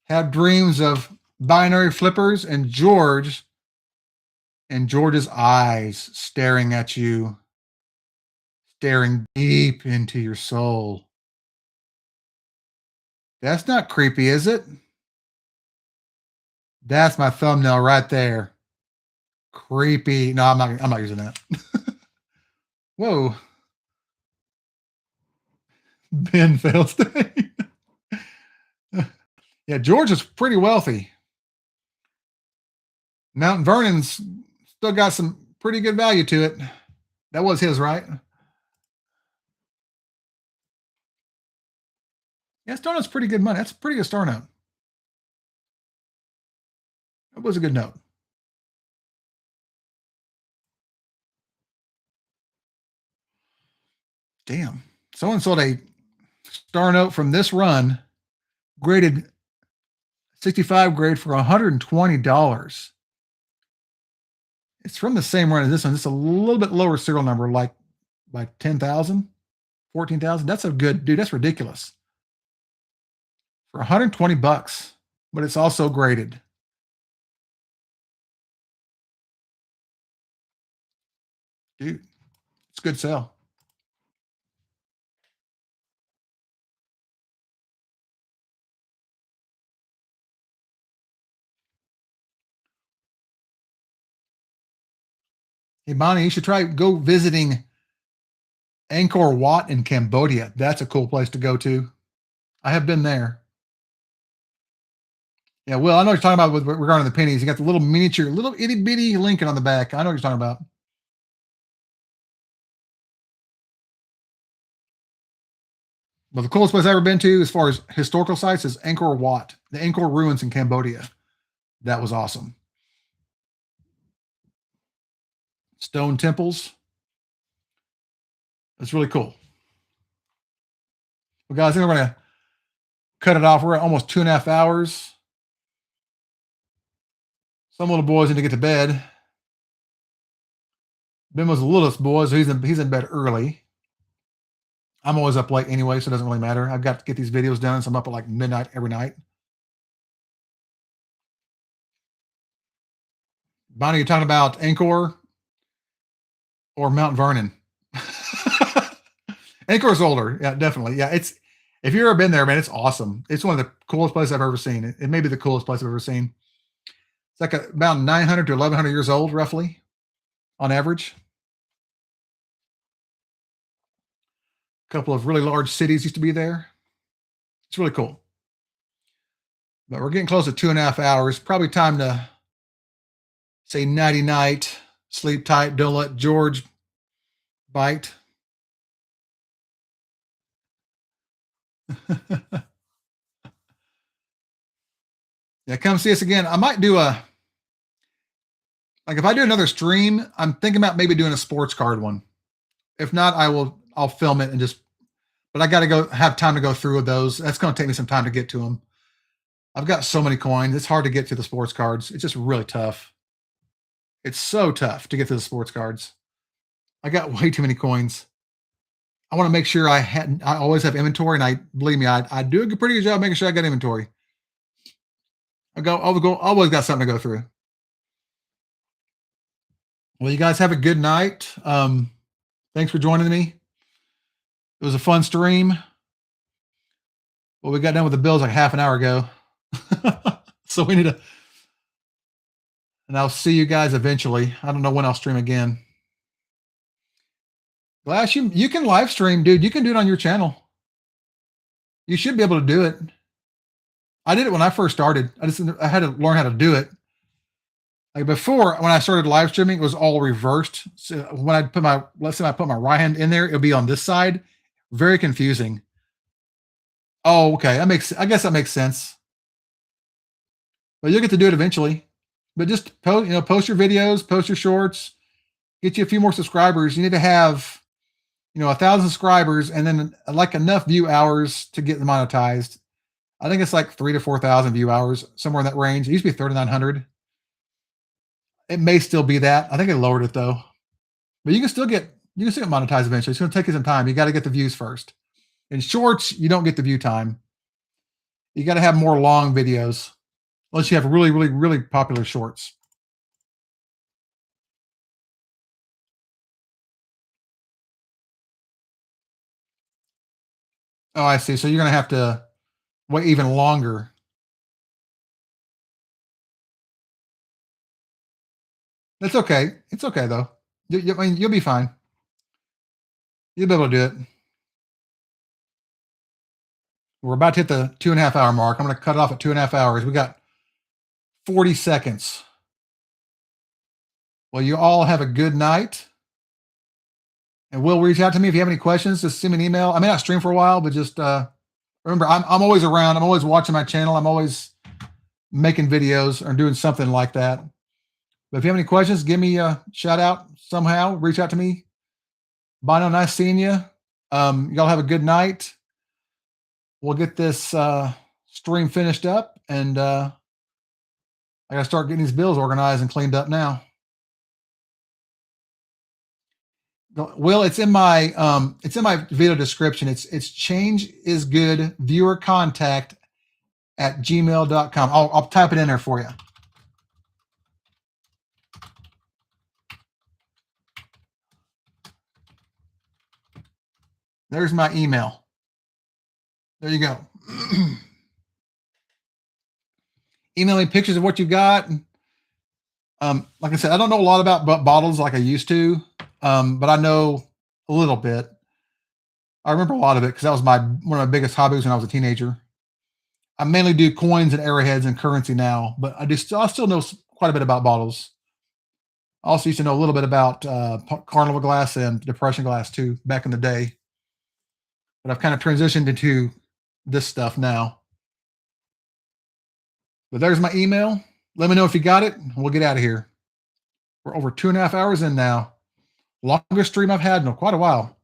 Have dreams of binary flippers and George's eyes staring at you, staring deep into your soul. That's not creepy, is it? That's my thumbnail right there. Creepy. No, I'm not using that. Whoa. Ben fails today. Yeah, George is pretty wealthy. Mount Vernon's still got some pretty good value to it. That was his, right? Yeah, star note's pretty good money. That's a pretty good star note. That was a good note. Damn. Someone sold a star note from this run, graded 65 grade for $120. It's from the same run as this one. It's a little bit lower serial number, like 10,000, 14,000. That's a good, dude. That's ridiculous. For $120, but it's also graded. Dude, it's a good sell. Hey, Bonnie, you should try go visiting Angkor Wat in Cambodia. That's a cool place to go to. I have been there. Yeah, Will, I know what you're talking about with regarding the pennies. You got the little miniature, little itty bitty Lincoln on the back. I know what you're talking about. But the coolest place I've ever been to, as far as historical sites, is Angkor Wat, the Angkor ruins in Cambodia. That was awesome. Stone temples. That's really cool. Well, guys, I think we're going to cut it off. We're at almost 2.5 hours. Some little boys need to get to bed. Ben was the littlest boy, so he's in bed early. I'm always up late anyway, so it doesn't really matter. I've got to get these videos done, so I'm up at like midnight every night. Bonnie, you're talking about Angkor or Mount Vernon? Angkor's older. Yeah, definitely. Yeah, it's, if you've ever been there, man, it's awesome. It's one of the coolest places I've ever seen. It may be the coolest place I've ever seen. It's like about 900 to 1,100 years old, roughly, on average. couple of really large cities used to be there. It's really cool. But we're getting close to 2.5 hours. Probably time to say nighty night. Sleep tight. Don't let George bite. Yeah, come see us again. I might do if I do another stream, I'm thinking about maybe doing a sports card one. If not, I'll film it and just, but I got to have time to go through those. That's going to take me some time to get to them. I've got so many coins. It's hard to get to the sports cards. It's just really tough. It's so tough to get to the sports cards. I got way too many coins. I want to make sure I always have inventory, and believe me, I do a pretty good job making sure I got inventory. Always got something to go through. Well, you guys have a good night. Thanks for joining me. It was a fun stream. Well, we got done with the bills like half an hour ago. So we need to, and I'll see you guys eventually. I don't know when I'll stream again. Glass, you can live stream, dude. You can do it on your channel. You should be able to do it. I did it when I first started. I had to learn how to do it. Like before, when I started live streaming, it was all reversed. So when let's say I put my right hand in there, it'll be on this side. Very confusing. Oh, okay. I guess that makes sense. But you'll get to do it eventually. But just post your videos, post your shorts, get you a few more subscribers. You need to have, 1,000 subscribers and then like enough view hours to get monetized. I think it's like 3,000 to 4,000 view hours, somewhere in that range. It used to be 3,900. It may still be that. I think they lowered it though. But you can still get monetized eventually. It's going to take you some time. You got to get the views first. In shorts, you don't get the view time. You got to have more long videos, unless you have really, really, really popular shorts. Oh, I see. So you're going to have to wait even longer. That's okay. It's okay though. You'll be fine. You'll be able to do it. We're about to hit the 2.5 hour mark. I'm going to cut it off at 2.5 hours. We got 40 seconds. Well, you all have a good night. And Will, reach out to me if you have any questions. Just send me an email. I may not stream for a while, but just remember, I'm always around. I'm always watching my channel. I'm always making videos or doing something like that. But if you have any questions, give me a shout out somehow. Reach out to me. Bino, nice seeing you. Y'all have a good night. We'll get this stream finished up, and I got to start getting these bills organized and cleaned up now. Will, it's in my video description. It's change is good viewer contact at gmail.com. I'll type it in there for you. There's my email. There you go. Email me pictures of what you got. Like I said, I don't know a lot about bottles like I used to, but I know a little bit. I remember a lot of it because that was one of my biggest hobbies when I was a teenager. I mainly do coins and arrowheads and currency now, but I still know quite a bit about bottles. I also used to know a little bit about carnival glass and depression glass too back in the day. But I've kind of transitioned into this stuff now. But there's my email. Let me know if you got it, and we'll get out of here. We're over 2.5 hours in now. Longest stream I've had in quite a while.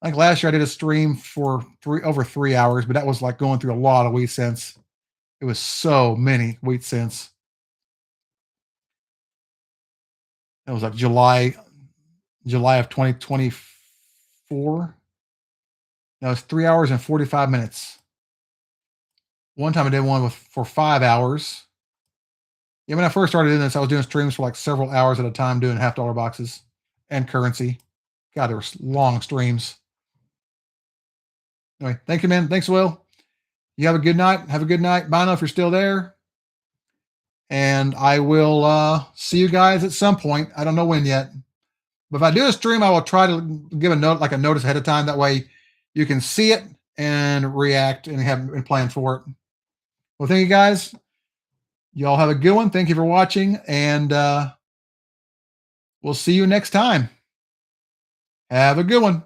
I think last year I did a stream for over 3 hours, but that was like going through a lot of wheat cents. It was so many wheat cents. That was like July of 2024. That was 3 hours and 45 minutes. One time I did one for 5 hours. Yeah, when I first started doing this, I was doing streams for like several hours at a time doing $50 boxes and currency. God, there were long streams. Anyway, thank you, man. Thanks, Will. You have a good night. Have a good night. Bye now if you're still there. And I will see you guys at some point. I don't know when yet. But if I do a stream, I will try to give a notice ahead of time. That way you can see it and react and have and plan for it. Well, thank you guys. Y'all have a good one. Thank you for watching, and we'll see you next time. Have a good one.